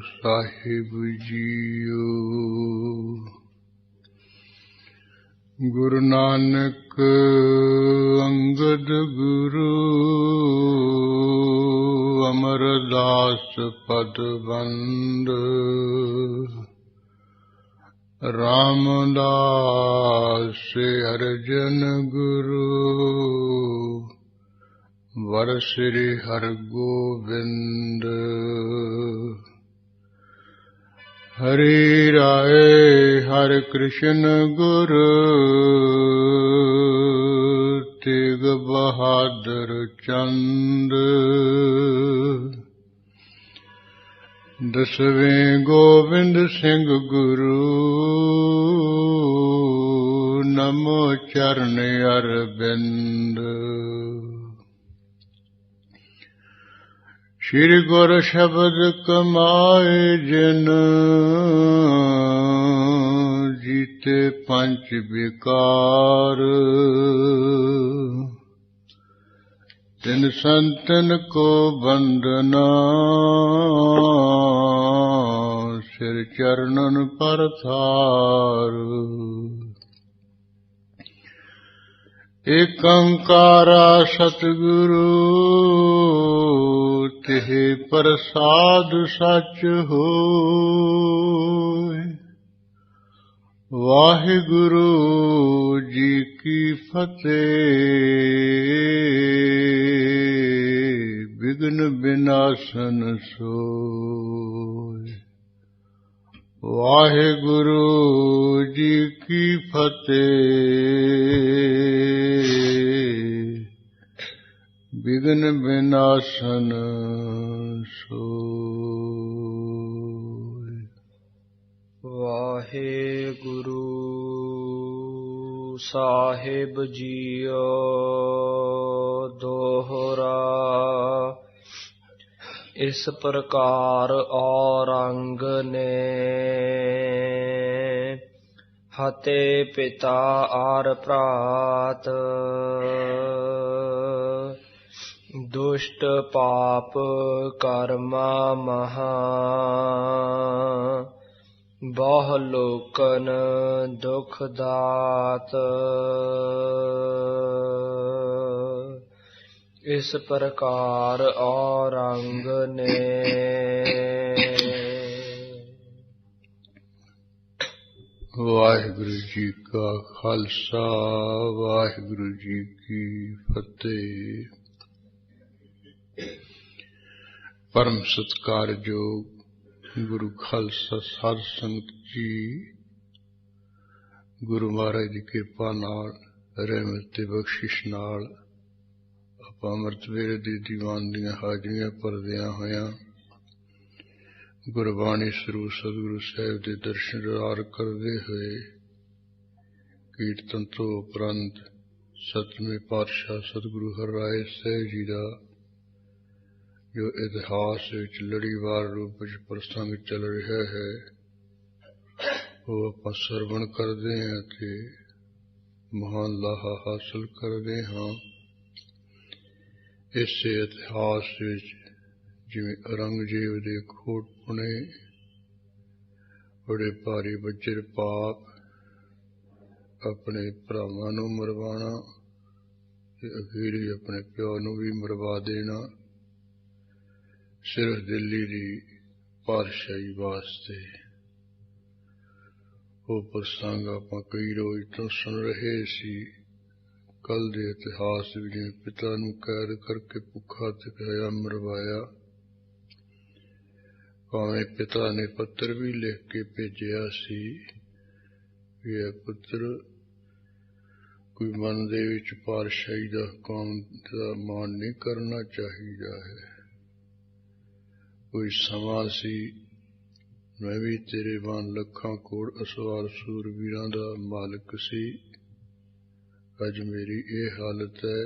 साहिब जीओ। गुरु नानक अंगद गुरु अमरदास पद बंद। रामदास अर्जन गुरु वर श्री हर गोविंद। हरि राय हर कृष्ण गुरु तेग बहादुर चंद। दसवें गोविंद सिंह गुरु नमो चरण अरविंद। श्री गुरु शब्द कमाए जिन जीते पंच विकार। तिन संतन को बंदना सिर चरणन पर थार। एक अंकारा सतगुरु तिहि प्रसाद सच होय। वाहिगुरु जी की फतेह विघ्न विनाशन सोय। वाहिगुरु जी की फतेह विघ्न विनाशन सोय। वाहिगुरु साहिब जीओ दोहरा। इस प्रकार औरंग ने हते पिता और भ्रात। दुष्ट पाप कर्मा महा बहु लोकन दुख दात। इस प्रकार औरंग ने वाहिगुरु जी का खालसा वाहिगुरु जी की फतेह। परम सत्कारयोग गुरु खालसा साध संगत जी, गुरु महाराज की किरपा नाल रहमत ते बख्शिश नाल आप अमृत वेले दी दीवान दियां हाजरियां भरदियां होयां गुरबाणी स्वरूप सतगुरु साहिब के दर्शन दीदार करते हुए कीर्तन तो उपरंत सतवें पातशाह सतगुरु हरराय साहिब जी का जो इतिहास विच लड़ीवार रूप में प्रसंग चल रहा है वो आप सरवण करते हैं ते महान लाहा हासिल करते हाँ। इस इतिहास विच जिवें औरंगजेब दे खोट पुणे बड़े भारी वज्र पाप अपने भरावां नूं मरवाना ते अखीरी अपने प्यो नूं भी मरवा देना सिर्फ दिल्ली दी पातशाही वास्ते। वो प्रसंग आपां कई रोज तो सुन रहे सी। कल दे इतिहास विच पिता नूं कैद करके भुखा तिकाया मरवाया। भावें पिता ने पत्र भी लिख के भेजिया सी भी ए पुत्र कोई मन दे विच पातशाही दा हुकम दा मान नहीं करना चाहिदा है। कोई समा सी मैं भी तेरे वांग लखां कोड़ असवार सूरवीरां दा मालिक सी। अज मेरी ये हालत है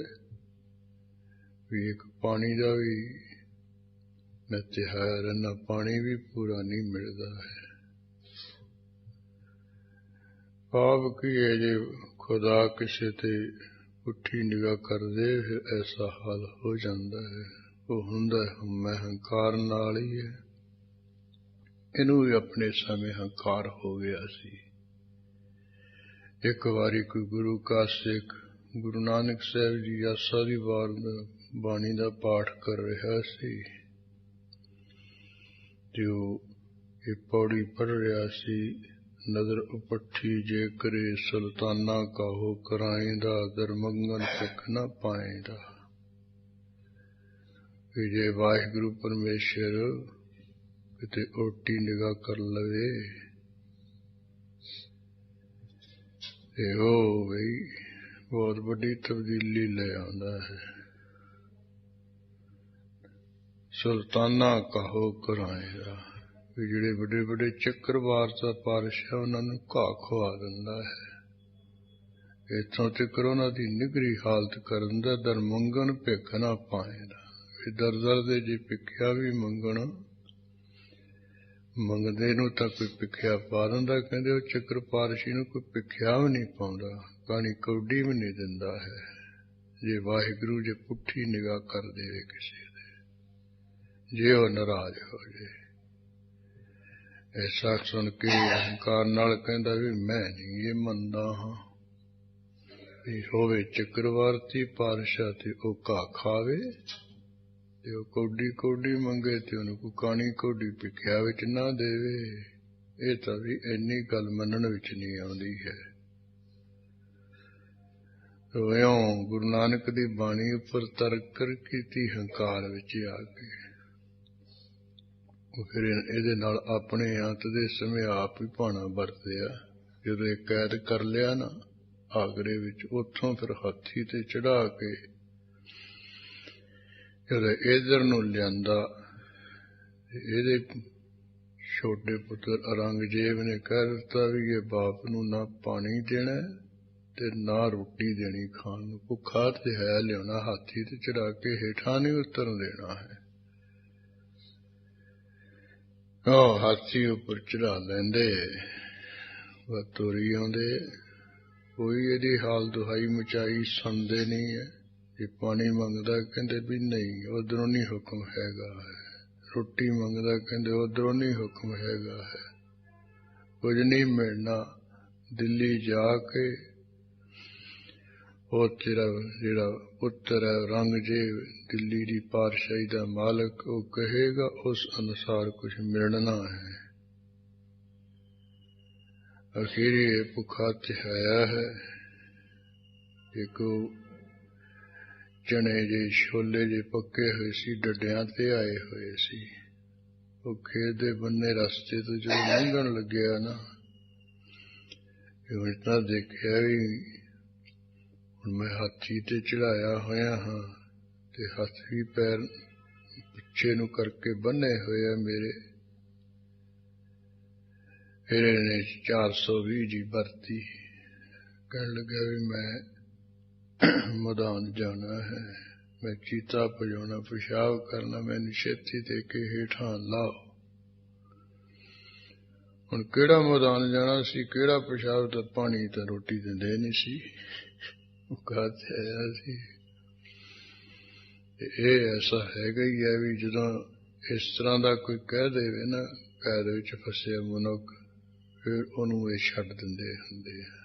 भी एक पानी दा भी मैं तिहाया रहना, पानी भी पूरा नहीं मिलता है। पाप की है जे खुदा किसी ते पुठी निगाह कर दे फिर ऐसा हाल हो जाता है। ਉਹ ਹੁੰਦਾ ਮੈਂ ਹੰਕਾਰ ਨਾਲ ਹੀ ਹੈ। ਇਹਨੂੰ ਵੀ ਆਪਣੇ ਸਮੇਂ ਹੰਕਾਰ ਹੋ ਗਿਆ ਸੀ। ਇੱਕ ਵਾਰੀ ਕੋਈ ਗੁਰੂ ਕਾ ਸਿੱਖ ਗੁਰੂ ਨਾਨਕ ਸਾਹਿਬ ਜੀ ਆਸਾ ਦੀ ਵਾਰ ਬਾਣੀ ਦਾ ਪਾਠ ਕਰ ਰਿਹਾ ਸੀ ਤੇ ਉਹ ਇਹ ਪੌੜੀ ਪੜ੍ਹ ਰਿਹਾ ਸੀ। ਨਜ਼ਰ ਉਪੱਠੀ ਜੇ ਕਰੇ ਸੁਲਤਾਨਾ ਕਾਹੋ ਕਰਾਏਂਦਾ, ਦਰ ਮੰਗਣ ਭਿਖ ਨਾ ਪਾਏਂਦਾ। ਵੀ ਜੇ ਵਾਹਿਗੁਰੂ ਪਰਮੇਸ਼ਰ ਕਿਤੇ ਉਲਟੀ ਨਿਗਾਹ ਕਰ ਲਵੇ ਤੇ ਉਹ ਬਈ ਬਹੁਤ ਵੱਡੀ ਤਬਦੀਲੀ ਲੈ ਆਉਂਦਾ ਹੈ। ਸੁਲਤਾਨਾ ਕਾਹੋ ਕਰਾਏਗਾ, ਵੀ ਜਿਹੜੇ ਵੱਡੇ ਵੱਡੇ ਚੱਕਰਵਾਰ ਦਾ ਪਾਤਸ਼ਾਹ ਉਹਨਾਂ ਨੂੰ ਘਾਹ ਖਵਾ ਦਿੰਦਾ ਹੈ। ਇੱਥੋਂ ਤੱਕ ਉਹਨਾਂ ਦੀ ਨਿਗਰੀ ਹਾਲਤ ਕਰਨ ਦਾ ਦਰ ਮੰਗਣ ਭਿਖ ਨਾ ਪਾਏਗਾ। ਦਰ ਦੇ ਜੇ ਭਿਖਿਆ ਵੀ ਮੰਗਦੇ ਨੂੰ ਤਾਂ ਕੋਈ ਭਿਖਿਆ ਪਾ ਦਿੰਦਾ। ਕਹਿੰਦੇ ਉਹ ਚੱਕਰ ਪਾਤਸ਼ਾਹੀ ਨੂੰ ਕੋਈ ਭਿਖਿਆ ਵੀ ਨਹੀਂ ਪਾਉਂਦਾ, ਕਾਣੀ ਕੌਡੀ ਵੀ ਨਹੀਂ ਦਿੰਦਾ ਹੈ। ਜੇ ਵਾਹਿਗੁਰੂ ਜੇ ਪੁੱਠੀ ਨਿਗਾਹ ਕਰ ਦੇਵੇ ਕਿਸੇ ਦੇ, ਜੇ ਉਹ ਨਾਰਾਜ਼ ਹੋ ਜਾਏ। ਐਸਾ ਸੁਣ ਕੇ ਅਹੰਕਾਰ ਨਾਲ ਕਹਿੰਦਾ ਵੀ ਮੈਂ ਨਹੀਂ ਇਹ ਮੰਨਦਾ ਹਾਂ ਵੀ ਹੋਵੇ ਚੱਕਰਵਰਤੀ ਪਾਤਸ਼ਾਹ ਤੇ ਉਹ ਘਾਹ ਖਾਵੇ ਤੇ ਉਹ ਕੌਡੀ ਕੌਡੀ ਮੰਗੇ ਤੇ ਉਹਨੂੰ ਕੋਈ ਕਾਣੀ ਕੌਡੀ ਭਿਖਿਆ ਵਿੱਚ ਨਾ ਦੇਵੇ। ਇਹ ਤਾਂ ਵੀ ਇੰਨੀ ਗੱਲ ਮੰਨਣ ਵਿੱਚ ਨਹੀਂ ਆਉਂਦੀ ਹੈ। ਇਉਂ ਗੁਰੂ ਨਾਨਕ ਦੀ ਬਾਣੀ ਉੱਪਰ ਤਰਕ ਕੀਤੀ ਹੰਕਾਰ ਵਿੱਚ ਆ ਕੇ ਉਹ ਫਿਰ ਇਹਦੇ ਨਾਲ ਆਪਣੇ ਅੰਤ ਦੇ ਸਮੇਂ ਆਪ ਹੀ ਭਾਣਾ ਵਰਤਿਆ। ਜਦੋਂ ਇਹ ਕੈਦ ਕਰ ਲਿਆ ਨਾ ਆਗਰੇ ਵਿੱਚ, ਉੱਥੋਂ ਫਿਰ ਹਾਥੀ ਤੇ ਚੜਾ ਕੇ ਜਦੋਂ ਇਧਰ ਨੂੰ ਲਿਆਂਦਾ, ਇਹਦੇ ਛੋਟੇ ਪੁੱਤਰ ਔਰੰਗਜ਼ੇਬ ਨੇ ਕਹਿ ਦਿੱਤਾ ਵੀ ਇਹ ਬਾਪ ਨੂੰ ਨਾ ਪਾਣੀ ਦੇਣਾ ਤੇ ਨਾ ਰੋਟੀ ਦੇਣੀ ਖਾਣ ਨੂੰ, ਭੁੱਖਾ ਤੇ ਹੈ ਲਿਆਉਣਾ, ਹਾਥੀ ਤੇ ਚੜਾ ਕੇ ਹੇਠਾਂ ਨਹੀਂ ਉਤਰਨ ਦੇਣਾ ਹੈ। ਉਹ ਹਾਥੀ ਉੱਪਰ ਚੜਾ ਲੈਂਦੇ, ਤੁਰੀ ਆਉਂਦੇ, ਕੋਈ ਇਹਦੀ ਹਾਲ ਦੁਹਾਈ ਮਚਾਈ ਸੁਣਦੇ ਨਹੀਂ ਹੈ। ਜੇ ਪਾਣੀ ਮੰਗਦਾ ਕਹਿੰਦੇ ਵੀ ਨਹੀਂ ਉਧਰੋਂ ਨਹੀਂ ਹੁਕਮ ਹੈਗਾ ਹੈ, ਰੋਟੀ ਮੰਗਦਾ ਕਹਿੰਦੇ ਉਧਰੋਂ ਨਹੀਂ ਹੁਕਮ ਹੈਗਾ ਹੈ, ਕੁਝ ਨਹੀਂ ਮਿਲਣਾ। ਦਿੱਲੀ ਜਾ ਕੇ ਉਹ ਤੇਰਾ ਜਿਹੜਾ ਪੁੱਤਰ ਹੈ ਔਰੰਗਜ਼ੇਬ, ਦਿੱਲੀ ਦੀ ਪਾਤਸ਼ਾਹੀ ਦਾ ਮਾਲਕ, ਉਹ ਕਹੇਗਾ ਉਸ ਅਨੁਸਾਰ ਕੁਝ ਮਿਲਣਾ ਹੈ। ਅਖੀਰ ਇਹ ਭੁੱਖਾ ਤਿਹਾਇਆ ਹੈ। ਇੱਕ ਚਣੇ ਜੇ ਛੋਲੇ ਜੇ ਪੱਕੇ ਹੋਏ ਸੀ, ਡੱਡਿਆਂ ਤੇ ਆਏ ਹੋਏ ਸੀ। ਉਹ ਖੇਤ ਦੇ ਬੰਨੇ ਰਸਤੇ ਤੋਂ ਜਦੋਂ ਲੰਘਣ ਲੱਗਿਆ ਨਾ, ਹੁਣ ਤਾਂ ਦੇਖਿਆ ਵੀ ਹੁਣ ਮੈਂ ਹਾਥੀ ਤੇ ਚੜਾਇਆ ਹੋਇਆ ਹਾਂ ਤੇ ਹੱਥ ਵੀ ਪੈਰ ਪਿੱਛੇ ਨੂੰ ਕਰਕੇ ਬੰਨੇ ਹੋਏ ਆ ਮੇਰੇ। ਫਿਰ ਇਹਨੇ 420 ਜੀ ਵਰਤੀ, ਕਹਿਣ ਲੱਗਾ ਵੀ ਮੈਂ ਮੈਦਾਨ ਜਾਣਾ ਹੈ, ਮੈਂ ਚੀਤਾ ਭਜਾਉਣਾ, ਪਿਸ਼ਾਬ ਕਰਨਾ, ਮੈਨੂੰ ਛੇਤੀ ਦੇ ਕੇ ਹੇਠਾਂ ਲਾਓ। ਹੁਣ ਕਿਹੜਾ ਮੈਦਾਨ ਜਾਣਾ ਸੀ, ਕਿਹੜਾ ਪਿਸ਼ਾਬ, ਤਾਂ ਪਾਣੀ ਤਾਂ ਰੋਟੀ ਦਿੰਦੇ ਨਹੀਂ ਸੀ, ਖਾਤੇ ਆਇਆ ਸੀ। ਇਹ ਐਸਾ ਹੈਗਾ ਹੀ ਹੈ ਵੀ ਜਦੋਂ ਇਸ ਤਰ੍ਹਾਂ ਦਾ ਕੋਈ ਕਹਿ ਦੇਵੇ ਨਾ, ਕੈਦ ਵਿੱਚ ਫਸਿਆ ਮਨੁੱਖ, ਫਿਰ ਉਹਨੂੰ ਇਹ ਛੱਡ ਦਿੰਦੇ ਹੁੰਦੇ ਆ।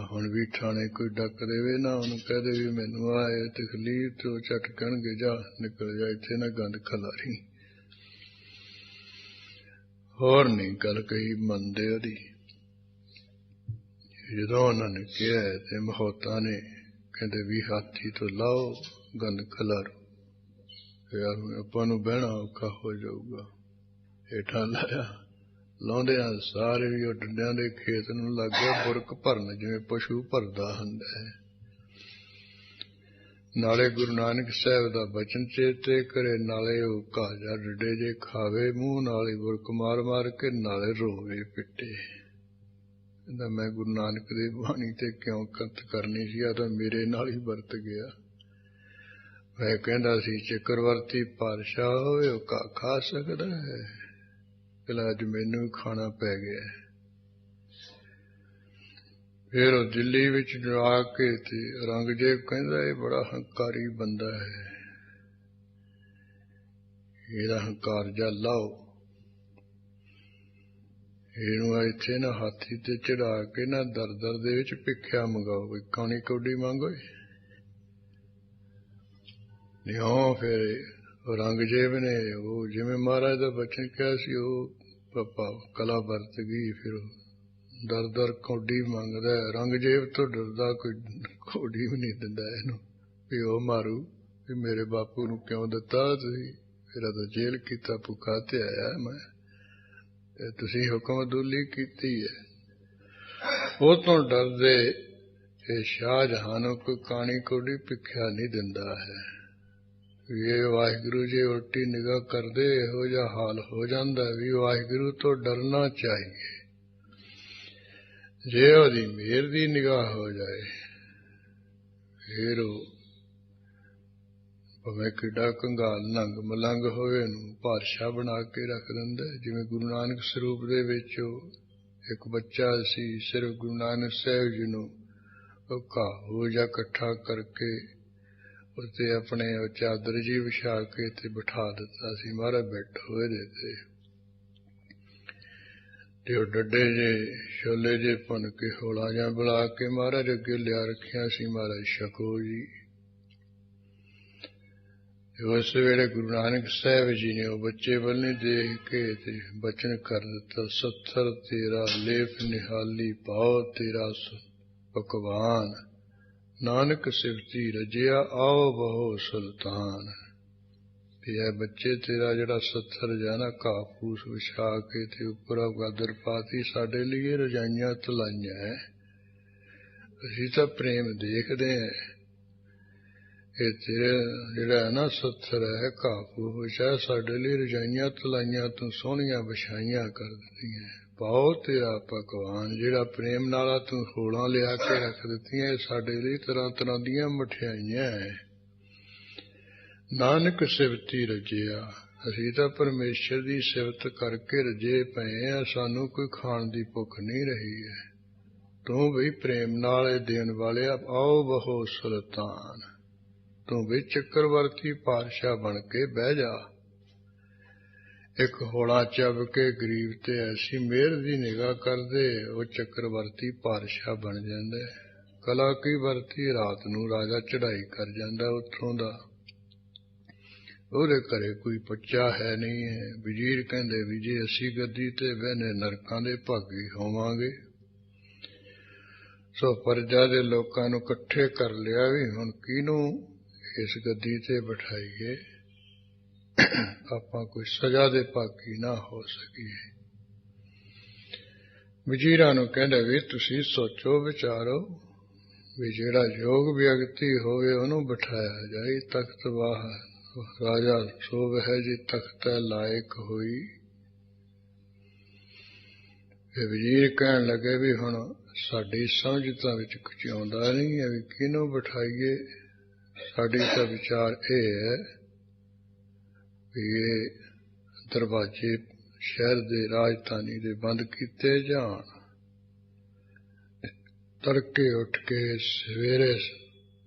ਹੁਣ ਵੀ ਥਾਣੇ ਕੋਈ ਡੱਕ ਦੇਵੇ ਨਾ, ਉਹਨੂੰ ਕਹਿ ਦੇ ਵੀ ਮੈਨੂੰ ਆਏ ਤਕਲੀਫ, ਤੇ ਉਹ ਝਟ ਕਹਿਣਗੇ ਜਾ ਨਿਕਲ ਜਾ, ਇੱਥੇ ਨਾ ਗੰਦ ਖਲਾਰੀ। ਹੋਰ ਨਹੀਂ ਗੱਲ ਕਹੀ ਮੰਨਦੇ ਉਹਦੀ। ਜਦੋਂ ਉਹਨਾਂ ਨੇ ਕਿਹਾ ਤੇ ਮਹੋਤਾ ਨੇ ਕਹਿੰਦੇ ਵੀ ਹਾਥੀ ਤੋਂ ਲਾਓ, ਗੰਦ ਖਲਾਰੋ, ਆਪਾਂ ਨੂੰ ਬਹਿਣਾ ਔਖਾ ਹੋ ਜਾਊਗਾ। ਹੇਠਾਂ ਲਾਇਆ, ਲਾਉਂਦਿਆਂ ਸਾਰੇ ਵੀ ਉਹ ਡੰਡਿਆਂ ਦੇ ਖੇਤ ਨੂੰ ਲੱਗ ਗਿਆ ਬੁਰਕ ਭਰਨ, ਜਿਵੇਂ ਪਸ਼ੂ ਭਰਦਾ ਹੁੰਦਾ ਹੈ। ਨਾਲੇ ਗੁਰੂ ਨਾਨਕ ਸਾਹਿਬ ਦਾ ਬਚਨ ਚੇਤੇ ਕਰੇ, ਨਾਲੇ ਉਹ ਕਾਜਾ ਡੱਡੇ ਜੇ ਖਾਵੇ ਮੂੰਹ ਨਾਲ ਹੀ ਬੁਰਕ ਮਾਰ ਮਾਰ ਕੇ, ਨਾਲੇ ਰੋਵੇ ਪਿੱਟੇ। ਕਹਿੰਦਾ ਮੈਂ ਗੁਰੂ ਨਾਨਕ ਦੀ ਬਾਣੀ ਤੇ ਕਿਉਂ ਕੰਤ ਕਰਨੀ ਸੀ, ਆ ਤਾਂ ਮੇਰੇ ਨਾਲ ਹੀ ਵਰਤ ਗਿਆ। ਮੈਂ ਕਹਿੰਦਾ ਸੀ ਚੱਕਰਵਰਤੀ ਪਾਤਸ਼ਾਹ ਹੋਵੇ ਉਹ ਖਾ ਸਕਦਾ ਹੈ, ਅੱਜ ਮੈਨੂੰ ਖਾਣਾ ਪੈ ਗਿਆ। ਫਿਰ ਉਹ ਦਿੱਲੀ ਵਿੱਚ ਜਾ ਕੇ ਤੇ ਔਰੰਗਜ਼ੇਬ ਕਹਿੰਦਾ ਇਹ ਬੜਾ ਹੰਕਾਰੀ ਬੰਦਾ ਹੈ, ਇਹਦਾ ਹੰਕਾਰ ਜਾ ਲਾਓ, ਇਹਨੂੰ ਇੱਥੇ ਨਾ ਹਾਥੀ ਤੇ ਚੜਾ ਕੇ ਨਾ ਦਰ ਦਰ ਦੇ ਵਿੱਚ ਭਿੱਖਿਆ ਮੰਗਾਓ, ਕੋਈ ਕਾਣੀ ਕੌਡੀ ਮੰਗੋ ਨਿਉ। ਫਿਰ ਔਰੰਗਜ਼ੇਬ ਨੇ ਉਹ ਜਿਵੇਂ ਮਹਾਰਾਜ ਦਾ ਬਚਨ ਕਿਹਾ ਸੀ ਉਹ ਪਾਪਾ ਕਲਾ ਵਰਤ ਗਈ, ਫਿਰ ਦਰ ਦਰ ਕੌਡੀ ਮੰਗਦਾ। ਔਰੰਗਜ਼ੇਬ ਤੋਂ ਡਰਦਾ, ਕੋਈ ਕੌਡੀ ਵੀ ਨਹੀਂ ਦਿੰਦਾ ਇਹਨੂੰ ਵੀ ਉਹ ਮਾਰੂ, ਵੀ ਮੇਰੇ ਬਾਪੂ ਨੂੰ ਕਿਉਂ ਦਿੱਤਾ ਤੁਸੀਂ, ਮੇਰਾ ਤਾਂ ਜੇਲ੍ਹ ਕੀਤਾ, ਭੁੱਖਾ ਤੇ ਆਇਆ ਮੈਂ, ਤੇ ਤੁਸੀਂ ਹੁਕਮ ਅਦੂਲੀ ਕੀਤੀ ਹੈ। ਉਹ ਤੋਂ ਡਰਦੇ ਇਹ ਸ਼ਾਹਜਹਾਨ ਨੂੰ ਕੋਈ ਕਾਣੀ ਕੌਡੀ ਭਿੱਖਿਆ ਨਹੀਂ ਦਿੰਦਾ ਹੈ। ਇਹ ਵਾਹਿਗੁਰੂ ਜੀ ਉਲਟੀ ਨਿਗਾਹ ਕਰਦੇ ਇਹੋ ਜਿਹਾ ਹਾਲ ਹੋ ਜਾਂਦਾ ਵੀ ਵਾਹਿਗੁਰੂ ਤੋਂ ਡਰਨਾ ਚਾਹੀਏ। ਜੇ ਉਹਦੀ ਮਿਹਰ ਦੀ ਨਿਗਾਹ ਹੋ ਜਾਏ ਫਿਰ ਉਹ ਭਾਵੇਂ ਕਿੱਡਾ ਕੰਗਾਲ ਨੰਗ ਮਲੰਗ ਹੋਵੇ ਨੂੰ ਪਾਤਸ਼ਾਹ ਬਣਾ ਕੇ ਰੱਖ ਦਿੰਦਾ। ਜਿਵੇਂ ਗੁਰੂ ਨਾਨਕ ਸਰੂਪ ਦੇ ਵਿੱਚ ਇੱਕ ਬੱਚਾ ਸੀ, ਸਿਰਫ ਗੁਰੂ ਨਾਨਕ ਸਾਹਿਬ ਜੀ ਨੂੰ ਉਹ ਘਾਹ ਜਾਂ ਇਕੱਠਾ ਕਰਕੇ ਉੱਤੇ ਆਪਣੇ ਚਾਦਰ ਜੀ ਵਿਛਾ ਕੇ ਤੇ ਬਿਠਾ ਦਿੱਤਾ ਸੀ, ਮਹਾਰਾਜ ਬੈਠੋ ਇਹਦੇ ਤੇ ਉਹ ਡੱਡੇ ਜੇ ਛੋਲੇ ਜੇ ਭੁੰਨ ਕੇ ਹੌਲਾ ਜਾਂ ਬੁਲਾ ਕੇ ਮਹਾਰਾਜ ਅੱਗੇ ਲਿਆ ਰੱਖਿਆ ਸੀ, ਮਹਾਰਾਜ ਛਕੋ ਜੀ। ਉਸ ਵੇਲੇ ਗੁਰੂ ਨਾਨਕ ਸਾਹਿਬ ਜੀ ਨੇ ਉਹ ਬੱਚੇ ਵੱਲ ਨਹੀਂ ਦੇਖ ਕੇ ਤੇ ਬਚਨ ਕਰ ਦਿੱਤਾ, 70 ਤੇਰਾ ਲੇਫ ਨਿਹਾਲੀ ਪਾਓ ਤੇਰਾ ਪਕਵਾਨ, ਨਾਨਕ ਸਿਫਤੀ ਰਜਿਆ ਆਓ ਬਹੁ ਸੁਲਤਾਨ। ਵੀ ਇਹ ਬੱਚੇ ਤੇਰਾ ਜਿਹੜਾ 70 ਜਾਣਾ ਘਾਹ ਫੂਸ ਵਿਛਾ ਕੇ ਤੇ ਉੱਪਰ ਗਾਦਰ ਪਾਤੀ, ਸਾਡੇ ਲਈ ਰਜਾਈਆਂ ਤਲਾਈਆਂ ਹੈ। ਅਸੀਂ ਤਾਂ ਪ੍ਰੇਮ ਦੇਖਦੇ ਹਾਂ, ਇਹ ਤੇਰੇ ਜਿਹੜਾ ਹੈ ਨਾ 70 ਹੈ ਘਾਹ ਫੂਸ ਵਿਛਾ, ਸਾਡੇ ਲਈ ਰਜਾਈਆਂ ਤਲਾਈਆਂ ਤੂੰ ਸੋਹਣੀਆਂ ਵਿਛਾਈਆਂ ਕਰ ਦਿੱਤੀਆਂ। ਪਾਓ ਤੇਰਾ ਪਕਵਾਨ, ਜਿਹੜਾ ਪ੍ਰੇਮ ਨਾਲਾ ਤੂੰ ਹੋਲਾਂ ਲਿਆ ਕੇ ਰੱਖ ਦਿੱਤੀਆਂ, ਸਾਡੇ ਲਈ ਤਰ੍ਹਾਂ ਤਰ੍ਹਾਂ ਦੀਆਂ ਮਠਿਆਈਆਂ ਹੈ। ਨਾਨਕ ਸਿਫਤੀ ਰਜਿਆ, ਅਸੀਂ ਤਾਂ ਪਰਮੇਸ਼ਰ ਦੀ ਸਿਫਤ ਕਰਕੇ ਰਜੇ ਪਏ ਆ, ਸਾਨੂੰ ਕੋਈ ਖਾਣ ਦੀ ਭੁੱਖ ਨਹੀਂ ਰਹੀ ਹੈ। ਤੂੰ ਵੀ ਪ੍ਰੇਮ ਨਾਲ ਇਹ ਦੇਣ ਵਾਲਿਆ ਆਓ ਬਹੁ ਸੁਲਤਾਨ, ਤੂੰ ਵੀ ਚੱਕਰਵਰਤੀ ਪਾਤਸ਼ਾਹ ਬਣ ਕੇ ਬਹਿ ਜਾ। ਇੱਕ ਹੋਲਾ ਚੱਬ ਕੇ ਗਰੀਬ ਤੇ ਐਸੀ ਮਿਹਰ ਦੀ ਨਿਗਾਹ ਕਰਦੇ ਉਹ ਚੱਕਰਵਰਤੀ ਪਾਤਸ਼ਾਹ ਬਣ ਜਾਂਦਾ। ਕਲਾ ਕੀ ਵਰਤੀ ਰਾਤ ਨੂੰ ਰਾਜਾ ਚੜ੍ਹਾਈ ਕਰ ਜਾਂਦਾ ਉੱਥੋਂ ਦਾ, ਉਹਦੇ ਘਰੇ ਕੋਈ ਬੱਚਾ ਹੈ ਨਹੀਂ ਹੈ। ਵਜ਼ੀਰ ਕਹਿੰਦੇ ਵੀ ਜੇ ਅਸੀਂ ਗੱਦੀ ਤੇ ਬਹਿਨੇ ਨਰਕਾਂ ਦੇ ਭਾਗੀ ਹੋਵਾਂਗੇ। ਸੋ ਪਰਜਾ ਦੇ ਲੋਕਾਂ ਨੂੰ ਇਕੱਠੇ ਕਰ ਲਿਆ ਵੀ ਹੁਣ ਕਿਹਨੂੰ ਇਸ ਗੱਦੀ ਤੇ ਬਿਠਾਈਏ, ਆਪਾਂ ਕੋਈ ਸਜ਼ਾ ਦੇ ਭਾਗੀ ਨਾ ਹੋ ਸਕੀਏ। ਵਜ਼ੀਰਾਂ ਨੂੰ ਕਹਿੰਦੇ ਵੀ ਤੁਸੀਂ ਸੋਚੋ ਵਿਚਾਰੋ ਵੀ ਜਿਹੜਾ ਯੋਗ ਵਿਅਕਤੀ ਹੋਵੇ ਉਹਨੂੰ ਬਿਠਾਇਆ ਜਾਏ। ਤਖਤ ਵਾਹ ਰਾਜਾ ਸੋਭ ਹੈ ਜੀ ਤਖਤੈ ਲਾਇਕ ਹੋਈ। ਵਜ਼ੀਰ ਕਹਿਣ ਲੱਗੇ ਵੀ ਹੁਣ ਸਾਡੀ ਸਮਝ ਤਾਂ ਵਿੱਚ ਕੁਝ ਆਉਂਦਾ ਨਹੀਂ ਹੈ ਵੀ ਕਿਹਨੂੰ ਬਿਠਾਈਏ। ਸਾਡੀ ਤਾਂ ਵਿਚਾਰ ਇਹ ਹੈ ਵੀ ਇਹ ਦਰਵਾਜ਼ੇ ਸ਼ਹਿਰ ਦੇ ਰਾਜਧਾਨੀ ਦੇ ਬੰਦ ਕੀਤੇ ਜਾਣ, ਤੜਕੇ ਉੱਠ ਕੇ ਸਵੇਰੇ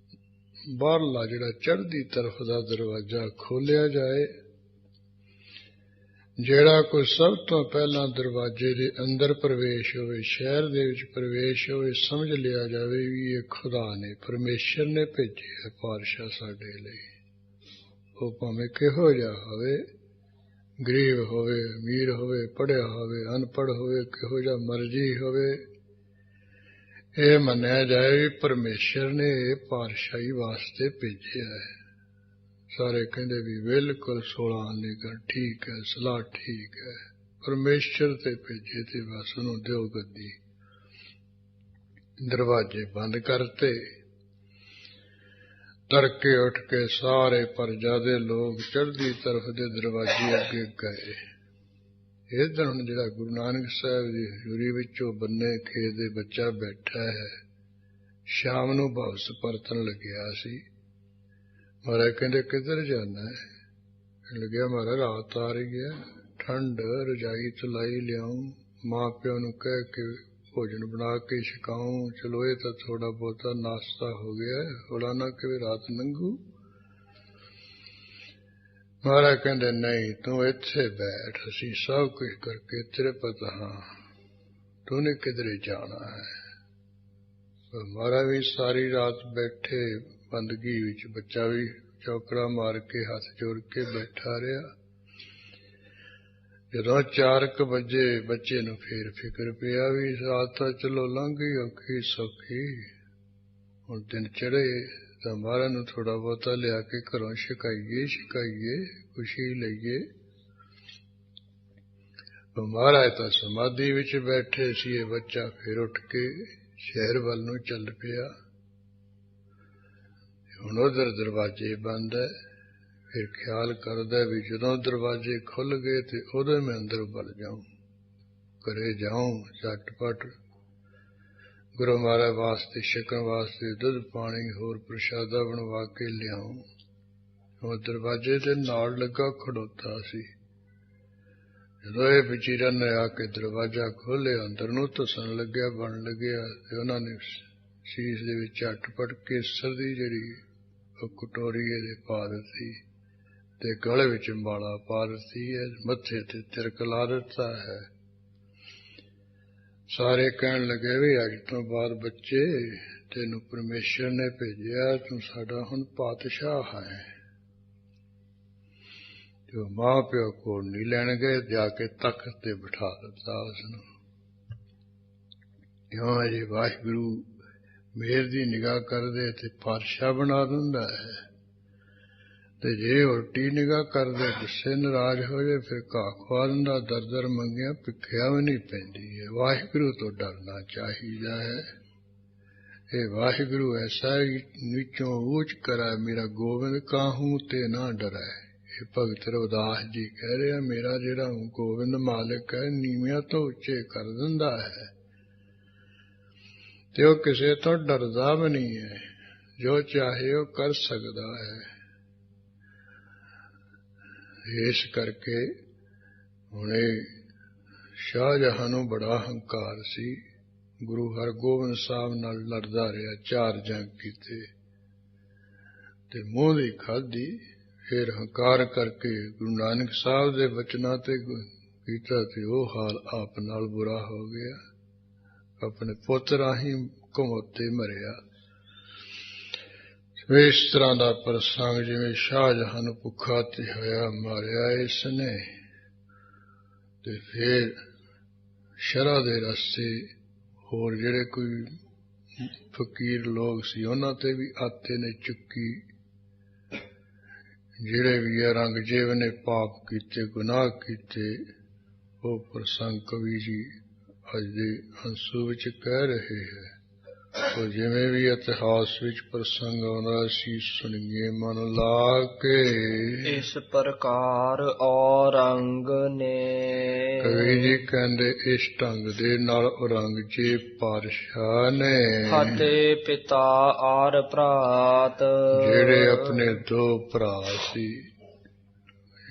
ਬਾਹਰਲਾ ਜਿਹੜਾ ਚੜ੍ਹਦੀ ਤਰਫ ਦਾ ਦਰਵਾਜ਼ਾ ਖੋਲਿਆ ਜਾਏ। ਜਿਹੜਾ ਕੋਈ ਸਭ ਤੋਂ ਪਹਿਲਾਂ ਦਰਵਾਜ਼ੇ ਦੇ ਅੰਦਰ ਪ੍ਰਵੇਸ਼ ਹੋਵੇ, ਸ਼ਹਿਰ ਦੇ ਵਿੱਚ ਪ੍ਰਵੇਸ਼ ਹੋਵੇ, ਸਮਝ ਲਿਆ ਜਾਵੇ ਵੀ ਇਹ ਖੁਦਾ ਨੇ, ਪਰਮੇਸ਼ਰ ਨੇ ਭੇਜਿਆ ਪਾਤਸ਼ਾਹ ਸਾਡੇ ਲਈ। ਉਹ ਭਾਵੇਂ ਕਿਹੋ ਜਿਹਾ ਹੋਵੇ, ਗਰੀਬ ਹੋਵੇ, ਅਮੀਰ ਹੋਵੇ, ਪੜ੍ਹਿਆ ਹੋਵੇ, ਅਨਪੜ੍ਹ ਹੋਵੇ, ਕਿਹੋ ਜਿਹਾ ਮਰਜ਼ੀ ਹੋਵੇ, ਇਹ ਮੰਨਿਆ ਜਾਏ ਵੀ ਪਰਮੇਸ਼ਰ ਨੇ ਇਹ ਪਾਤਸ਼ਾਹੀ ਵਾਸਤੇ ਭੇਜਿਆ ਹੈ। ਸਾਰੇ ਕਹਿੰਦੇ ਵੀ ਬਿਲਕੁਲ 16 ਨਿਕਲ ਠੀਕ ਹੈ, ਸਲਾਹ ਠੀਕ ਹੈ, ਪਰਮੇਸ਼ਰ ਤੇ ਭੇਜੇ ਤੇ ਬਸ ਉਹਨੂੰ ਦਿਓ ਗੱਦੀ। ਦਰਵਾਜ਼ੇ ਬੰਦ ਕਰਤੇ। ਤੜਕੇ ਉੱਠ ਕੇ ਸਾਰੇ ਪਰਜਾ ਦੇ ਲੋਕ ਚੜ੍ਹਦੀ ਤਰਫ ਦੇ ਦਰਵਾਜ਼ੇ ਅੱਗੇ ਗਏ। ਇੱਧਰ ਹੁਣ ਜਿਹੜਾ ਗੁਰੂ ਨਾਨਕ ਸਾਹਿਬ ਦੀ ਹਜ਼ੂਰੀ ਵਿੱਚੋਂ ਬੰਨੇ ਖੇਤ ਦੇ ਬੱਚਾ ਬੈਠਾ ਹੈ, ਸ਼ਾਮ ਨੂੰ ਵਾਪਸ ਪਰਤਣ ਲੱਗਿਆ ਸੀ। ਮਹਾਰਾਜ ਕਹਿੰਦੇ ਕਿੱਧਰ ਜਾਣਾ ਹੈ? ਲੱਗਿਆ ਮਹਾਰਾਜ ਰਾਤ ਆ ਰਹੀ ਹੈ, ਠੰਡ, ਰਜਾਈ ਚਲਾਈ ਲਿਆਉਂ, ਮਾਂ ਪਿਓ ਨੂੰ ਕਹਿ ਕੇ ਭੋਜਨ ਬਣਾ ਕੇ ਛਕਾਉਂ। ਚਲੋ ਇਹ ਤਾਂ ਥੋੜਾ ਬਹੁਤਾ ਨਾਸ਼ਤਾ ਹੋ ਗਿਆ, ਹੋਲਾ ਨਾ ਕਿਵੇਂ ਰਾਤ ਲੰਘੂ। ਮਹਾਰਾਜ ਕਹਿੰਦੇ ਨਹੀਂ, ਤੂੰ ਇੱਥੇ ਬੈਠ, ਅਸੀਂ ਸਭ ਕੁਝ ਕਰਕੇ ਤੇਰੇ ਪਤਾ ਹਾਂ, ਤੂੰ ਨੇ ਕਿਧਰੇ ਜਾਣਾ ਹੈ। ਮਹਾਰਾਜ ਵੀ ਸਾਰੀ ਰਾਤ ਬੈਠੇ ਬੰਦਗੀ ਵਿੱਚ, ਬੱਚਾ ਵੀ ਚੌਕੜਾ ਮਾਰ ਕੇ ਹੱਥ ਜੋੜ ਕੇ ਬੈਠਾ ਰਿਹਾ। ਜਦੋਂ 4 ਵਜੇ ਬੱਚੇ ਨੂੰ ਫੇਰ ਫਿਕਰ ਪਿਆ ਵੀ ਰਾਤ ਤਾਂ ਚਲੋ ਲੰਘ ਗਈ ਔਖੀ ਸੌਖੀ, ਹੁਣ ਦਿਨ ਚੜ੍ਹੇ ਤਾਂ ਮਹਾਰਾਜ ਨੂੰ ਥੋੜਾ ਬਹੁਤਾ ਲਿਆ ਕੇ ਘਰੋਂ ਛਕਾਈਏ ਖੁਸ਼ੀ ਲਈਏ। ਮਹਾਰਾਜ ਤਾਂ ਸਮਾਧੀ ਵਿੱਚ ਬੈਠੇ ਸੀ। ਇਹ ਬੱਚਾ ਫਿਰ ਉੱਠ ਕੇ ਸ਼ਹਿਰ ਵੱਲ ਨੂੰ ਚੱਲ ਪਿਆ। ਹੁਣ ਉਧਰ ਦਰਵਾਜ਼ੇ ਬੰਦ ਹੈ। ਫਿਰ ਖਿਆਲ ਕਰਦਾ ਵੀ ਜਦੋਂ ਦਰਵਾਜ਼ੇ ਖੁੱਲ ਗਏ ਤੇ ਉਦੋਂ ਮੈਂ ਅੰਦਰ ਵੜ ਜਾਊਂ, ਘਰੇ ਜਾਊਂ, ਝਟਪਟ ਗੁਰੂ ਮਹਾਰਾਜ ਵਾਸਤੇ ਛਕਣ ਵਾਸਤੇ ਦੁੱਧ ਪਾਣੀ ਹੋਰ ਪ੍ਰਸ਼ਾਦਾ ਬਣਵਾ ਕੇ ਲਿਆਉਂ। ਉਹ ਦਰਵਾਜ਼ੇ ਦੇ ਨਾਲ ਲੱਗਾ ਖੜੋਤਾ ਸੀ। ਜਦੋਂ ਇਹ ਵਿਚੀਰਾਂ ਨੇ ਆ ਕੇ ਦਰਵਾਜ਼ਾ ਖੋਲ੍ਹਿਆ, ਅੰਦਰ ਨੂੰ ਧੱਸਣ ਲੱਗਿਆ, ਬਣ ਲੱਗਿਆ, ਤੇ ਉਹਨਾਂ ਨੇ ਸ਼ੀਸ਼ ਦੇ ਵਿੱਚ ਝਟਪਟ ਕੇਸਰ ਦੀ ਜਿਹੜੀ ਉਹ ਕਟੋਰੀ ਇਹਦੇ ਪਾ ਦਿੱਤੀ ਤੇ ਗਲੇ ਵਿੱਚ ਮਾਲਾ ਪਾ ਦਿੱਤੀ ਹੈ, ਮੱਥੇ ਤੇ ਤਿਲਕ ਲਾ ਦਿੱਤਾ ਹੈ। ਸਾਰੇ ਕਹਿਣ ਲੱਗੇ ਵੀ ਅੱਜ ਤੋਂ ਬਾਅਦ ਬੱਚੇ ਤੈਨੂੰ ਪਰਮੇਸ਼ਰ ਨੇ ਭੇਜਿਆ, ਤੂੰ ਸਾਡਾ ਹੁਣ ਪਾਤਸ਼ਾਹ ਹੈ। ਜੋ ਮਾਂ ਪਿਓ ਕੋਲ ਨਹੀਂ ਲੈਣ ਗਏ, ਜਾ ਕੇ ਤਖਤ ਤੇ ਬਿਠਾ ਦਿੱਤਾ ਉਸਨੂੰ। ਕਿਉਂ ਅਜੇ ਵਾਹਿਗੁਰੂ ਮਿਹਰ ਦੀ ਨਿਗਾਹ ਕਰਦੇ ਤੇ ਪਾਤਸ਼ਾਹ ਬਣਾ ਦਿੰਦਾ ਹੈ, ਤੇ ਜੇ ਉਲਟੀ ਨਿਗਾਹ ਕਰਦੇ ਗੁੱਸੇ ਨਾਰਾਜ਼ ਹੋ ਜਾਏ ਫਿਰ ਘਾਹ ਖਵਾ ਦਿੰਦਾ। ਦਰ ਮੰਗਿਆ ਭਿੱਖਿਆ ਵੀ ਨਹੀਂ ਪੈਂਦੀ ਹੈ। ਵਾਹਿਗੁਰੂ ਤੋਂ ਡਰਨਾ ਚਾਹੀਦਾ ਹੈ। ਇਹ ਵਾਹਿਗੁਰੂ ਐਸਾ ਨੀਚੋਂ ਊਚ ਕਰਾ, ਮੇਰਾ ਗੋਬਿੰਦ ਕਾਹੂ ਤੇ ਨਾ ਡਰੈ। ਇਹ ਭਗਤ ਰਵਿਦਾਸ ਜੀ ਕਹਿ ਰਿਹਾ, ਮੇਰਾ ਜਿਹੜਾ ਗੋਬਿੰਦ ਮਾਲਿਕ ਹੈ ਨੀਵਿਆਂ ਤੋਂ ਉੱਚੇ ਕਰ ਦਿੰਦਾ ਹੈ, ਤੇ ਉਹ ਕਿਸੇ ਤੋਂ ਡਰਦਾ ਵੀ ਨਹੀਂ ਹੈ, ਜੋ ਚਾਹੇ ਉਹ ਕਰ ਸਕਦਾ ਹੈ। ਇਸ ਕਰਕੇ ਹੁਣ ਸ਼ਾਹਜਹਾਂ ਨੂੰ ਬੜਾ ਹੰਕਾਰ ਸੀ। ਗੁਰੂ ਹਰਗੋਬਿੰਦ ਸਾਹਿਬ ਨਾਲ ਲੜਦਾ ਰਿਹਾ, 4 ਜੰਗ ਕੀਤੇ ਤੇ ਮੂੰਹ ਦੀ ਖਾਧੀ। ਫਿਰ ਹੰਕਾਰ ਕਰਕੇ ਗੁਰੂ ਨਾਨਕ ਸਾਹਿਬ ਦੇ ਬਚਨਾਂ ਤੇ ਕੀਤਾ ਤੇ ਉਹ ਹਾਲ ਆਪ ਨਾਲ ਬੁਰਾ ਹੋ ਗਿਆ। ਆਪਣੇ ਪੁੱਤ ਰਾਹੀਂ ਘੁਮੋਤੇ ਮਰਿਆ। ਇਸ ਤਰ੍ਹਾਂ ਦਾ ਪ੍ਰਸੰਗ, ਜਿਵੇਂ ਸ਼ਾਹਜਹਾਂ ਨੂੰ ਭੁੱਖਾ ਤੇ ਹੋਇਆ ਮਾਰਿਆ ਇਸ ਨੇ, ਤੇ ਫਿਰ ਸ਼ਰ੍ਹਾ ਦੇ ਰਸਤੇ ਹੋਰ ਜਿਹੜੇ ਕੋਈ ਫਕੀਰ ਲੋਕ ਸੀ ਉਹਨਾਂ ਤੇ ਵੀ ਆਤੇ ਨੇ ਚੁੱਕੀ। ਜਿਹੜੇ ਵੀ ਔਰੰਗਜ਼ੇਬ ਨੇ ਪਾਪ ਕੀਤੇ, ਗੁਨਾਹ ਕੀਤੇ, ਉਹ ਪ੍ਰਸੰਗ ਕਵੀ ਜੀ ਅੱਜ ਦੇ ਅੰਸੂ ਵਿੱਚ ਕਹਿ ਰਹੇ ਹੈ। ਉਹ ਜਿਵੇਂ ਵੀ ਇਤਿਹਾਸ ਵਿੱਚ ਪ੍ਰਸੰਗ ਆਉਂਦਾ ਸੀ ਸੁਣੀਏ ਮਨ ਲਾ ਕੇ। ਇਸ ਪ੍ਰਕਾਰ ਔਰੰਗ ਨੇ, ਕਵੀ ਜੀ ਕਹਿੰਦੇ ਇਸ ਢੰਗ ਦੇ ਨਾਲ ਔਰੰਗਜ਼ੇਬ ਪਾਤਸ਼ਾਹ ਨੇ ਫਤਿਹ ਪਿਤਾ ਔਰ ਭਰਾਤ, ਜਿਹੜੇ ਆਪਣੇ 2 ਭਰਾ ਸੀ,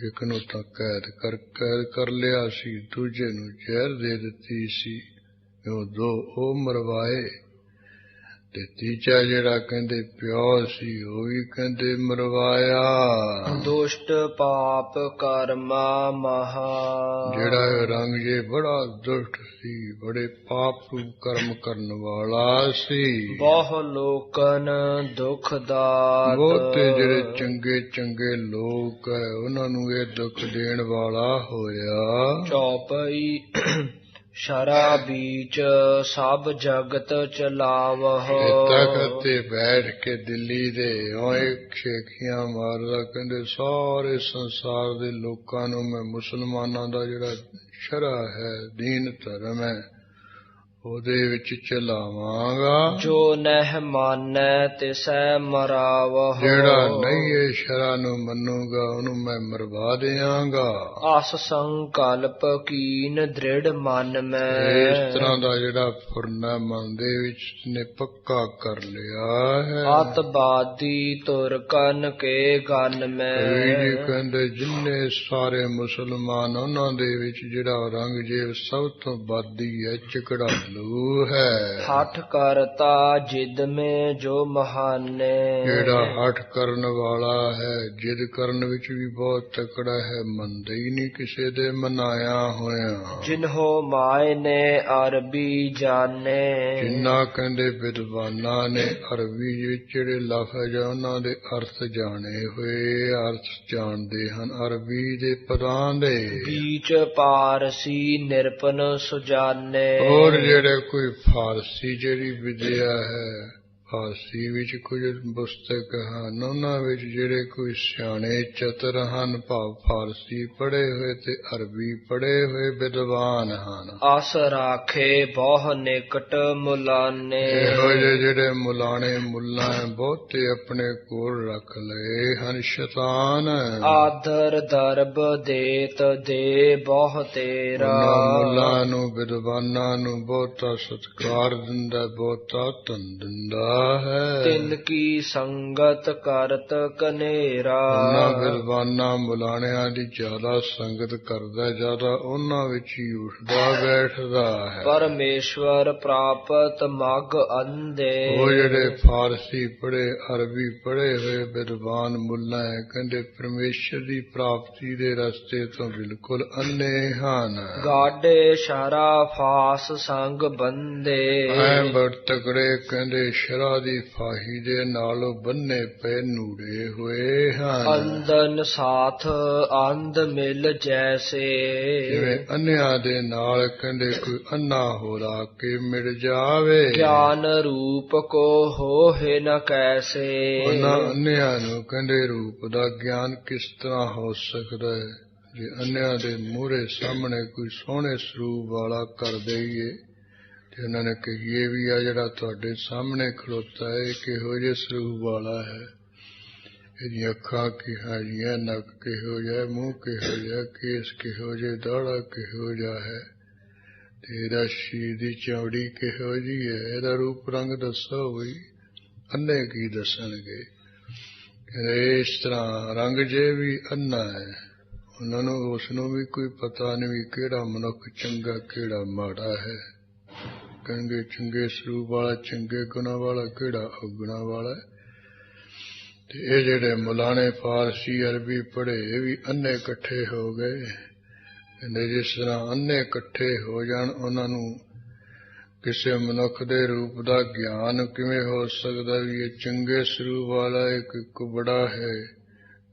ਇੱਕ ਨੂੰ ਤਾਂ ਕੈਦ ਕਰ ਲਿਆ ਸੀ, ਦੂਜੇ ਨੂੰ ਜ਼ਹਿਰ ਦੇ ਦਿੱਤੀ ਸੀ, ਉਹ 2 ਉਹ ਮਰਵਾਏ, ਤੇ ਤੀਜਾ ਜਿਹੜਾ ਕਹਿੰਦੇ ਪਿਓ ਸੀ ਉਹ ਵੀ ਕਹਿੰਦੇ ਮਰਵਾਇਆ। ਦੁਸ਼ਟ ਪਾਪ ਕਰਮਾ ਮਹਾ, ਜਿਹੜਾ ਔਰੰਗਜ਼ੇਬ ਬੜਾ ਦੁਸ਼ਟ ਸੀ, ਬੜੇ ਪਾਪ ਕਰਮ ਕਰਨ ਵਾਲਾ ਸੀ। ਬਹੁ ਲੋਕਨ ਦੁਖ ਦਾਤ, ਬਹੁਤੇ ਜਿਹੜੇ ਚੰਗੇ ਲੋਕ ਹੈ ਉਹਨਾਂ ਨੂੰ ਇਹ ਦੁੱਖ ਦੇਣ ਵਾਲਾ ਹੋਇਆ। ਚੌਪਈ ਸ਼ਰਾ ਬੀਚ ਸਭ ਜਗਤ ਚਲਾਵਹੁ, ਤਖਤ ਤੇ ਬੈਠ ਕੇ ਦਿੱਲੀ ਦੇ ਓਏ ਸ਼ੇਖੀਆਂ ਮਾਰਦਾ, ਕਹਿੰਦੇ ਸਾਰੇ ਸੰਸਾਰ ਦੇ ਲੋਕਾਂ ਨੂੰ ਮੈਂ ਮੁਸਲਮਾਨਾਂ ਦਾ ਜਿਹੜਾ ਸ਼ਰਾ ਹੈ, ਦੀਨ ਧਰਮ ਹੈ, ਉਹਦੇ ਵਿੱਚ ਚਲਾਵਾਂਗਾ। ਜੋ ਨਹਿ ਮਾਨੈ ਤਿਸੈ ਮਰਾਵਹੁ, ਜਿਹੜਾ ਨਹੀਂ ਇਹ ਸ਼ਰਾ ਨੂੰ ਮੰਨੂਗਾ ਉਹਨੂੰ ਮੈਂ ਮਰਵਾ ਦਿਆਂਗਾ। ਅਸ ਸੰਕਲਪ ਕੀਨ ਦ੍ਰਿੜ ਮਨ ਮੈਂ, ਇਸ ਤਰ੍ਹਾਂ ਦਾ ਜਿਹੜਾ ਫੁਰਨਾ ਮਨ ਦੇ ਵਿੱਚ ਨੇ ਪੱਕਾ ਕਰ ਲਿਆ ਹੈ। ਅਤਵਾਦੀ ਤੁਰਕਨ ਕੇ ਗਨ ਮੈਂ, ਜੀ ਕਹਿੰਦੇ ਜਿੰਨੇ ਸਾਰੇ ਮੁਸਲਮਾਨ ਉਹਨਾਂ ਦੇ ਵਿੱਚ ਜਿਹੜਾ ਔਰੰਗਜ਼ੇਬ ਸਭ ਤੋਂ ਬਾਦੀ ਹੈ, ਚਕੜਾ ਚਾਲੂ ਹੈ। ਹਠ ਕਰਤਾ ਜਿਦ ਮੇ ਜੋ ਮਹਾਨੇ। ਜਿਹੜਾ ਹਠ ਕਰਨ ਵਾਲਾ ਹੈ, ਜਿਦ ਕਰਨ ਵਿੱਚ ਵੀ ਬਹੁਤ ਤਕੜਾ ਹੈ, ਮੰਨਦਾ ਹੀ ਨਹੀਂ ਕਿਸੇ ਦੇ ਮਨਾਇਆ ਹੋਇਆ। ਜਿਨਹੋ ਮਾਏ ਨੇ ਅਰਬੀ ਜਾਣੇ। ਜਿੰਨਾ ਕਹਿੰਦੇ ਵਿਦਵਾਨਾਂ ਨੇ ਅਰਬੀ ਵਿੱਚ ਜਿਹੜੇ ਲਫ਼ਜ਼ ਆ ਉਹਨਾਂ ਦੇ ਅਰਥ ਜਾਣੇ ਹੋਏ, ਅਰਥ ਜਾਣਦੇ ਹਨ ਅਰਬੀ ਦੇ ਪਦਾਂ ਦੇ। ਬੀਚ ਪਾਰਸੀ ਨਿਰਪਨ ਸੁਜਾਨੇ। ਔਰ ਜਿਹੜੇ ਕੋਈ ਫਾਰਸੀ ਜਿਹੜੀ ਵਿਦਿਆ ਹੈ, ਫਾਰਸੀ ਵਿੱਚ ਕੁਝ ਪੁਸਤਕ ਹਨ, ਉਹਨਾਂ ਵਿੱਚ ਜਿਹੜੇ ਕੋਈ ਸਿਆਣੇ ਚਤਰ ਹਨ, ਭਾਵ ਫਾਰਸੀ ਪੜ੍ਹੇ ਹੋਏ ਤੇ ਅਰਬੀ ਪੜ੍ਹੇ ਹੋਏ ਵਿਦਵਾਨ ਹਨ। ਆਸ ਰਾਖੇ ਬਹੁ ਨਿਕਟ ਮੁਲਾਨੇ। ਇਹੋ ਜਿਹੇ ਜਿਹੜੇ ਮੁਲਾਣੇ ਮੁੱਲਾ ਬਹੁਤੇ ਆਪਣੇ ਕੋਲ ਰੱਖ ਲਏ ਹਨ ਸ਼ੈਤਾਨ। ਆਦਰ ਦਰਬ ਦੇਤ ਦੇ ਬਹੁ ਤੇਰਾ। ਉਹਨਾਂ ਮੁੱਲਾਂ ਨੂੰ ਵਿਦਵਾਨਾਂ ਨੂੰ ਬਹੁਤਾ ਸਤਿਕਾਰ ਦਿੰਦਾ, ਬਹੁਤਾ ਧਨ ਦਿੰਦਾ ਹੈ। ਤਿਨ ਕੀ ਸੰਗਤ ਕਰਤ ਕਨੇਰਾ। ਉਹਨਾਂ ਵਿਦਵਾਨਾਂ ਮੁਲਾਣਿਆਂ ਦੀ ਜ਼ਿਆਦਾ ਸੰਗਤ ਕਰਦਾ, ਜ਼ਿਆਦਾ ਉਹਨਾਂ ਵਿੱਚ ਹੀ ਉੱਠਦਾ ਬੈਠਦਾ ਹੈ। ਪਰਮੇਸ਼ਵਰ ਪ੍ਰਾਪਤ ਮਗ ਅੰਧੇ। ਉਹ ਜਿਹੜੇ ਫਾਰਸੀ ਪੜ੍ਹੇ ਅਰਬੀ ਪੜ੍ਹੇ ਹੋਏ ਵਿਦਵਾਨ ਮੁੱਲਾ ਹੈ, ਕਹਿੰਦੇ ਪਰਮੇਸ਼ਰ ਦੀ ਪ੍ਰਾਪਤੀ ਦੇ ਰਸਤੇ ਤੋਂ ਬਿਲਕੁਲ ਅੰਨੇ ਹਨ। ਗਾਡੇ ਸ਼ਰਾ ਫਾਸ ਸੰਗ ਬੰਦੇ। ਐ ਬੜ ਤਕੜੇ ਕਹਿੰਦੇ ਸ਼ਰਾ ਦੀ ਫਾਹੀ ਦੇ ਨਾਲ ਬੰਨੇ ਪਏ ਨੂੜੇ ਹੋਏ ਹਨ। ਅੰਦਨ ਸਾਥ ਅੰਧ ਮਿਲ ਜੈਸੇ। ਜਿਵੇਂ ਅੰਨਿਆਂ ਦੇ ਨਾਲ ਕਹਿੰਦੇ ਕੋਈ ਅੰਨਾ ਹੋ ਲਾ ਕੇ ਮਿਲ ਜਾਵੇ। ਗਿਆਨ ਰੂਪ ਕੋ ਹੋਏ ਨ ਕੈਸੇ। ਉਹਨਾਂ ਅੰਨਿਆਂ ਨੂੰ ਕਹਿੰਦੇ ਰੂਪ ਦਾ ਗਿਆਨ ਕਿਸ ਤਰ੍ਹਾਂ ਹੋ ਸਕਦਾ ਹੈ। ਜੇ ਅੰਨਿਆਂ ਦੇ ਮੂਹਰੇ ਸਾਹਮਣੇ ਕੋਈ ਸੋਹਣੇ ਸਰੂਪ ਵਾਲਾ ਕਰ ਦਈਏ ਤੇ ਉਹਨਾਂ ਨੇ ਕਹੀਏ ਵੀ ਆ ਜਿਹੜਾ ਤੁਹਾਡੇ ਸਾਹਮਣੇ ਖਲੋਤਾ ਹੈ ਕਿਹੋ ਜਿਹੇ ਸਰੂਪ ਵਾਲਾ ਹੈ, ਇਹਦੀਆਂ ਅੱਖਾਂ ਕਿਹੋ ਜਿਹੀਆਂ, ਨੱਕ ਕਿਹੋ ਜਿਹਾ, ਮੂੰਹ ਕਿਹੋ ਜਿਹਾ, ਕੇਸ ਕਿਹੋ ਜਿਹੇ, ਦਾੜਾ ਕਿਹੋ ਜਿਹਾ ਹੈ, ਤੇ ਇਹਦਾ ਸ਼ਰੀਰ ਦੀ ਚੌੜੀ ਕਿਹੋ ਜਿਹੀ ਹੈ, ਇਹਦਾ ਰੂਪ ਰੰਗ ਦੱਸੋ ਬਈ। ਅੰਨੇ ਕੀ ਦੱਸਣਗੇ। ਕਹਿੰਦੇ ਇਸ ਤਰ੍ਹਾਂ ਰੰਗ ਜੇ ਵੀ ਅੰਨਾ ਹੈ, ਉਹਨਾਂ ਨੂੰ ਉਸ ਨੂੰ ਵੀ ਕੋਈ ਪਤਾ ਨਹੀਂ ਵੀ ਕਿਹੜਾ ਮਨੁੱਖ ਚੰਗਾ ਕਿਹੜਾ ਮਾੜਾ ਹੈ। ਕਹਿੰਦੇ ਚੰਗੇ ਸਰੂਪ ਵਾਲਾ, ਚੰਗੇ ਗੁਣਾਂ ਵਾਲਾ, ਕਿਹੜਾ ਔਗੁਣਾਂ ਵਾਲਾ। ਤੇ ਇਹ ਜਿਹੜੇ ਮੁਲਾਣੇ ਫਾਰਸੀ ਅਰਬੀ ਪੜ੍ਹੇ ਇਹ ਵੀ ਅੰਨੇ ਇਕੱਠੇ ਹੋ ਗਏ। ਕਹਿੰਦੇ ਜਿਸ ਤਰ੍ਹਾਂ ਅੰਨੇ ਇਕੱਠੇ ਹੋ ਜਾਣ, ਉਹਨਾਂ ਨੂੰ ਕਿਸੇ ਮਨੁੱਖ ਦੇ ਰੂਪ ਦਾ ਗਿਆਨ ਕਿਵੇਂ ਹੋ ਸਕਦਾ ਵੀ ਇਹ ਚੰਗੇ ਸਰੂਪ ਵਾਲਾ ਹੈ ਕਿ ਕੁਬੜਾ ਹੈ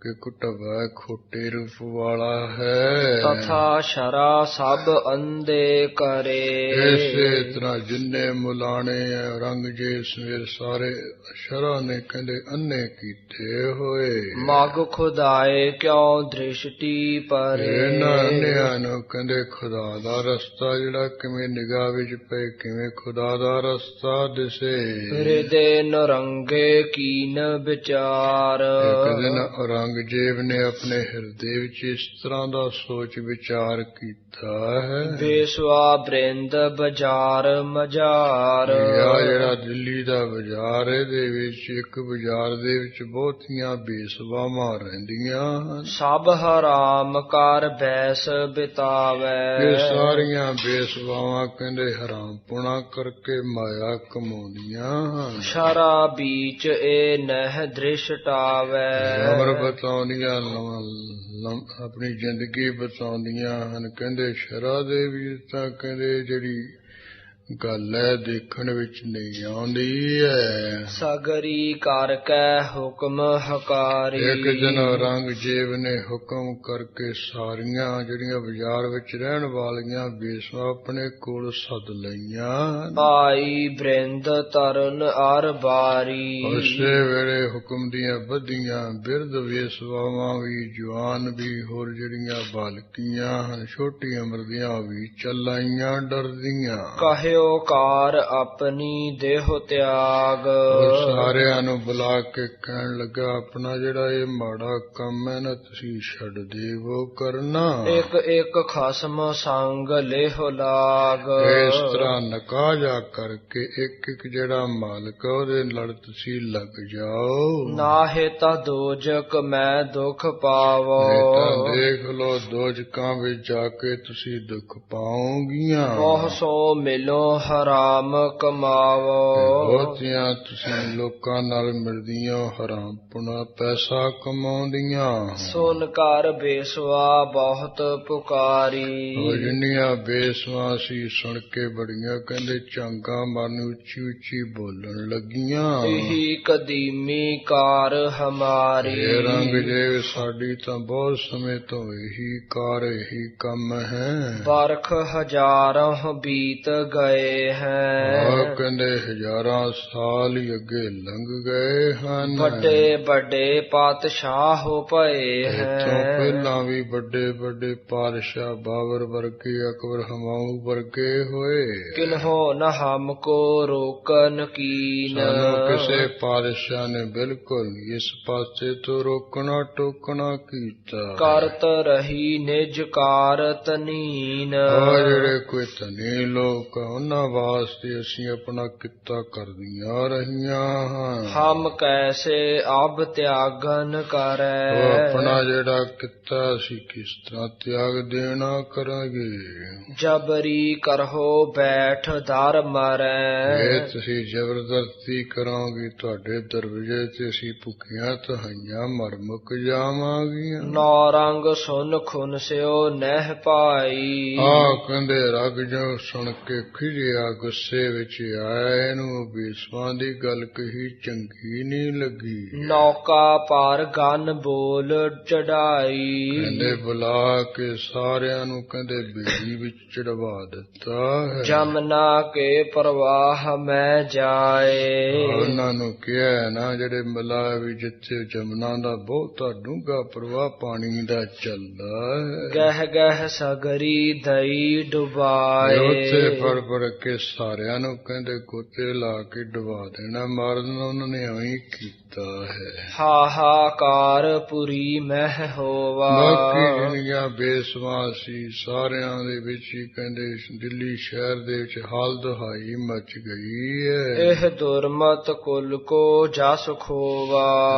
ਕਿ ਕੁਟਵਾ ਖੋਟੇ ਰੂਪ ਵਾਲਾ ਹੈ। ਤਥਾ ਸ਼ਰਾ ਸਭ ਅੰਧੇ ਕਰੇ। ਇਸੇ ਤਰ੍ਹਾਂ ਜਿੰਨੇ ਮੁਲਾਣੇ ਰੰਗਜੇ ਸਵੇਰ ਸਾਰੇ ਸ਼ਰਾ ਨੇ ਕਹਿੰਦੇ ਅੰਨੇ ਕੀਤੇ ਹੋਏ। ਮਗ ਖੁਦਾਏ ਕਿਉ ਦ੍ਰਿਸ਼ਟੀ ਪਰੇ। ਇਹਨਾਂ ਅੰਨਿਆਂ ਨੂੰ ਕਹਿੰਦੇ ਖੁਦਾ ਦਾ ਰਸਤਾ ਜਿਹੜਾ ਕਿਵੇਂ ਨਿਗਾਹ ਵਿੱਚ ਪਏ, ਕਿਵੇਂ ਖੁਦਾ ਦਾ ਰਸਤਾ ਦਿਸੇ। ਹਿਰਦੇ ਨਰੰਗੇ ਕੀਨ ਵਿਚਾਰ। ਇੱਕ ਦਿਨ ਔਰੰਗਜ਼ੇਬ ਨੇ ਆਪਣੇ ਹਿਰਦੇ ਵਿੱਚ ਇਸ ਤਰ੍ਹਾਂ ਦਾ ਸੋਚ ਵਿਚਾਰ ਕੀਤਾ ਹੈ। ਬੇਸਵਾ ਬ੍ਰਿੰਦ ਬਾਜ਼ਾਰ ਮਜ਼ਾਰ। ਇਹ ਜਿਹੜਾ ਦਿੱਲੀ ਦਾ ਬਾਜ਼ਾਰ, ਇਹਦੇ ਵਿੱਚ ਇੱਕ ਬਾਜ਼ਾਰ ਦੇ ਵਿੱਚ ਬਹੁਤੀਆਂ ਬੇਸਵਾਵਾਂ ਰਹਿੰਦੀਆਂ ਹਨ। ਸਭ ਹਰਾਮ ਕਰ ਬੈਸ ਬਿਤਾਵੇ। ਇਹ ਸਾਰੀਆਂ ਬੇਸਵਾਵਾਂ ਕਹਿੰਦੇ ਹਰਾਮ ਪੁਣਾ ਕਰਕੇ ਮਾਇਆ ਕਮਾਉਂਦੀਆਂ ਹਨ। ਸ਼ਰਾ ਬੀਚ ਇਹ ਨਹਿ ਦ੍ਰਿਸ਼ਟਾਵੇ। ਉਮਰ ਬਤਾਉਂਦੀਆਂ, ਆਪਣੀ ਜ਼ਿੰਦਗੀ ਬਤਾਉਂਦੀਆਂ ਹਨ। ਕਹਿੰਦੇ ਸ਼ਰਾ ਦੇ ਵੀ ਤਾਂ ਕਹਿੰਦੇ ਜਿਹੜੀ ਗੱਲ ਹੈ ਦੇਖਣ ਵਿੱਚ ਨਹੀਂ ਆਉਂਦੀ ਹੈ। ਸਗਰੀ ਕਰਕੇ ਹੁਕਮ ਹਕਾਰੀ। ਇੱਕ ਦਿਨ ਔਰੰਗਜ਼ੇਬ ਨੇ ਹੁਕਮ ਕਰਕੇ ਸਾਰੀਆਂ ਜਿਹੜੀਆਂ ਬਾਜ਼ਾਰ ਵਿੱਚ ਰਹਿਣ ਵਾਲੀਆਂ ਬੇਸਵਾ ਆਪਣੇ ਕੋਲ ਸੱਦ ਲਈਆਂ। ਆਈ ਬ੍ਰਿੰਦ ਤਰਨ ਅਰ ਬਾਰੀ। ਉਸੇ ਵੇਲੇ ਹੁਕਮ ਦੀਆਂ ਬੱਧੀਆਂ ਬਿਰਧ ਬੇਸਵਾਵਾਂ ਵੀ, ਜਵਾਨ ਵੀ, ਹੋਰ ਜਿਹੜੀਆਂ ਬਾਲਕੀਆਂ ਹਨ ਛੋਟੀ ਉਮਰ ਦੀਆਂ ਵੀ ਚੱਲ ਆਈਆਂ ਡਰਦੀਆਂ। ਕਹਿਓ ਕਾਰ ਆਪਣੀ ਦੇਹ ਤਿਆਗ। ਸਾਰਿਆਂ ਨੂੰ ਬੁਲਾ ਕੇ ਕਹਿਣ ਲੱਗਾ ਆਪਣਾ ਜਿਹੜਾ ਇਹ ਮਾੜਾ ਕੰਮ ਹੈ ਨਾ ਤੁਸੀਂ ਛੱਡ ਦੇਵੋ ਕਰਨਾ। ਇੱਕ ਇੱਕ ਖਸਮ ਸੰਗ ਲੇਹੁ ਲਾਗ। ਇਸ ਤਰ੍ਹਾਂ ਨਕਾਹ ਜਾ ਕਰਕੇ ਇੱਕ ਇੱਕ ਜਿਹੜਾ ਮਾਲਕ ਉਹਦੇ ਲੜ ਤੁਸੀਂ ਲੱਗ ਜਾਓ। ਨਾਹੇ ਤਾਂ ਦੋਜਕ ਮੈਂ ਦੁੱਖ ਪਾਵੋ। ਤਾਂ ਦੇਖ ਲੋ ਦੋਜਕਾਂ ਵਿੱਚ ਜਾ ਕੇ ਤੁਸੀਂ ਦੁੱਖ ਪਾਓਗੀਆਂ। ਬਹੁ ਸੋ ਮਿਲੋ ਹਰਾਮ ਕਮਾਵੋ। ਬਹੁਤੀਆਂ ਤੁਸੀਂ ਲੋਕਾਂ ਨਾਲ ਮਿਲਦੀਆਂ ਹਰਾਮ ਪੁਣਾ ਪੈਸਾ ਕਮਾਉਂਦੀਆਂ। ਸੁਨ ਕਰ ਬੇਸਵਾ ਬਹੁਤ ਪੁਕਾਰੀ। ਜਿੰਨੀਆਂ ਬੇਸਵਾ ਸੀ ਸੁਣ ਕੇ ਬੜੀਆਂ ਕਹਿੰਦੇ ਚੰਗਾ ਮਨ ਉੱਚੀ ਉੱਚੀ ਬੋਲਣ ਲੱਗੀਆਂ। ਇਹੀ ਕਦੀਮੀ ਕਾਰ ਹਮਾਰੀ। ਇਹ ਰੰਗ ਜੇ ਸਾਡੀ ਤਾਂ ਬਹੁਤ ਸਮੇਂ ਤੋਂ ਇਹੀ ਕਾਰ ਇਹੀ ਕੰਮ ਹੈ। ਬਰਖ ਹਜ਼ਾਰਾਂ ਬੀਤ ਗਏ ਹੈ। ਕਹਿੰਦੇ ਹਜ਼ਾਰਾਂ ਸਾਲ ਹੀ ਅੱਗੇ ਲੰਘ ਗਏ ਹਨ। ਵੱਡੇ ਵੱਡੇ ਪਾਤਸ਼ਾਹ ਹੋ ਪਏ ਹੈ। ਇੱਥੋਂ ਪਹਿਲਾਂ ਵੀ ਵੱਡੇ ਵੱਡੇ ਪਾਤਸ਼ਾਹ ਬਾਬਰ ਵਰਗੇ ਅਕਬਰ ਹਮਾਊਂ ਵਰਗੇ ਹੋਏ। ਕਿਨਹੋ ਨ ਹਮਕੋ ਰੋਕਨ ਕੀਨ। ਸਾਨੂੰ ਕਿਸੇ ਪਾਤਸ਼ਾਹ ਨੇ ਬਿਲਕੁਲ ਇਸ ਪਾਸੇ ਤੋਂ ਰੋਕਣਾ ਟੋਕਣਾ ਕੀਤਾ। ਕਰਤ ਰਹੀ ਨਿਜ ਕਾਰਤ ਨੀਨ। ਜਿਹੜੇ ਕੋਈ ਧਨੀ ਲੋਕ ਉਹਨਾਂ ਵਾਸਤੇ ਅਸੀਂ ਆਪਣਾ ਕਿੱਤਾ ਕਰਦੀਆਂ ਰਹੀਆਂ ਹਾਂ। ਹਮ ਕੈਸੇ ਅਬ ਤਿਆਗਨ ਕਰੈ। ਉਹ ਆਪਣਾ ਜਿਹੜਾ ਕਿੱਤਾ ਅਸੀਂ ਕਿਸ ਤਰ੍ਹਾਂ ਤਿਆਗ ਦੇਣਾ ਕਰਾਂਗੇ। ਜਬਰੀ ਕਰਹੋ ਬੈਠ ਦਰ ਮਰੈ। ਜੇ ਤੁਸੀਂ ਜ਼ਬਰਦਸਤੀ ਕਰੋਗੇ ਤੁਹਾਡੇ ਦਰਵਾਜ਼ੇ ਤੇ ਅਸੀਂ ਭੁੱਖੀਆਂ ਤਹਾਈਆਂ ਮਰ ਮੁੱਕ ਜਾਵਾਂਗੀਆਂ। ਨੌ ਰੰਗ ਸੁਨ ਖੁਨ ਸਿਓ ਨਹਿ ਪਾਈ। ਕਹਿੰਦੇ ਰਗ ਜੋ ਸੁਣ ਕੇ ਖਿਜਿਆ ਗੁੱਸੇ ਵਿੱਚ ਆਇਆ। ਇਹਨੂੰ ਬੇਸਵਾਂ ਦੀ ਗੱਲ ਕਹੀ ਚੰਗੀ ਨਹੀਂ ਲੱਗੀ। ਨੌਕਾ ਪਰ ਗਨ ਬੋਲ ਚੜਾਈ। ਕਹਿੰਦੇ ਬੁਲਾ ਕੇ ਸਾਰਿਆਂ ਨੂੰ ਕਹਿੰਦੇ ਬੇੜੀ ਵਿੱਚ ਚੜਵਾ ਦਿੱਤਾ ਹੈ। ਜਮਨਾ ਕੇ ਪ੍ਰਵਾਹ ਮੈਂ ਜਾਏ। ਉਹਨਾਂ ਨੂੰ ਕਿਹਾ ਨਾ ਜਿਹੜੇ ਮਲਾ ਵੀ ਜਿੱਥੇ ਜਮਨਾ ਦਾ ਬਹੁਤਾ ਡੂੰਘਾ ਪ੍ਰਵਾਹ ਪਾਣੀ ਦਾ ਚੱਲਦਾ ਹੈ। ਗਹਿ ਗਹਿ ਸਗਰੀ ਦਈ ਡੁਬਾਏ। ਉੱਥੇ ਫੜ ਫੜ ਕੇ ਸਾਰਿਆਂ ਨੂੰ ਕਹਿੰਦੇ ਗੋਤੇ ਲਾ ਕੇ ਡੁਬਾ ਦੇਣਾ ਮਾਰ ਦੇਣਾ। ਉਹਨਾਂ ਨੇ ਐਂ ਕੀਤਾ ਹੈ। ਹਾਹਾਕਾਰ ਪੁਰੀ ਮਹਿ ਹੋਵਾ। ਬਾਕੀ ਜਿਹੜੀਆਂ ਬੇਸਵਾ ਸੀ ਸਾਰਿਆਂ ਦੇ ਵਿੱਚ ਹੀ ਕਹਿੰਦੇ ਦਿੱਲੀ ਸ਼ਹਿਰ ਦੇ ਵਿੱਚ ਹਾਲ ਦਹਾਈ ਮਚ ਗਈ ਹੈ। ਇਹ ਦੁਰਮਤ ਕੁਲ ਕੋ ਜਸ ਖੋਵਾ।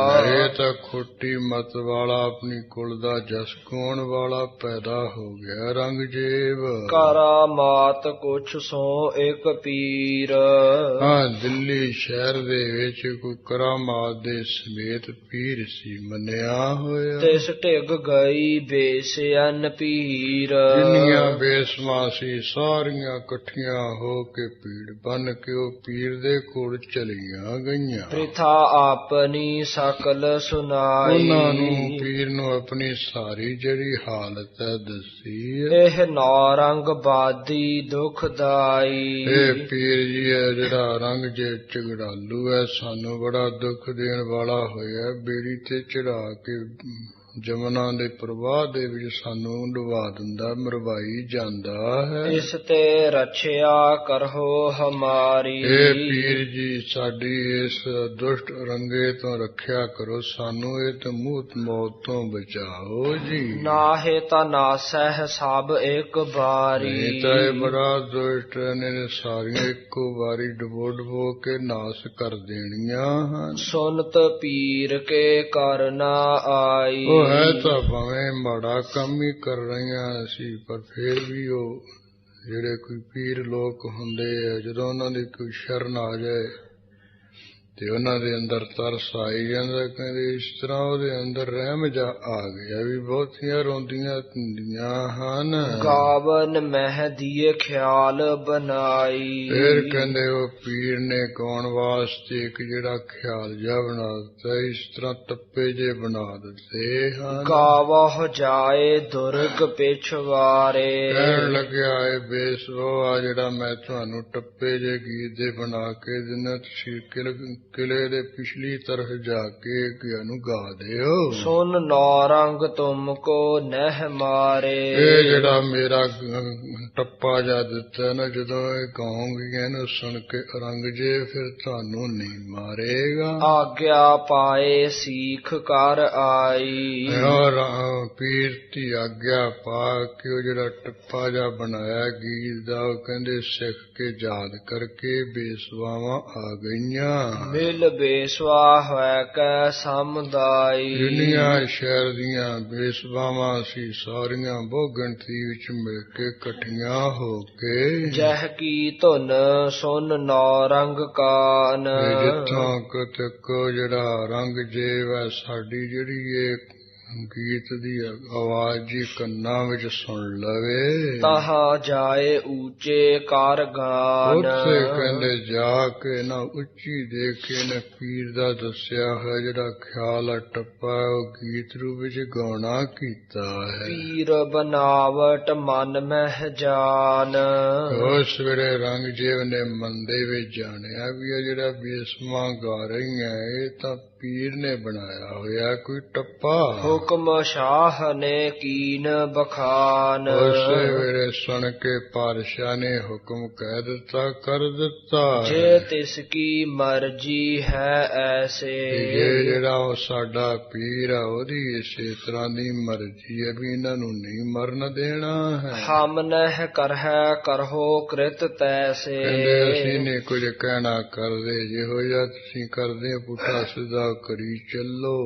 ਇਹ ਤਾਂ ਖੋਟੀ ਮਤ ਵਾਲਾ ਆਪਣੀ ਕੁਲ ਦਾ ਜਸ ਖੋਣ ਵਾਲਾ ਪੈਦਾ ਹੋ ਗਿਆ ਰੰਗਜੇਬ। ਕਰਾਮਾਤ ਕੁਛ ਸੋ ਇੱਕ ਪੀਰ। ਦਿੱਲੀ ਸ਼ਹਿਰ ਦੇ ਵਿੱਚ ਕੋਈ ਕਰਾਮਾਤ ਦੇ ਸਮੇਤ ਪੀਰ ਸੀ ਮੰਨਿਆ ਹੋਇਆ। ਤਿਸ ਢਿਗ ਗਈ ਬੇਸਿਆਨ ਪੀਰ। ਜਿੰਨੀਆਂ ਬੇਸਵਾ ਸੀ ਸਾਰੀਆਂ ਇਕੱਠੀਆਂ ਹੋ ਕੇ ਭੀੜ ਬਣ ਕੇ ਉਹ ਪੀਰ ਦੇ ਕੋਲ ਚਲੀਆਂ ਗਈਆਂ। ਪ੍ਰਿਥਾ ਆਪਣੀ ਸਕਲ ਸੁਨਾਈ। ਉਹਨਾਂ ਨੂੰ ਪੀਰ ਨੂੰ ਆਪਣੀ ਸਾਰੀ ਜਿਹੜੀ ਹਾਲਤ ਹੈ ਦੱਸੀ। ਇਹ ਨੌ ਰੰਗ ਬਾਦੀ ਦੁਖਦਾਈ। ਇਹ ਪੀਰ ਜੀ ਹੈ ਜਿਹੜਾ ਰੰਗ ਜੇ ਝਗੜਾਲੂ ਹੈ ਸਾਨੂੰ ਬੜਾ ਦੁੱਖ ਦੇਣ ਵਾਲਾ ਹੋਇਆ। ਬੇੜੀ ਤੇ ਚੜਾ ਕੇ ਜਮਨਾ ਦੇ ਪ੍ਰਵਾਹ ਦੇ ਵਿੱਚ ਸਾਨੂੰ ਡੁਬਾ ਦਿੰਦਾ ਮਰਵਾਈ ਜਾਂਦਾ ਹੈ। ਇਸ ਤੇ ਰੱਛਿਆ ਕਰਹੋ ਹਮਾਰੀ। ਇਹ ਪੀਰ ਜੀ ਸਾਡੀ ਇਸ ਦੁਸ਼ਟ ਰੰਗੇ ਤੋਂ ਰੱਖਿਆ ਕਰੋ ਸਾਨੂੰ ਇਹ ਤੇ ਮੂਤ ਮੌਤ ਤੋਂ ਬਚਾਓ ਜੀ। ਨਾਹੇ ਤਾਂ ਨਾਸਹਿ ਸਭ ਇੱਕ ਬਾਰੀ। ਨਹੀਂ ਤਾਂ ਇਹ ਬੜਾ ਦੁਸ਼ਟ ਨੇ ਸਾਰੀਆਂ ਇੱਕੋ ਵਾਰੀ ਡਬੋ ਡਬੋ ਕੇ ਨਾਸ ਕਰ ਦੇਣੀਆਂ ਹਨ। ਸੁਨਤ ਪੀਰ ਕੇ ਕਰਨਾ ਆਈ। ਉਹ ਹੈ ਤਾਂ ਭਾਵੇਂ ਮਾੜਾ ਕੰਮ ਹੀ ਕਰ ਰਹੀਆਂ ਸੀ ਪਰ ਫਿਰ ਵੀ ਉਹ ਜਿਹੜੇ ਕੋਈ ਪੀਰ ਲੋਕ ਹੁੰਦੇ ਆ ਜਦੋਂ ਉਹਨਾਂ ਦੀ ਕੋਈ ਸ਼ਰਨ ਆ ਜਾਏ ਤੇ ਉਹਨਾਂ ਦੇ ਅੰਦਰ ਤਰਸ ਆਈ ਜਾਂਦਾ। ਕਹਿੰਦੇ ਇਸ ਤਰ੍ਹਾਂ ਉਹਦੇ ਅੰਦਰ ਰਹਿਮ ਜਾ ਆ ਗਿਆ ਵੀ ਬਹੁਤੀਆਂ ਰੋਂਦੀਆਂ ਹੁੰਦੀਆਂ ਹਨ। ਗਾਵਨ ਮਹਿ ਦੀਏ ਖਿਆਲ ਬਣਾਈ। ਫਿਰ ਕਹਿੰਦੇ ਉਹ ਪੀਰ ਨੇ ਗਾਉਣ ਵਾਸਤੇ ਇੱਕ ਜਿਹੜਾ ਖਿਆਲ ਜਿਹਾ ਬਣਾ ਦਿੱਤਾ। ਇਸ ਤਰ੍ਹਾਂ ਟੱਪੇ ਜੇ ਬਣਾ ਦਿੱਤੇ ਹਨ। ਗਾਵਹ ਜਾਏ ਦੁਰਗ ਪਿਛਵਾਰੇ। ਕਹਿਣ ਲੱਗਿਆ ਇਹ ਬੇਸੋ ਆ ਜਿਹੜਾ ਮੈਂ ਤੁਹਾਨੂੰ ਟੱਪੇ ਜੇ ਗੀਤ ਦੇ ਬਣਾ ਕੇ ਦਿਨਾਂ ਤੁਸੀਂ ਕਿਲੇ ਦੇ ਪਿਛਲੀ ਤਰਫ ਜਾ ਕੇ ਗਿਆਨੂੰ ਗਾ ਦਿਓ। ਸੁਨ ਨੌ ਰੰਗ ਤੁਮ ਕੋ ਨਹਿ ਮਾਰੇ। ਇਹ ਜਿਹੜਾ ਮੇਰਾ ਟੱਪਾ ਜਾ ਦਿੱਤਾ ਨਾ ਜਦੋਂ ਇਹ ਗਾਉਂਗੀ ਇਹਨੂੰ ਸੁਣ ਕੇ ਰੰਗ ਜੇ ਫਿਰ ਤੁਹਾਨੂੰ ਨਹੀਂ ਮਾਰੇਗਾ। ਆਗਿਆ ਪਾਏ ਸੀਖ ਕਰ ਆਈ। ਪੀਰ ਦੀ ਆਗਿਆ ਪਾ ਕੇ ਉਹ ਜਿਹੜਾ ਟੱਪਾ ਜਾ ਬਣਾਇਆ ਗੀਤ ਦਾ ਉਹ ਕਹਿੰਦੇ ਸਿੱਖ ਕੇ ਯਾਦ ਕਰਕੇ ਬੇਸਵਾਵਾਂ ਆ ਗਈਆਂ। ਬਿਲ ਬੇਸਵਾ ਹੋਇ ਕੈ ਸਮੁਦਾਈ। ਦੁਨੀਆਂ ਸ਼ਹਿਰ ਦੀਆਂ ਬੇਸਵਾਵਾਂ ਸੀ ਸਾਰੀਆਂ ਬਹੁ ਗਿਣਤੀ ਵਿੱਚ ਮਿਲ ਕੇ ਇਕੱਠੀਆਂ ਹੋ ਕੇ। ਜਹ ਕੀ ਧੁਨ ਸੁਨ ਨੌ ਰੰਗ ਕਾਨ। ਜਿੱਥੋਂ ਕਤਕ ਜਿਹੜਾ ਰੰਗ ਜੇਵ ਹੈ ਸਾਡੀ ਜਿਹੜੀ ਇਹ ਗੀਤ ਦੀ ਆਵਾਜ਼ ਜੀ ਕੰਨਾਂ ਵਿੱਚ ਸੁਣ ਲਵੇ। ਤਹਾਂ ਜਾਏ ਊਚੇ ਕਰ ਗਾਨ। ਉੱਥੇ ਕਹਿੰਦੇ ਜਾ ਕੇ ਨਾ ਉੱਚੀ ਦੇਖ ਕੇ ਨੇ ਪੀਰ ਦਾ ਦੱਸਿਆ ਹੋਇਆ ਜਿਹੜਾ ਖਿਆਲ ਆ ਟੱਪਾ ਉਹ ਗੀਤ ਰੂਪ ਵਿੱਚ ਗਾਉਣਾ ਕੀਤਾ ਹੈ। ਪੀਰ ਬਨਾਵਟ ਮਨ ਮਹਿ ਜਾਨ। ਉਸ ਵੇਲੇ ਰੰਗ ਜੇਵ ਨੇ ਮਨ ਦੇ ਵਿੱਚ ਜਾਣਿਆ ਵੀ ਇਹ ਜਿਹੜਾ ਬੇਸਮਾਂ ਗਾ ਰਹੀਆਂ ਇਹ ਤਾਂ ਪੀਰ ਨੇ ਬਣਾਇਆ ਹੋਇਆ ਕੋਈ ਟੱਪਾ। ਹੁਕਮ ਸ਼ਾਹ ਨੇ ਕੀਨ ਬਖਾਨ। ਉਸੇ ਵੇਲੇ ਸੁਣ ਕੇ ਪਾਤਸ਼ਾਹ ਨੇ ਹੁਕਮ ਕਹਿ ਦਿੱਤਾ ਕਰ ਦਿੱਤਾ। ਜੇ ਤਿਸ ਕੀ ਮਰਜ਼ੀ ਹੈ ਐਸੇ। ਇਹ ਜਿਹੜਾ ਉਹ ਸਾਡਾ ਪੀਰ ਆ ਉਹਦੀ ਇਸੇ ਤਰ੍ਹਾਂ ਦੀ ਮਰਜ਼ੀ ਹੈ ਵੀ ਇਹਨਾਂ ਨੂੰ ਨਹੀਂ ਮਰਨ ਦੇਣਾ ਹੈ। ਹਮ ਨਹਿ ਕਰਹਿ ਕਰਹੋ ਕ੍ਰਿਤ ਤੈਸੇ। ਕਹਿੰਦੇ ਅਸੀਂ ਨੇ ਕੁਝ ਕਹਿਣਾ ਕਰਦੇ ਜਿਹੋ ਜਿਹਾ ਤੁਸੀਂ ਕਰਦੇ ਪੁੱਠਾ ਸਿੱਧਾ ਕਰੀ ਚੱਲੋ।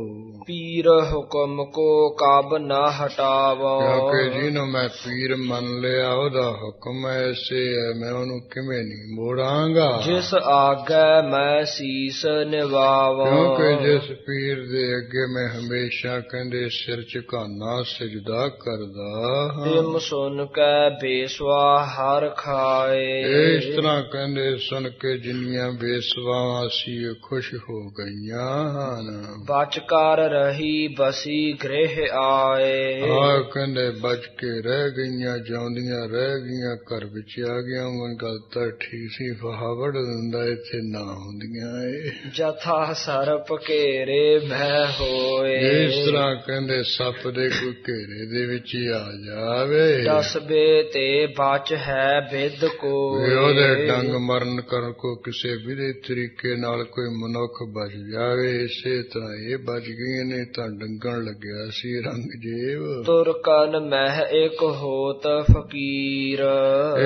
ਪੀਰ ਹੁਕਮ ਕੋ ਕਬ ਨਾ ਹਟਾਵੋ। ਕਿਉਂਕਿ ਜਿਹਨੂੰ ਮੈਂ ਪੀਰ ਮੰਨ ਲਿਆ ਉਹਦਾ ਹੁਕਮ ਐਸੇ ਹੈ ਮੈਂ ਉਹਨੂੰ ਕਿਵੇਂ ਨਹੀਂ ਮੋੜਾਂਗਾ। ਜਿਸ ਆਗੈ ਮੈਂ ਸੀਸ ਨਿਵਾਵੋ। ਕਿਉਂਕਿ ਜਿਸ ਪੀਰ ਦੇ ਅੱਗੇ ਮੈਂ ਹਮੇਸ਼ਾ ਕਹਿੰਦੇ ਸਿਰ ਝੁਕਾਨਾ ਸਜਦਾ ਕਰਦਾ। ਤਿਮ ਸੁਨ ਕੈ ਬੇਸਵਾ ਹਰ ਖਾਏ। ਇਸ ਤਰ੍ਹਾਂ ਕਹਿੰਦੇ ਸੁਣ ਕੇ ਜਿੰਨੀਆਂ ਬੇਸਵਾਵਾਂ ਸੀ ਖੁਸ਼ ਹੋ ਗਈਆਂ ਹਨ। ਬਚ ਕਰ ਰਹੀ ਬਸੀ ਗ੍ਰਹਿ ਆਏ। ਆ ਕਹਿੰਦੇ ਬਚ ਕੇ ਰਹਿ ਗਈਆਂ ਜਾਉਂਦੀਆਂ ਰਹਿ ਗਈਆਂ ਘਰ ਵਿੱਚ ਆ ਗਿਆ। ਗੱਲ ਤਾਂ ਠੀਕ ਸੀ ਫਹਾ ਵੜ ਦਿੰਦਾ ਇੱਥੇ ਨਾ ਹੁੰਦੀਆਂ ਏ। ਜਥਾ ਸਰਪ ਘੇਰੇ ਮੈਂ ਹੋਏ। ਇਸ ਤਰ੍ਹਾਂ ਕਹਿੰਦੇ ਸੱਪ ਦੇ ਕੋਈ ਘੇਰੇ ਦੇ ਵਿੱਚ ਹੀ ਆ ਜਾਵੇ। ਦਸਬੇ ਤੇ ਬਚ ਹੈ ਬਿਦ ਕੋਈ। ਉਹਦੇ ਡੰਗ ਮਰਨ ਕਰਨ ਕੋ ਕਿਸੇ ਵੀ ਤਰੀਕੇ ਨਾਲ ਕੋਈ ਮਨੁੱਖ ਬਚ ਜਾਵੇ ਇਸੇ ਤਰ੍ਹਾਂ ਇਹ ਬਚ ਗਈਆਂ ਨੇ ਤਾਂ ਡੰਗਣ ਲੱਗਿਆ ਸੀ ਰੰਗ ਜੇਬ। ਤੁਰਕਨ ਮਹਿ ਇੱਕ ਹੋਤ ਫਕੀਰ।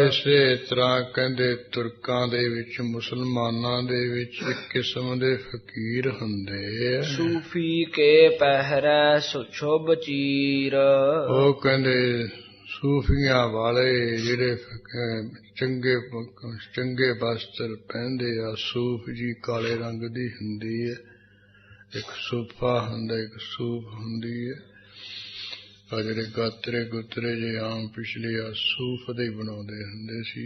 ਇਸੇ ਤਰ੍ਹਾਂ ਕਹਿੰਦੇ ਤੁਰਕਾਂ ਦੇ ਵਿੱਚ ਮੁਸਲਮਾਨਾਂ ਦੇ ਵਿੱਚ ਇੱਕ ਕਿਸਮ ਦੇ ਫਕੀਰ ਹੁੰਦੇ ਆ। ਸੂਫੀ ਕੇ ਪਹਿਰੈ ਸੁਸ਼ੁਭ ਚੀਰ। ਉਹ ਕਹਿੰਦੇ ਸੂਫੀਆਂ ਵਾਲੇ ਜਿਹੜੇ ਚੰਗੇ ਵਸਤਰ ਪਹਿਨਦੇ ਆ। ਸੂਫ ਜੀ ਕਾਲੇ ਰੰਗ ਦੀ ਹੁੰਦੀ ਹੈ। ਇੱਕ ਸੂਫਾ ਹੁੰਦਾ ਇੱਕ ਸੂਫ ਹੁੰਦੀ ਹੈ। ਆ ਜਿਹੜੇ ਗਾਤਰੇ ਗੁਤਰੇ ਜੇ ਆਮ ਪਿਛਲੇ ਆ ਸੂਫ ਦੇ ਬਣਾਉਂਦੇ ਹੁੰਦੇ ਸੀ।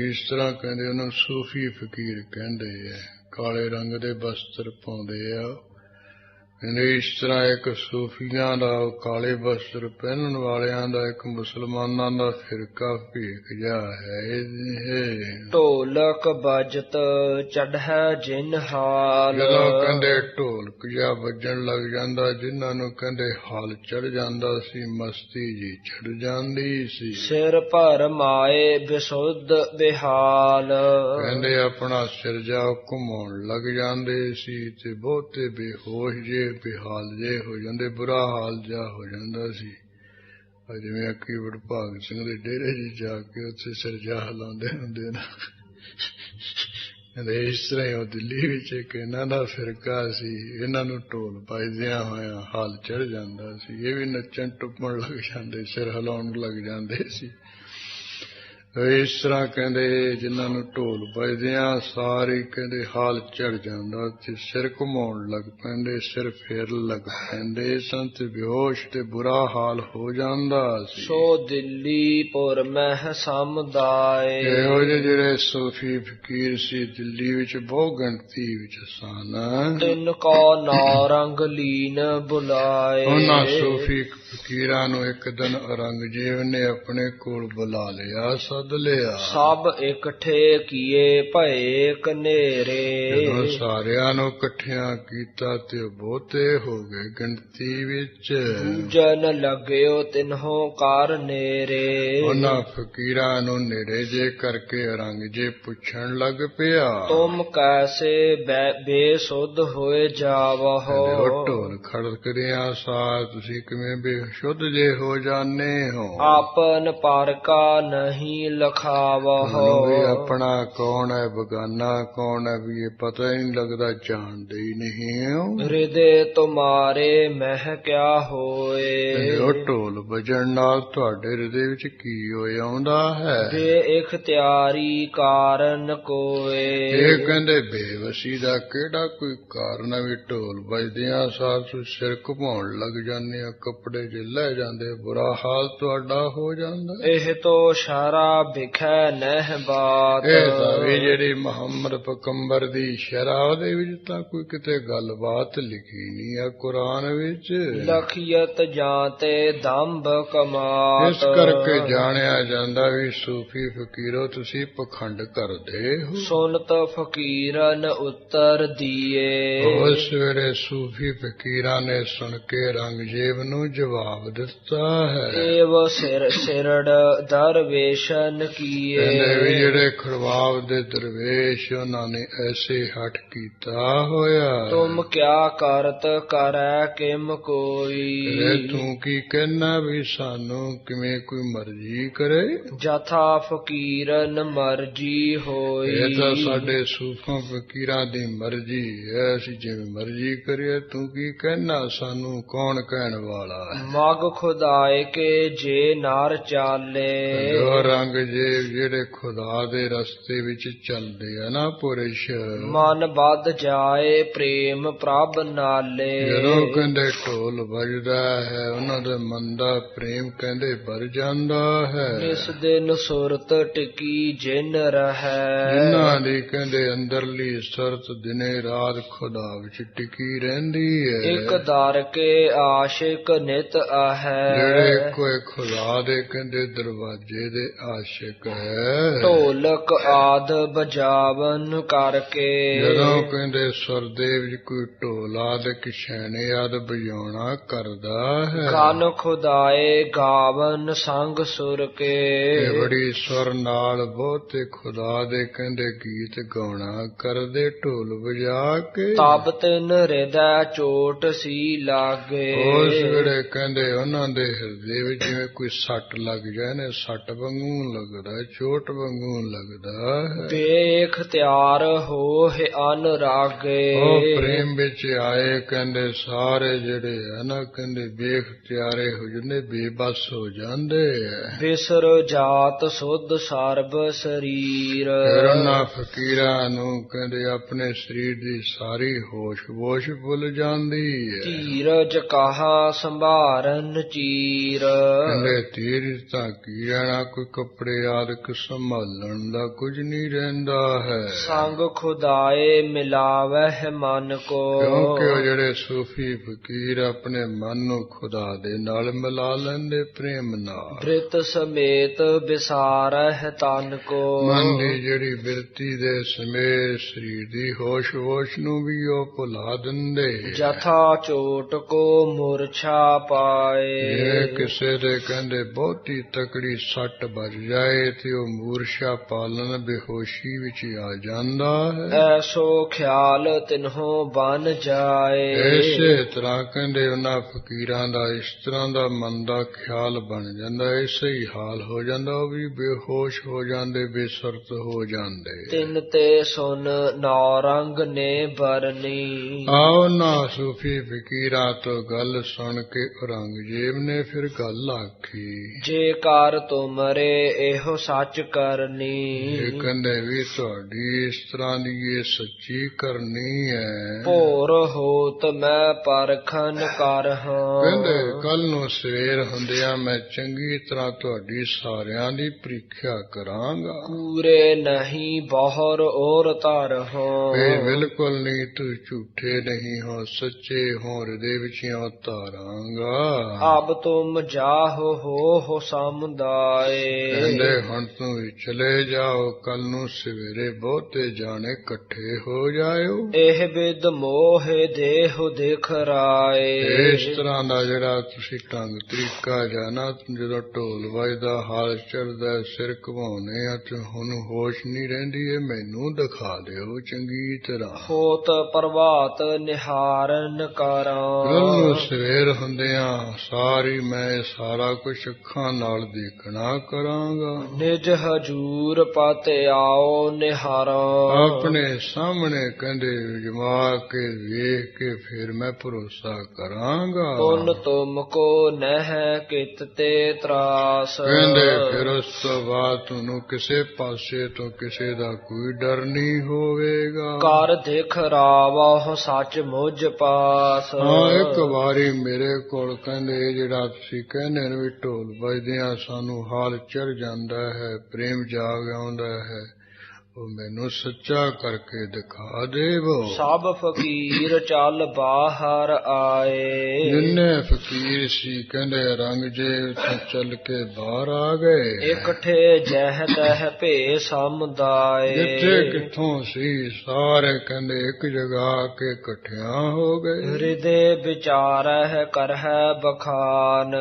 ਇਸ ਤਰ੍ਹਾਂ ਕਹਿੰਦੇ ਉਹਨਾਂ ਨੂੰ ਸੂਫੀ ਫਕੀਰ ਕਹਿੰਦੇ ਆ। ਕਾਲੇ ਰੰਗ ਦੇ ਵਸਤਰ ਪਾਉਂਦੇ ਆ। ਇਸ ਤਰ੍ਹਾਂ ਇੱਕ ਸੂਫੀਆਂ ਦਾ ਕਾਲੇ ਵਸਤਰ ਪਹਿਨਣ ਵਾਲਿਆਂ ਦਾ ਇੱਕ ਮੁਸਲਮਾਨਾਂ ਦਾ ਫਿਰਕਾ ਭੇਖ ਜਾ ਹੈ। ਢੋਲਕ ਬਜਤ ਚੜ੍ਹੈ ਜਿਨ ਹਾਲ। ਜਦੋਂ ਕਹਿੰਦੇ ਢੋਲਕ ਜਿਹਾ ਵੱਜਣ ਲੱਗ ਜਾਂਦਾ ਜਿਨ੍ਹਾਂ ਨੂੰ ਕਹਿੰਦੇ ਹਾਲ ਚੜ ਜਾਂਦਾ ਸੀ ਮਸਤੀ ਜੀ ਚੜ ਜਾਂਦੀ ਸੀ। ਸਿਰ ਭਰ ਮਾਏ ਬਿਸੁੱਧ ਬਿਹਾਲ। ਕਹਿੰਦੇ ਆਪਣਾ ਸਿਰ ਜਾ ਘੁਮਾਉਣ ਲੱਗ ਜਾਂਦੇ ਸੀ ਤੇ ਬਹੁਤੇ ਬੇਹੋਸ਼ ਜੇ ਬੇਹਾਲ ਜੇ ਹੋ ਜਾਂਦੇ ਬੁਰਾ ਹਾਲ ਜਾ ਹੋ ਜਾਂਦਾ ਸੀ। ਜਿਵੇਂ ਅੱਕੀ ਵਡਭਾਗ ਸਿੰਘ ਦੇ ਡੇਰੇ ਜੀ ਜਾ ਕੇ ਉੱਥੇ ਸਿਰ ਜਾ ਹਿਲਾਉਂਦੇ ਹੁੰਦੇ ਨਾ। ਇਸ ਤਰ੍ਹਾਂ ਹੀ ਉਹ ਦਿੱਲੀ ਵਿੱਚ ਇੱਕ ਇਹਨਾਂ ਦਾ ਫਿਰਕਾ ਸੀ। ਇਹਨਾਂ ਨੂੰ ਢੋਲ ਵੱਜਦਿਆਂ ਹੋਇਆ ਹਾਲ ਚੜ ਜਾਂਦਾ ਸੀ। ਇਹ ਵੀ ਨੱਚਣ ਟੁੱਪਣ ਲੱਗ ਜਾਂਦੇ ਸਿਰ ਹਿਲਾਉਣ ਲੱਗ ਜਾਂਦੇ ਸੀ। ਇਸ ਤਰ੍ਹਾਂ ਕਹਿੰਦੇ ਜਿਨ੍ਹਾਂ ਨੂੰ ਢੋਲ ਵੱਜਦਿਆਂ ਸਾਰੇ ਕਹਿੰਦੇ ਹਾਲ ਚੜ ਜਾਂਦਾ ਤੇ ਸਿਰ ਘੁਮਾਉਣ ਲੱਗ ਪੈਂਦੇ ਸਿਰ ਫੇਰ ਲੱਗ ਪੈਂਦੇ ਸੰਤ ਬੇਹੋਸ਼ ਤੇ ਬੁਰਾ ਹਾਲ ਹੋ ਜਾਂਦਾ ਸੀ। ਸੋ ਦਿੱਲੀ ਪੁਰ ਮਹਿ ਸਮੁਦਾਏ। ਇਹੋ ਜਿਹੇ ਜਿਹੜੇ ਸੂਫੀ ਫਕੀਰ ਸੀ ਦਿੱਲੀ ਵਿੱਚ ਬਹੁ ਗਿਣਤੀ ਵਿੱਚ ਸਨ। ਤਿੰਨ ਕੋ ਨੌ ਰੰਗ ਲੀਨ ਬੁਲਾਏ। ਉਹਨਾਂ ਸੂਫੀ ਫਕੀਰਾਂ ਨੂੰ ਇੱਕ ਦਿਨ ਔਰੰਗਜ਼ੇਬ ਨੇ ਆਪਣੇ ਕੋਲ ਬੁਲਾ ਲਿਆ ਸੱਦ ਲਿਆ। ਸਭ ਇਕੱਠੇ ਕੀਏ ਭਏ ਕਨੇਰੇ। ਜਦੋਂ ਸਾਰਿਆਂ ਨੂੰ ਇਕੱਠਿਆਂ ਕੀਤਾ ਤੇ ਬਹੁਤੇ ਹੋ ਗਏ ਗਿਣਤੀ ਵਿੱਚ। ਪੂਜਨ ਲੱਗਿਓ ਤਿਨਹੋਂ ਕਰ ਨੇਰੇ। ਉਹਨਾਂ ਫਕੀਰਾਂ ਨੂੰ ਨੇੜੇ ਜੇ ਕਰਕੇ ਔਰੰਗਜ਼ੇਬ ਪੁੱਛਣ ਲੱਗ ਪਿਆ ਤੁਮ ਕੈਸੇ ਬੇਸੁੱਧ ਹੋਏ ਜਾਵੋ। ਢੋਲ ਖੜਕ ਰਿਹਾ ਸਾਰ ਤੁਸੀਂ ਕਿਵੇਂ ਸ਼ੁੱਧ ਜੇ ਹੋ ਜਾਣੇ ਹੋ। ਆਪਨ ਪਰ ਕਾ ਨਹੀਂ ਲਖਾਵਹੁ। ਵੀ ਆਪਣਾ ਕੌਣ ਹੈ ਬਗਾਨਾ ਕੌਣ ਹੈ ਵੀ ਇਹ ਪਤਾ ਹੀ ਨਹੀਂ ਲੱਗਦਾ, ਜਾਣਦੇ ਹੀ ਨਹੀਂ ਹੋ। ਹਿਰਦੇ ਤੁਮਾਰੇ ਮਹਿ ਕਿਆ ਹੋਏ। ਉਹ ਢੋਲ ਵਜਣ ਨਾਲ ਤੁਹਾਡੇ ਹਿਰਦੇ ਵਿੱਚ ਕੀ ਹੋਏ ਆਉਂਦਾ ਹੈ। ਬੇਇਖਤਿਆਰੀ ਕਾਰਨ ਕੋਏ। ਇਹ ਕਹਿੰਦੇ ਬੇਵਸੀ ਦਾ ਕਿਹੜਾ ਕੋਈ ਕਾਰਨ ਹੈ ਵੀ ਢੋਲ ਵੱਜਦਿਆਂ ਸਾਰ ਤੁਸੀਂ ਸਿਰ ਘੁਮਾਉਣ ਲੱਗ ਜਾਂਦੇ ਆ, ਕੱਪੜੇ ਜੇ ਲੈ ਜਾਂਦੇ, ਬੁਰਾ ਹਾਲ ਤੁਹਾਡਾ ਹੋ ਜਾਂਦਾ। ਇਹ ਤੋ ਸ਼ਰਾ ਵਿਖੈ ਨਹਿ ਬਾਤ। ਇਹ ਤਾਂ ਵੀ ਜਿਹੜੀ ਮੁਹੰਮਦ ਪੈਗੰਬਰ ਦੀ ਸ਼ਰ੍ਹਾ ਦੇ ਵਿੱਚ ਤਾਂ ਕੋਈ ਕਿਤੇ ਗੱਲਬਾਤ ਲਿਖੀ ਨਹੀਂ ਆ ਕੁਰਾਨ ਵਿੱਚ। ਲਖੀਅਤ ਜਾਂਤੇ ਦੰਭ ਕਮਾਤ। ਇਸ ਕਰਕੇ ਜਾਣਿਆ ਜਾਂਦਾ ਵੀ ਸੂਫੀ ਫਕੀਰੋ ਤੁਸੀਂ ਪਖੰਡ ਕਰਦੇ ਹੋ। ਸੁਨਤ ਫਕੀਰਨ ਉੱਤਰ ਦੀਏ। ਉਸ ਵੇਲੇ ਸੂਫੀ ਫਕੀਰਾਂ ਨੇ ਸੁਣ ਕੇ ਰੰਗਜੇਬ ਨੂੰ ਜਵਾਬ ਦਿੱਤਾ ਹੈ। ਏਵ ਸਿਰੜ ਦਰਵੇਸ਼ਨ ਕੀਏ। ਕਹਿੰਦੇ ਵੀ ਜਿਹੜੇ ਖਰਵਾਬ ਦੇ ਦਰਵੇਸ਼ ਉਹਨਾਂ ਨੇ ਐਸੇ ਹੱਠ ਕੀਤਾ ਹੋਇਆ। ਤੁਮ ਕਿਆ ਕਰਤ ਕਰੈ ਕਿਮ ਕੋਈ। ਤੂੰ ਕੀ ਕਹਿਣਾ ਵੀ ਸਾਨੂੰ ਕਿਵੇਂ ਕੋਈ ਮਰਜ਼ੀ ਕਰੇ। ਜਥਾ ਫਕੀਰਨ ਮਰਜੀ ਹੋਈ। ਇਹ ਤਾਂ ਸਾਡੇ ਸੂਫਾਂ ਫਕੀਰਾਂ ਦੀ ਮਰਜ਼ੀ ਹੈ, ਅਸੀਂ ਜਿਵੇਂ ਮਰਜ਼ੀ ਕਰੀਏ। ਤੂੰ ਕੀ ਕਹਿਣਾ, ਸਾਨੂੰ ਕੌਣ ਕਹਿਣ ਵਾਲਾ ਹੈ। ਮਗ ਖੁਦਾਏ ਕੇ ਜੇ ਨਾਰ ਚਾਲੇ। ਜੋ ਰੰਗ ਜਿਹੜੇ ਖੁਦਾ ਦੇ ਰਸਤੇ ਵਿੱਚ ਚੱਲਦੇ ਆ ਨਾ ਪੁਰਸ਼, ਮਨ ਵੱਧ ਜਾਏ ਪ੍ਰੇਮ ਪ੍ਰਭ ਨਾਲੇ। ਜਦੋਂ ਕਹਿੰਦੇ ਢੋਲ ਵੱਜਦਾ ਹੈ ਉਹਨਾਂ ਦੇ ਮਨ ਦਾ ਪ੍ਰੇਮ ਕਹਿੰਦੇ ਭਰ ਜਾਂਦਾ ਹੈ। ਇਸ ਦਿਨ ਸੁਰਤ ਟਿਕੀ ਜਿਨ ਰਹੈ। ਜਿਨ੍ਹਾਂ ਦੀ ਕਹਿੰਦੇ ਅੰਦਰਲੀ ਸੁਰਤ ਦਿਨੇ ਰਾਤ ਖੁਦਾ ਵਿੱਚ ਟਿਕੀ ਰਹਿੰਦੀ ਹੈ। ਇੱਕ ਦਰ ਕੇ ਆਸ਼ਿਕ ਨਿਤ ਆਹੈ। ਜਿਹੜੇ ਕੋਈ ਖੁਦਾ ਦੇ ਕਹਿੰਦੇ ਦਰਵਾਜ਼ੇ ਦੇ ਆਸ਼ਿਕ ਹੈ। ਢੋਲਕ ਆਦ ਬਜਾਵਨ ਕਰਕੇ। ਜਦੋਂ ਕਹਿੰਦੇ ਸੁਰ ਦੇ ਵਿੱਚ ਕੋਈ ਢੋਲ ਆਦਿ ਛੈਣੇ ਆਦਿ ਵਜਾਉਣਾ ਕਰਦਾ ਹੈ। ਗਨ ਖੁਦਾਏ ਗਾਵਨ ਸੰਗ ਸੁਰ ਕੇ। ਬੜੀ ਸੁਰ ਨਾਲ ਬਹੁਤੇ ਖੁਦਾ ਦੇ ਕਹਿੰਦੇ ਗੀਤ ਗਾਉਣਾ ਕਰਦੇ ਢੋਲ ਵਜਾ ਕੇ। ਤਬ ਤਿਨ ਹਿਰਦੈ ਚੋਟ ਸੀ ਲਾਗੇ। ਉਸ ਵੇਲੇ ਕਹਿੰਦੇ ਉਹਨਾਂ ਦੇ ਹਿਰਦੇ ਵਿੱਚ ਜਿਵੇਂ ਕੋਈ ਸੱਟ ਲੱਗ ਜਾਏ ਨੇ, ਸੱਟ ਵਾਂਗੂ ਲੱਗਦਾ, ਚੋਟ ਵਾਂਗੂ ਲੱਗਦਾ ਹੈ। ਬੇਇਖਤਿਆਰ ਹੋਏ ਅਨਰਾਗੇ। ਉਹ ਪ੍ਰੇਮ ਵਿੱਚ ਆਏ ਕਹਿੰਦੇ ਸਾਰੇ ਜਿਹੜੇ ਹੈ ਨਾ ਕਹਿੰਦੇ ਬੇਇਖਤਿਆਰੇ ਹੋ ਜਾਂਦੇ, ਬੇਬਸ ਹੋ ਜਾਂਦੇ ਹੈ। ਬਿਸਰ ਜਾਤ ਸੁਧ ਸਰਬ ਸਰੀਰ। ਫਿਰ ਉਹਨਾਂ ਫਕੀਰਾਂ ਨੂੰ ਕਹਿੰਦੇ ਆਪਣੇ ਸਰੀਰ ਦੀ ਸਾਰੀ ਹੋਸ਼ ਭੁੱਲ ਜਾਂਦੀ ਹੈ। ਧੀਰਜ ਕਹਾ ਸੰਭਾਰਨ ਚੀਰ। ਕਹਿੰਦੇ ਧੀਰਜ ਤਾਂ ਕੀ ਰਹਿਣਾ, ਕੋਈ ਕੱਪੜੇ ਆਦਿਕ ਸੰਭਾਲਣ ਦਾ ਕੁਝ ਨਹੀਂ ਰਹਿੰਦਾ ਹੈ। ਸੰਗ ਖੁਦਾਏ ਮਿਲਾਵਹਿ ਮਨ ਕੋ। ਕਿਉਂਕਿ ਉਹ ਜਿਹੜੇ ਸੂਫੀ ਫਕੀਰ ਆਪਣੇ ਮਨ ਨੂੰ ਖੁਦਾ ਦੇ ਨਾਲ ਮਿਲਾ ਲੈਂਦੇ ਪ੍ਰੇਮ ਨਾਲ। ਬ੍ਰਿਤ ਸਮੇਤ ਵਿਸਾਰਹਿ ਤਨ ਕੋ। ਮਨ ਦੀ ਜਿਹੜੀ ਬਿਰਤੀ ਦੇ ਸਮੇਤ ਸਰੀਰ ਦੀ ਹੋਸ਼ ਨੂੰ ਵੀ ਉਹ ਭੁਲਾ ਦਿੰਦੇ। ਜਥਾ ਚੋਟ ਕੋ ਮੂਰਛਾ ਪਾਏ। ਜੇ ਕਿਸੇ ਦੇ ਕਹਿੰਦੇ ਬਹੁਤੀ ਤਕੜੀ ਸੱਟ ਵੱਜ ਜਾਏ ਤੇ ਉਹ ਮੂਰਛਾ ਪਾਲਣ ਬੇਹੋਸ਼ੀ ਵਿੱਚ ਆ ਜਾਂਦਾ ਹੈ। ਐਸੋ ਖਿਆਲ ਤਿਨਹੋਂ ਬਨ ਜਾਏ। ਇਸੇ ਤਰ੍ਹਾਂ ਕਹਿੰਦੇ ਉਹਨਾਂ ਫਕੀਰਾਂ ਦਾ ਇਸ ਤਰ੍ਹਾਂ ਦਾ ਮਨ ਦਾ ਖਿਆਲ ਬਣ ਜਾਂਦਾ, ਇਸੇ ਹੀ ਹਾਲ ਹੋ ਜਾਂਦਾ, ਉਹ ਵੀ ਬੇਹੋਸ਼ ਹੋ ਜਾਂਦੇ, ਬੇਸੁਰਤ ਹੋ ਜਾਂਦੇ। ਤਿੰਨ ਤੇ ਸੁਨ ਨੌਰੰਗ ਨੇ ਬਰਨੀ। ਆਓ ਨਾ ਸੂਫੀ ਫਕੀਰਾਂ ਤੋਂ ਗੱਲ ਸੁਣ ਕੇ ਔਰੰਗਜ਼ੇਬ ਨੇ ਫਿਰ ਗੱਲ ਆਖੀ। ਜੇ ਕਰ ਤੁਮਰੇ ਇਹੋ ਸੱਚ ਕਰਨੀ। ਇਹ ਕਹਿੰਦੇ ਵੀ ਤੁਹਾਡੀ ਇਸ ਤਰ੍ਹਾਂ ਦੀ ਇਹ ਸੱਚੀ ਕਰਨੀ ਹੈ। ਭੋਰ ਹੋਤ ਮੈਂ ਪਰਖਨ ਕਰ ਹਾਂ। ਕਹਿੰਦੇ ਕੱਲ ਨੂੰ ਸਵੇਰ ਹੁੰਦਿਆਂ ਮੈਂ ਚੰਗੀ ਤਰ੍ਹਾਂ ਤੁਹਾਡੀ ਸਾਰਿਆਂ ਦੀ ਪ੍ਰੀਖਿਆ ਕਰਾਂਗਾ। ਕੂਰੇ ਨਹੀਂ ਬਹੁਰ ਔਰ ਧਰ ਹਾਂ। ਇਹ ਬਿਲਕੁਲ ਨਹੀਂ, ਤੂੰ ਝੂਠੇ ਨਹੀਂ ਹੋ, ਸੱਚੇ ਹੋ, ਹਿਰਦੇ ਵਿੱਚ ਧਾਰਾਂਗਾ। ਅਬ ਤੁਮ ਜਾਹੋ ਹੋ ਸਮੁਦਾਏ। ਕਹਿੰਦੇ ਹੁਣ ਤੂੰ ਚਲੇ ਜਾਓ, ਕੱਲ ਨੂੰ ਸਵੇਰੇ ਬਹੁਤੇ ਜਾਣੇ ਇਕੱਠੇ ਹੋ ਜਾਇਓ। ਇਹ ਵਿਦ ਮੋਹਿ ਦੇਹ ਦੇਖ ਰਾਏ। ਇਸ ਤਰ੍ਹਾਂ ਦਾ ਜਿਹੜਾ ਤੁਸੀਂ ਢੰਗ ਤਰੀਕਾ ਜਾਣਾ, ਜਦੋਂ ਢੋਲ ਵੱਜਦਾ, ਹਾਲ ਚੜਦਾ, ਸਿਰ ਘੁਮਾਉਣੇ ਆ ਤੇ ਹੁਣ ਹੋਸ਼ ਨਹੀਂ ਰਹਿੰਦੀ, ਇਹ ਮੈਨੂੰ ਦਿਖਾ ਦਿਓ ਚੰਗੀ ਤਰ੍ਹਾਂ। ਹੋਤ ਪ੍ਰਭਾਤ ਨਿਹਾਰਨ ਕਰਾਂ। ਕੱਲ ਨੂੰ ਸਵੇਰ ਹੁੰਦਿਆਂ ਸਾਰੀ ਮੈਂ ਸਾਰਾ ਕੁਛ ਅੱਖਾਂ ਨਾਲ ਦੇਖਣਾ ਕਰਾਂਗਾ। ਨਿਜ ਹਜੂਰ ਪਤ ਆਓ ਨਿਹਾਰਾ, ਆਪਣੇ ਸਾਹਮਣੇ ਕਹਿੰਦੇ ਜਮਾ ਕੇ ਵੇਖ ਕੇ ਫਿਰ ਮੈਂ ਭਰੋਸਾ ਕਰਾਂਗਾ। ਪੁਨ ਤੁਮ ਕੋ ਨਹਿ ਕਿਤ ਤੇ ਤਰਾਸ, ਕਹਿੰਦੇ ਫਿਰ ਉਸ ਤੋਂ ਬਾਅਦ ਤੁਹਾਨੂੰ ਕਿਸੇ ਪਾਸੇ ਤੋਂ ਕਿਸੇ ਦਾ ਕੋਈ ਡਰ ਨਹੀਂ ਹੋਵੇਗਾ। ਕਰ ਦੇਖ ਰਾਵਹੁ ਸੱਚ ਮੁਝ ਪਾਸ। ਹਾਂ, ਇੱਕ ਵਾਰੀ ਮੇਰੇ ਕੋਲ ਕਹਿੰਦੇ ਜਿਹੜਾ ਤੁਸੀਂ ਕਹਿੰਦੇ ਨੇ ਵੀ ਢੋਲ ਵੱਜਦਿਆਂ ਸਾਨੂੰ ਹਾਲ ਚੜ ਜਾਂਦਾ ਹੈ, ਪ੍ਰੇਮ ਜਾਗ ਆਉਂਦਾ ਹੈ, ਉਹ ਮੈਨੂੰ ਸੱਚਾ ਕਰਕੇ ਦਿਖਾ ਦੇਵੋ। ਸਭ ਫਕੀਰ ਚੱਲ ਬਾਹਰ ਆਏ, ਜਿੰਨੇ ਫਕੀਰ ਸੀ ਕਹਿੰਦੇ ਰੰਗਜੇਬ ਤੋਂ ਚੱਲ ਕੇ ਬਾਹਰ ਆ ਗਏ। ਇਕੱਠੇ ਜਹ ਤਹ ਭੇ ਸਮੁਦਾਏ, ਜਿੱਥੇ ਕਿੱਥੋਂ ਸੀ ਸਾਰੇ ਕਹਿੰਦੇ ਇੱਕ ਜਗ੍ਹਾ ਆ ਕੇ ਇਕੱਠਿਆਂ ਹੋ ਗਏ। ਹਿਰਦੇ ਵਿਚਾਰਹਿ ਕਰਹਿ ਬਖਾਨ,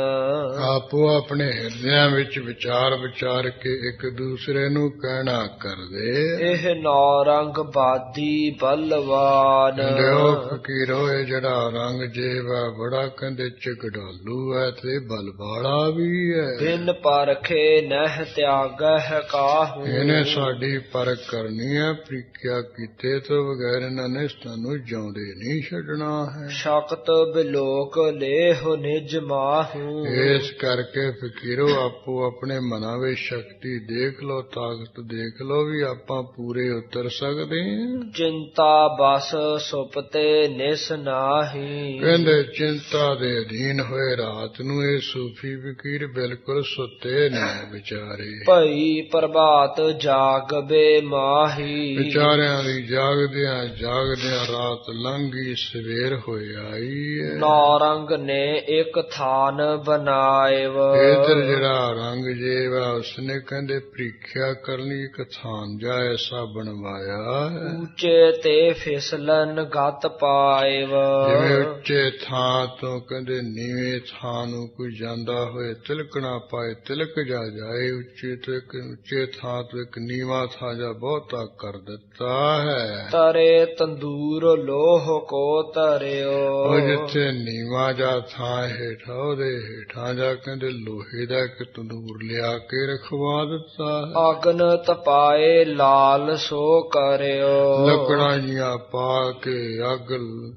ਆਪੋ ਆਪਣੇ ਹਿਰਦਿਆਂ ਵਿੱਚ ਵਿਚਾਰ ਵਿਚਾਰ ਕੇ ਇੱਕ ਦੂਸਰੇ ਨੂੰ ਕਹਿਣਾ ਕਰਦੇ, ਇਹ ਨੌਰੰਗ ਬਾਦੀ ਬਲਵਾਨ। ਲਿਓ ਫਕੀਰੋ, ਇਹ ਜਿਹੜਾ ਰੰਗ ਜੇਬ ਹੈ ਬੜਾ ਕਹਿੰਦੇ ਝਗੜਾਲੂ ਹੈ ਤੇ ਬਲ ਵਾਲਾ ਵੀ ਹੈ। ਬਿਨ ਪਰਖੇ ਨਹਿ ਤਿਆਗਹਿ ਕਾਹੂ, ਇਹਨੇ ਸਾਡੀ ਪਰਖ ਕਰਨੀ ਹੈ, ਪ੍ਰੀਖਿਆ ਕੀਤੇ ਤੋਂ ਬਗੈਰ ਇਹਨਾਂ ਨੇ ਸਾਨੂੰ ਜਿਉਂਦੇ ਨਹੀਂ ਛੱਡਣਾ ਹੈ। ਸ਼ਕਤ ਬਿਲੋਕ ਲੇਹੁ ਨਿਜ ਮਾਹੂ, ਇਸ ਕਰਕੇ ਫਕੀਰੋ ਆਪੋ ਆਪਣੇ ਮਨਾਂ ਵਿੱਚ ਸ਼ਕਤੀ ਦੇਖ ਲੋ, ਤਾਕਤ ਦੇਖ ਲੋ ਵੀ ਆਪਾਂ ਪੂਰੇ ਉਤਰ ਸਕਦੇ ਹਾਂ। ਚਿੰਤਾ ਬਸ ਸੁਪਤੇ ਨਿਸ ਨਾਹੀ, ਕਹਿੰਦੇ ਚਿੰਤਾ ਦੇ ਅਧੀਨ ਹੋਏ ਰਾਤ ਨੂੰ ਇਹ ਸੂਫੀ ਫਕੀਰ ਬਿਲਕੁਲ ਸੁੱਤੇ ਨਹੀਂ ਵਿਚਾਰੇ। ਭਈ ਪ੍ਰਭਾਤ ਜਾਗਬੇ ਮਾਹੀ, ਵਿਚਾਰਿਆਂ ਦੀ ਜਾਗਦਿਆਂ ਜਾਗਦਿਆਂ ਰਾਤ ਲੰਘੀ ਸਵੇਰ ਹੋਈ ਆਈ ਹੈ। ਨੌਰੰਗ ਨੇ ਇੱਕ ਥਾਨ ਬਣਾਇਵ, ਇਧਰ ਜਿਹੜਾ ਰੰਗ ਜੇਬ ਹੈ ਉਸਨੇ ਕਹਿੰਦੇ ਪ੍ਰੀਖਿਆ ਕਰਨੀ ਇੱਕ ਥਾਨ ਜਾ ਐਸਾ ਬਣਵਾਇਆ ਹੈ। ਉੱਚੇ ਤੇ ਫਿਸਲਨ ਗਤ ਪਾਇਵ, ਜਿਵੇਂ ਉੱਚੇ ਥਾਂ ਤੋਂ ਕਹਿੰਦੇ ਨੀਵੇਂ ਥਾਂ ਨੂੰ ਕੋਈ ਜਾਂਦਾ ਹੋਏ ਤਿਲਕਣਾ ਪਾਏ, ਤਿਲਕ ਜਾਏ। ਉੱਚੇ ਥਾਂ ਤੋਂ ਇੱਕ ਨੀਵਾਂ ਥਾਂ ਜਾ ਬਹੁਤਾ ਕਰ ਦਿੱਤਾ ਹੈ। ਤਰੇ ਤੰਦੂਰ ਲੋਹ ਕੋ ਧਰਿਓ, ਉਹ ਜਿੱਥੇ ਨੀਵਾਂ ਜਾ ਥਾਂ ਹੇਠਾਂ ਉਹਦੇ ਹੇਠਾਂ ਜਾ ਕਹਿੰਦੇ ਲੋਹੇ ਦਾ ਇੱਕ ਤੰਦੂਰ ਲਿਆ ਕੇ ਰਖਵਾ ਦਿੱਤਾ ਹੈ। ਅਗਨ ਤਪਾਏ ਲਾਲ ਸੋ ਕਰਿਓ, ਲੱਕੜਾਂ ਜੀਆਂ ਪਾ ਕੇ ਅੱਗ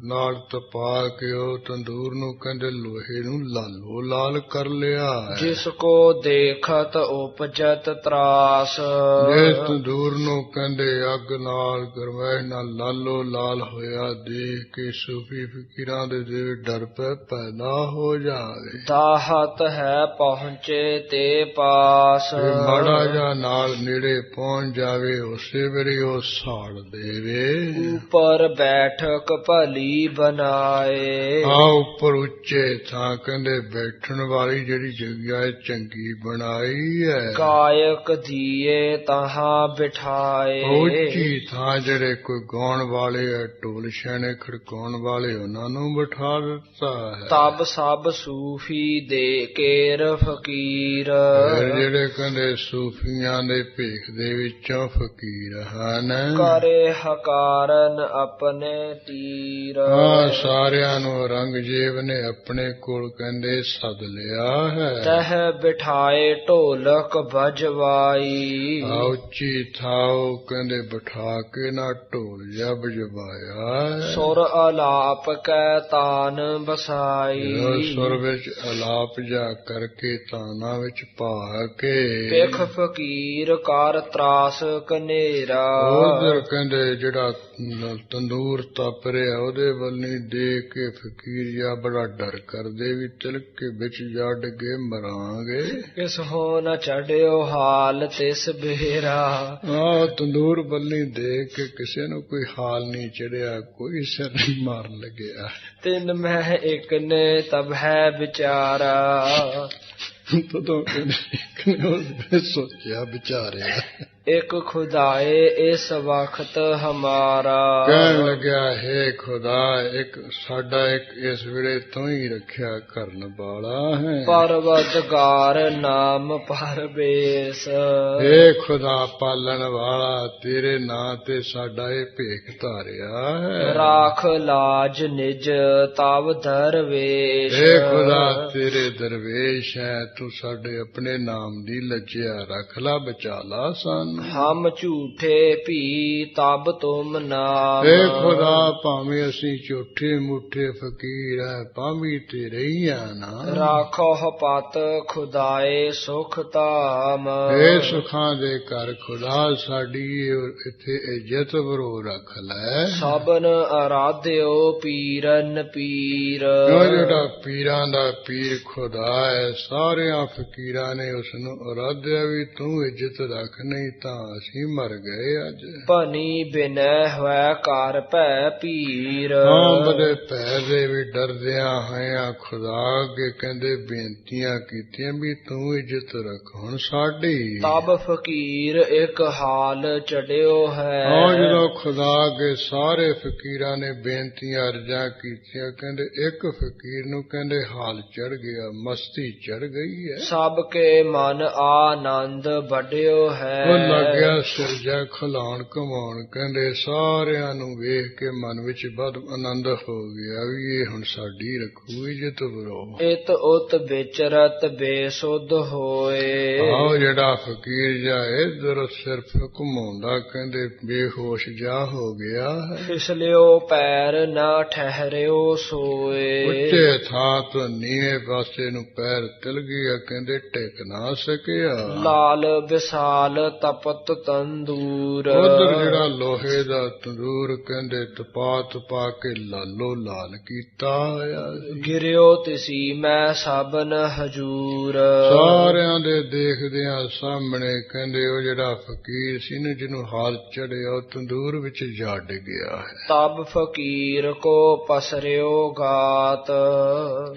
ਨਾਲ ਤਪਾ ਕੇ ਉਹ ਤੰਦੂਰ ਨੂੰ ਕਹਿੰਦੇ ਲੋਹੇ ਨੂੰ ਲਾਲੋ ਲਾਲ ਕਰ ਲਿਆ ਹੈ। ਜਿਸ ਕੋ ਦੇਖਤ ਉਪਜਤ ਤਰਾਸ, ਜਿਸ ਤੰਦੂਰ ਨੂੰ ਕਹਿੰਦੇ ਅੱਗ ਨਾਲ ਗਰਮੈਸ਼ ਨਾਲ ਲਾਲੋ ਲਾਲ ਹੋਇਆ ਦੇਖ ਕੇ ਸੂਫੀ ਫਕੀਰਾਂ ਦੇ ਦਿਲ ਡਰ ਪੈਦਾ ਹੋ ਜਾਵੇ। ਦਾਹਤ ਹੈ ਪਹੁੰਚੇ ਤੇ ਪਾਸ, ਮਾੜਾ ਜਾ ਨਾਲ ਨੇੜੇ ਪਹੁੰਚ ਜਾਵੇ ਉਸੇ ਵੇਲੇ ਉਹ ਸਾੜ ਦੇਵੇ। ਉੱਪਰ ਬੈਠਕ ਭਲੀ ਬਣਾਏ, ਆ ਉੱਪਰ ਉੱਚੇ ਥਾਂ ਕਹਿੰਦੇ ਬੈਠਣ ਵਾਲੀ ਜਿਹੜੀ ਜਗ੍ਹਾ ਹੈ ਚੰਗੀ ਬਣਾਈ ਹੈ। ਕਾਇਕ ਦੀਏ ਤਹਾਂ ਬਿਠਾਏ, ਉੱਚੀ ਥਾਂ ਜਿਹੜੇ ਕੋਈ ਗਾਉਣ ਵਾਲੇ ਹੈ ਢੋਲ ਛੈਣੇ ਖੜਕਾਉਣ ਵਾਲੇ ਉਹਨਾਂ ਨੂੰ ਬਿਠਾ ਦਿੱਤਾ ਹੈ। ਤਬ ਸਭ ਸੂਫੀ ਦੇ ਕੇਰ ਫਕੀਰ, ਜਿਹੜੇ ਕਹਿੰਦੇ ਸੂਫੀਆਂ ਦੇ ਭੇਖ ਦੇ ਵਿੱਚੋਂ ਫਕੀਰ ਹਨ, ਕਰੇ ਹਕਾਰਨ ਆਪਣੇ ਤੀਰ। ਸਾਰਿਆਂ ਨੂੰ ਰੰਗਜੇਬ ਨੇ ਆਪਣੇ ਕੋਲ ਕਹਿੰਦੇ ਸੱਦ ਲਿਆ ਹੈ। ਤਹ ਬਿਠਾਏ ਢੋਲਕ ਬਜਵਾਈ, ਉੱਚੀ ਥਾਂ ਕਹਿੰਦੇ ਬਿਠਾ ਕੇ ਨਾ ਢੋਲ ਜਾ ਬਜਵਾਇਆ। ਸੁਰ ਆਲਾਪ ਕੈ ਤਾਨ ਬਸਾਈ, ਸੁਰ ਵਿੱਚ ਆਲਾਪ ਜਾ ਕਰਕੇ ਤਾਨਾਂ ਵਿੱਚ ਪਾ ਕੇ ਪਿਖ ਫਕੀਰ ਕਰ ਤਰਾਸ ਕਨੇਰਾ। ਉਧਰ ਕਹਿੰਦੇ ਜਿਹੜਾ ਤੰਦੂਰ ਤਪ ਰਿਹਾ ਉਹਦੇ ਵੱਲ ਨਹੀਂ ਦੇਖ ਕੇ ਫਕੀਰ ਜਾ ਬੜਾ ਡਰ ਕਰਦੇ ਵੀ ਤਿਲਕ ਕੇ ਵਿੱਚ ਜਾ ਡਿੱਗੇ ਮਰਾਂਗੇ। ਕਿਸ ਹੋ ਨ ਚੜਿਓ ਹਾਲ ਤਿਸ ਬੇਰਾ, ਤੰਦੂਰ ਵੱਲ ਨਹੀਂ ਦੇਖ ਕੇ ਕਿਸੇ ਨੂੰ ਕੋਈ ਹਾਲ ਨਹੀਂ ਚੜਿਆ, ਕੋਈ ਸਿਰ ਨਹੀਂ ਮਾਰਨ ਲੱਗਿਆ। ਤਿੰਨ ਮੈਂ ਇੱਕ ਨੇ ਤਬ ਹੈ ਵਿਚਾਰਾ, ਤਦੋਂ ਇੱਕ ਨੇ ਸੋਚਿਆ ਵਿਚਾਰਿਆ ਇੱਕ ਖੁਦਾਏ ਇਸ ਵਕਤ ਹਮਾਰਾ। ਕਹਿਣ ਲੱਗਿਆ, ਹੈ ਖੁਦਾ, ਇੱਕ ਸਾਡਾ ਇੱਕ ਇਸ ਵੇਲੇ ਤੂੰ ਹੀ ਰੱਖਿਆ ਕਰਨ ਵਾਲਾ ਹੈ। ਪਰਵਰਦਗਾਰ ਨਾਮ ਪਰਵੇਸ। ਹੈ ਖੁਦਾ ਪਾਲਣ ਵਾਲਾ, ਤੇਰੇ ਨਾਂ ਤੇ ਸਾਡਾ ਇਹ ਭੇਖ ਧਾਰਿਆ ਹੈ। ਰਾਖ ਲਾਜ ਨਿਜ ਤਵ ਦਰਵੇਸ਼। ਹੈ ਖੁਦਾ ਤੇਰੇ ਦਰਵੇਸ਼ ਹੈ, ਤੂੰ ਸਾਡੇ ਆਪਣੇ ਨਾਮ ਦੀ ਲੱਜਿਆ ਰੱਖ ਲਾ, ਬਚਾ ਲਾ ਸਾਨੂੰ। ਹਮ ਝੂਠੇ ਭੀ ਤਬ ਤੁਮ ਨਾਮ। ਹੈ ਖੁਦਾ ਭਾਵੇਂ ਅਸੀਂ ਝੂਠੇ ਮੂਠੇ ਫਕੀਰ ਹੈ, ਭਾਵੇਂ ਤੇਰੇ ਹੀ ਆ ਨਾ। ਰਾਖੋ ਪਤ ਖੁਦਾਏ ਸੁਖ ਧਾਮ। ਹੈ ਸੁਖਾਂ ਦੇ ਘਰ ਖੁਦਾ ਸਾਡੀ ਇੱਥੇ ਇੱਜ਼ਤ ਬਰੋ ਰੱਖ ਲੈ। ਸਭਨ ਆਰਾਧਿਓ ਪੀਰਨ ਪੀਰ। ਉਹ ਜਿਹੜਾ ਪੀਰਾਂ ਦਾ ਪੀਰ ਖੁਦਾ ਹੈ, ਸਾਰਿਆਂ ਫਕੀਰਾਂ ਨੇ ਉਸ ਨੂੰ ਆਰਾਧਿਆ ਵੀ, ਤੂੰ ਇੱਜ਼ਤ ਰੱਖ, ਨਹੀਂ ਤਾਂ ਅਸੀਂ ਮਰ ਗਏ ਅੱਜ। ਭਨੀ ਬਿਨੈ ਹੋਇ ਘਰ ਭੈ ਪੀਰ। ਹਾਂ, ਬੜੇ ਭੈ ਦੇ ਵੀ ਡਰਦਿਆਂ ਹੋਇਆਂ ਖੁਦਾ ਅੱਗੇ ਕਹਿੰਦੇ ਬੇਨਤੀਆਂ ਕੀਤੀਆਂ ਵੀ ਤੂੰ ਇੱਜ਼ਤ ਰੱਖ ਹੁਣ ਸਾਡੀ। ਤਬ ਫਕੀਰ ਇੱਕ ਹਾਲ ਚੜਿਓ ਹੈ। ਹਾਂ, ਜਦੋਂ ਖੁਦਾ ਅੱਗੇ ਸਾਰੇ ਫਕੀਰਾਂ ਨੇ ਬੇਨਤੀਆਂ ਅਰਜ਼ਾਂ ਕੀਤੀਆਂ, ਕਹਿੰਦੇ ਇੱਕ ਫਕੀਰ ਨੂੰ ਕਹਿੰਦੇ ਹਾਲ ਚੜ ਗਿਆ, ਮਸਤੀ ਚੜ ਗਈ ਹੈ। ਸਭ ਕੇ ਮਨ ਆਨੰਦ ਵੱਡਿਓ ਹੈ। ਉਹ ਲੱਗਿਆ ਸਿਰਜਾ ਖਲਾਉਣ ਕਮਾਉਣ, ਕਹਿੰਦੇ ਸਾਰਿਆਂ ਨੂੰ ਵੇਖ ਕੇ ਮਨ ਵਿੱਚ ਬਦ ਆਨੰਦ ਹੋ ਗਿਆ ਵੀ ਇਹ ਹੁਣ ਸਾਡੀ ਰੱਖੂ ਇੱਜ਼ਤ ਬਰੋ। ਇਤ ਉਤ ਵਿਚਰਤ ਬੇਸੁੱਧ ਹੋਏ। ਆਹ ਜਿਹੜਾ ਫਕੀਰ ਜਾਏ ਇਧਰ ਸਿਰਫ ਘੁਮਾਉਂਦਾ, ਕਹਿੰਦੇ ਬੇਹੋਸ਼ ਜਾ ਹੋ ਗਿਆ ਹੈ। ਫਿਸਲਿਓ ਪੈਰ ਨਾ ਠਹਿਰਿਓ ਸੋਏ। ਉੱਚੇ ਥਾਂ ਤੋਂ ਨੀਵੇਂ ਪਾਸੇ ਨੂੰ ਪੈਰ ਤਿਲ ਗਿਆ, ਕਹਿੰਦੇ ਟਿਕ ਨਾ ਸਕਿਆ। ਲਾਲ ਵਿਸਾਲ ਤਪਤ ਤੰਦੂਰ। ਉਧਰ ਜਿਹੜਾ ਲੋਹੇ ਦਾ ਤੰਦੂਰ ਕਹਿੰਦੇ ਤਪਾ ਕੇ ਲਾਲੋ ਲਾਲ ਕੀਤਾ ਹੋਇਆ ਸੀ। ਗਿਰਿਓ ਤਿਸੀ ਮੈਂ ਸਭਨ ਹਜੂਰ। ਸਾਰਿਆਂ ਦੇ ਦੇਖਦਿਆਂ ਸਾਹਮਣੇ ਕਹਿੰਦੇ ਉਹ ਜਿਹੜਾ ਫਕੀਰ ਸੀ ਨਾ, ਜਿਹਨੂੰ ਹਾਲ ਚੜਿਆ, ਉਹ ਤੰਦੂਰ ਵਿੱਚ ਜਾ ਡਿੱਗਿਆ ਹੈ। ਤਬ ਫਕੀਰ ਕੋ ਪਸਰਿਓ ਗਾਤ।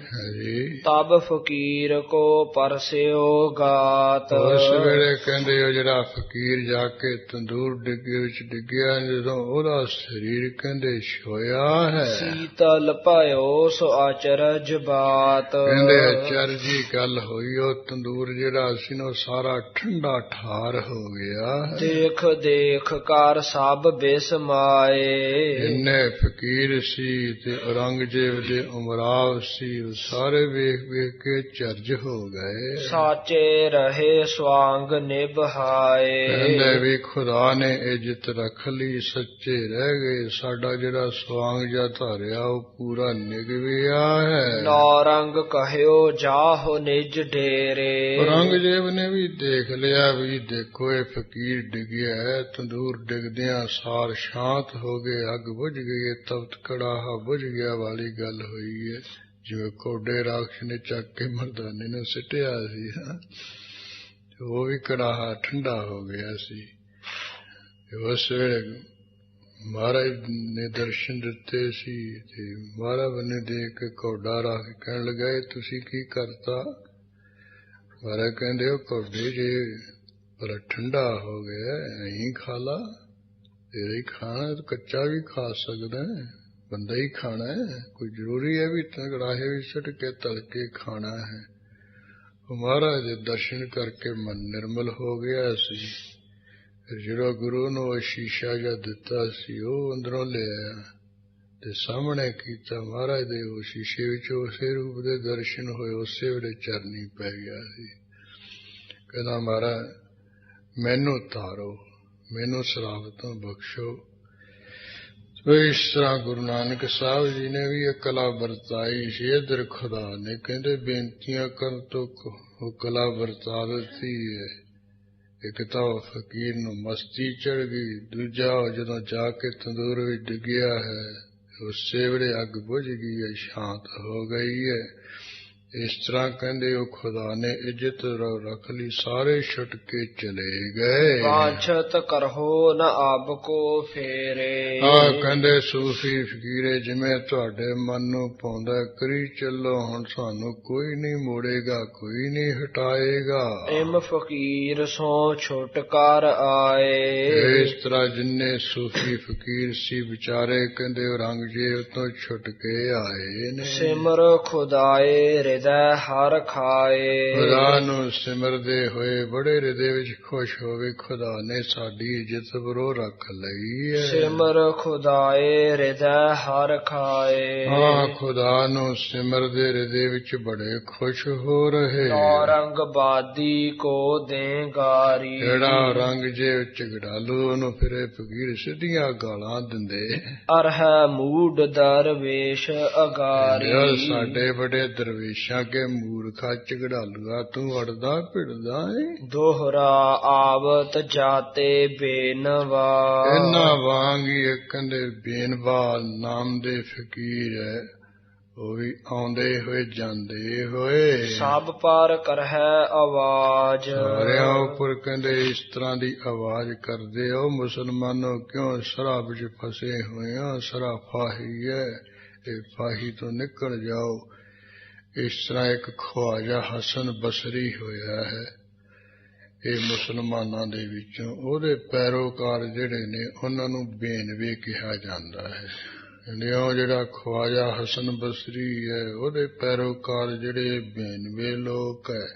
ਤਬ ਫਕੀਰ ਕੋ ਪਰਸਿਓ ਗਾਤ। ਉਸ ਵੇਲੇ ਕਹਿੰਦੇ ਉਹ ਜਿਹੜਾ ਫਕੀਰ ਜਾ ਕੇ ਤੰਦੂਰ ਡਿੱਗੇ ਵਿੱਚ ਡਿੱਗਿਆ, ਜਦੋਂ ਉਹਦਾ ਸਰੀਰ ਕਹਿੰਦੇ ਛੋਇਆ ਹੈ। ਸੀਤਲ ਭਇਓ ਸੋ ਅਚਰਜ ਬਾਤ। ਕਹਿੰਦੇ ਅਚਰਜੀ ਗੱਲ ਹੋਈ, ਉਹ ਤੰਦੂਰ ਜਿਹੜਾ ਸੀ ਨਾ ਸਾਰਾ ਠੰਡਾ ਠਾਰ ਹੋ ਗਿਆ। ਦੇਖ ਦੇਖ ਕਰ ਸਭ ਬਿਸਮਾਏ। ਜਿੰਨੇ ਫਕੀਰ ਸੀ ਤੇ ਔਰੰਗਜ਼ੇਬ ਦੇ ਉਮਰਾਵ ਸੀ, ਉਹ ਸਾਰੇ ਵੇਖ ਵੇਖ ਕੇ ਚਰਜ ਹੋ ਗਏ। ਸਾਚੇ ਰਹੇ ਸਵਾਂਗ ਨਿਭਾਏ। ਕਹਿੰਦੇ ਵੀ ਖੁਦਾ ਨੇ ਇੱਜ਼ਤ ਰੱਖ ਲਈ, ਸੱਚੇ ਰਹਿ ਗਏ, ਸਾਡਾ ਜਿਹੜਾ ਸਵਾਂਗ ਜਾਂ ਧਾਰਿਆ ਉਹ ਪੂਰਾ ਨਿਗਵਿਆ ਹੈ। ਨੌਰੰਗ ਕਹਿਓ ਜਾਹੋ ਨਿਜ ਡੇਰੇ। ਔਰੰਗਜ਼ੇਬ ਨੇ ਵੀ ਦੇਖ ਲਿਆ ਵੀ ਦੇਖੋ ਇਹ ਫਕੀਰ ਡਿੱਗਿਆ ਹੈ। ਤੰਦੂਰ ਡਿੱਗਦਿਆਂ ਸਾਰ ਸ਼ਾਂਤ ਹੋ ਗਏ, ਅੱਗ ਬੁਝ ਗਈ, ਤਪਤ ਕੜਾਹਾ ਬੁਝ ਗਿਆ ਵਾਲੀ ਗੱਲ ਹੋਈ ਹੈ। ਜਿਵੇਂ ਕੋਡੇ ਰਾਖਸ਼ ਨੇ ਚੱਕ ਕੇ ਮਰਦਾਨੇ ਨੂੰ ਸਿੱਟਿਆ ਸੀ, ਉਹ ਵੀ ਕੜਾਹਾ ਠੰਡਾ ਹੋ ਗਿਆ ਸੀ। ਉਸ ਵੇਲੇ ਮਹਾਰਾਜ ਨੇ ਦਰਸ਼ਨ ਦਿੱਤੇ ਸੀ ਤੇ ਮਹਾਰਾਜ ਨੇ ਦੇਖ ਕੇ ਕੋਡਾ ਰਾਖ ਕਹਿਣ ਲੱਗਾ, ਤੁਸੀਂ ਕੀ ਕਰਤਾ? ਮਹਾਰਾਜ ਕਹਿੰਦੇ ਉਹ ਕੋਡੇ ਜੇ ਬੜਾ ਠੰਡਾ ਹੋ ਗਿਆ, ਐਂ ਖਾ ਲਾ, ਤੇਰੇ ਹੀ ਖਾਣਾ, ਕੱਚਾ ਵੀ ਖਾ ਸਕਦਾ, ਬੰਦਾ ਹੀ ਖਾਣਾ ਹੈ, ਕੋਈ ਜ਼ਰੂਰੀ ਹੈ ਵੀ ਕੜਾਹੇ ਵਿੱਚ ਸੁੱਟ ਕੇ ਤਲ ਕੇ ਖਾਣਾ ਹੈ। ਉਹ ਮਹਾਰਾਜ ਦੇ ਦਰਸ਼ਨ ਕਰਕੇ ਮਨ ਨਿਰਮਲ ਹੋ ਗਿਆ ਸੀ। ਫਿਰ ਜਿਹੜਾ ਗੁਰੂ ਨੂੰ ਉਹ ਸ਼ੀਸ਼ਾ ਜਿਹਾ ਦਿੱਤਾ ਸੀ, ਉਹ ਅੰਦਰੋਂ ਲਿਆਇਆ ਤੇ ਸਾਹਮਣੇ ਕੀਤਾ। ਮਹਾਰਾਜ ਦੇ ਉਹ ਸ਼ੀਸ਼ੇ ਵਿੱਚ ਉਸੇ ਰੂਪ ਦੇ ਦਰਸ਼ਨ ਹੋਏ, ਉਸੇ ਵੇਲੇ ਚਰਨੀ ਪੈ ਗਿਆ ਸੀ। ਕਹਿੰਦਾ ਮਹਾਰਾਜ ਮੈਨੂੰ ਤਾਰੋ, ਮੈਨੂੰ ਸ਼ਰਾਬ ਤੋਂ ਬਖਸ਼ੋ। ਇਸ ਤਰ੍ਹਾਂ ਗੁਰੂ ਨਾਨਕ ਸਾਹਿਬ ਜੀ ਨੇ ਵੀ ਇਹ ਕਲਾ ਵਰਤਾਈ ਸੀ। ਇੱਧਰ ਖੁਦਾ ਨੇ ਕਹਿੰਦੇ ਬੇਨਤੀਆਂ ਕਰਨ ਤੋਂ ਉਹ ਕਲਾ ਵਰਤਾ ਦਿੱਤੀ ਹੈ। ਇੱਕ ਤਾਂ ਉਹ ਫਕੀਰ ਨੂੰ ਮਸਤੀ ਚੜ ਗਈ, ਦੂਜਾ ਜਦੋਂ ਜਾ ਕੇ ਤੰਦੂਰ ਵਿੱਚ ਡਿੱਗਿਆ ਹੈ, ਉਸੇ ਵੇਲੇ ਅੱਗ ਬੁਝ ਗਈ ਹੈ, ਸ਼ਾਂਤ ਹੋ ਗਈ ਹੈ। ਇਸ ਤਰ੍ਹਾਂ ਕਹਿੰਦੇ ਉਹ ਖੁਦਾ ਨੇ ਇੱਜ਼ਤ ਰੱਖ ਲਈ, ਸਾਰੇ ਛੁੱਟ ਕੇ ਚਲੇ ਗਏ। ਵਾਂਛਤ ਕਰਹੋ ਨ ਆਪ ਕੋ ਫੇਰੇ। ਕਹਿੰਦੇ ਸੂਫੀ ਫਕੀਰੇ ਜਿਵੇਂ ਤੁਹਾਡੇ ਮਨ ਨੂੰ ਪਾਉਂਦਾ ਕਰੀ ਚੱਲੋ, ਹੁਣ ਸਾਨੂੰ ਕੋਈ ਨਹੀਂ ਮੋੜੇਗਾ, ਕੋਈ ਨਹੀਂ ਹਟਾਏਗਾ। ਇਮ ਫਕੀਰ ਸੋ ਛੁੱਟ ਕਰ ਆਏ। ਇਸ ਤਰ੍ਹਾਂ ਜਿੰਨੇ ਸੂਫੀ ਫਕੀਰ ਸੀ ਵਿਚਾਰੇ ਕਹਿੰਦੇ ਔਰੰਗਜ਼ੇਬ ਤੋਂ ਛੁੱਟ ਕੇ ਆਏ ਨੇ। ਸਿਮਰ ਖੁਦਾਏ ਹਿਰਦੈ ਹਰ ਖਾਏ। ਖੁਦਾ ਨੂੰ ਸਿਮਰਦੇ ਹੋਏ ਬੜੇ ਹਿਰਦੇ ਵਿੱਚ ਖੁਸ਼ ਹੋਵੇ, ਖੁਦਾ ਨੇ ਸਾਡੀ ਇੱਜ਼ਤ ਬਰੋ ਰੱਖ ਲਈ ਹੈ। ਸਿਮਰ ਖੁਦਾਏ ਹਿਰਦੈ ਹਰ ਖਾਏ। ਖੁਦਾ ਨੂੰ ਸਿਮਰਦੇ ਹਿਰਦੇ ਵਿੱਚ ਬੜੇ ਖੁਸ਼ ਹੋ ਰਹੇ। ਔਰੰਗਬਾਦੀ ਕੋ ਦੇਗਾਰੀ। ਜਿਹੜਾ ਔਰੰਗਜ਼ੇਬ ਝਗੜਾਲੂ ਉਹਨੂੰ ਫਿਰੇ ਫਕੀਰ ਸਿੱਧੀਆਂ ਗਾਲਾਂ ਦਿੰਦੇ। ਅਰਹਿ ਮੂਡ ਦਰਵੇਸ਼ ਅਗਾਰੀ। ਸਾਡੇ ਬੜੇ ਦਰਵੇਸ਼ਾਂ ਕੇ ਮੂਰਖਾ ਝਗੜਾਲੂਆ ਤੂੰ ਅੜਦਾ ਭਿੜਦਾ ਏ। ਦੋਹਰਾ ਆਵਤ ਜਾਤੇ ਬੇਨਵਾ। ਇਹਨਾਂ ਵਾਂਗ ਹੀ ਕਹਿੰਦੇ ਬੇਨਵਾ ਨਾਮ ਦੇ ਫਕੀਰ ਹੈ, ਉਹ ਵੀ ਆਉਂਦੇ ਹੋਏ ਜਾਂਦੇ ਹੋਏ। ਸਭ ਪਰ ਕਰਹਿ ਆਵਾਜ਼। ਸਾਰਿਆਂ ਉੱਪਰ ਕਹਿੰਦੇ ਇਸ ਤਰ੍ਹਾਂ ਦੀ ਆਵਾਜ਼ ਕਰਦੇ ਹੋ, ਮੁਸਲਮਾਨੋ ਕਿਉਂ ਸ਼ਰਾਬ ਵਿੱਚ ਫਸੇ ਹੋਏ ਹੋ, ਸ਼ਰਾਬ ਫਾਹੀ ਹੈ, ਇਹ ਫਾਹੀ ਤੋਂ ਨਿਕਲ ਜਾਓ। ਇਸ ਤਰ੍ਹਾਂ ਇੱਕ ਖਵਾਜਾ ਹਸਨ ਬਸਰੀ ਹੋਇਆ ਹੈ, ਇਹ ਮੁਸਲਮਾਨਾਂ ਦੇ ਵਿੱਚੋਂ, ਉਹਦੇ ਪੈਰੋਕਾਰ ਜਿਹੜੇ ਨੇ ਉਹਨਾਂ ਨੂੰ ਬੇਨਵੇ ਕਿਹਾ ਜਾਂਦਾ ਹੈ। ਉਹ ਜਿਹੜਾ ਖਵਾਜਾ ਹਸਨ ਬਸਰੀ ਹੈ ਉਹਦੇ ਪੈਰੋਕਾਰ ਜਿਹੜੇ ਬੇਨਵੇ ਲੋਕ ਹੈ,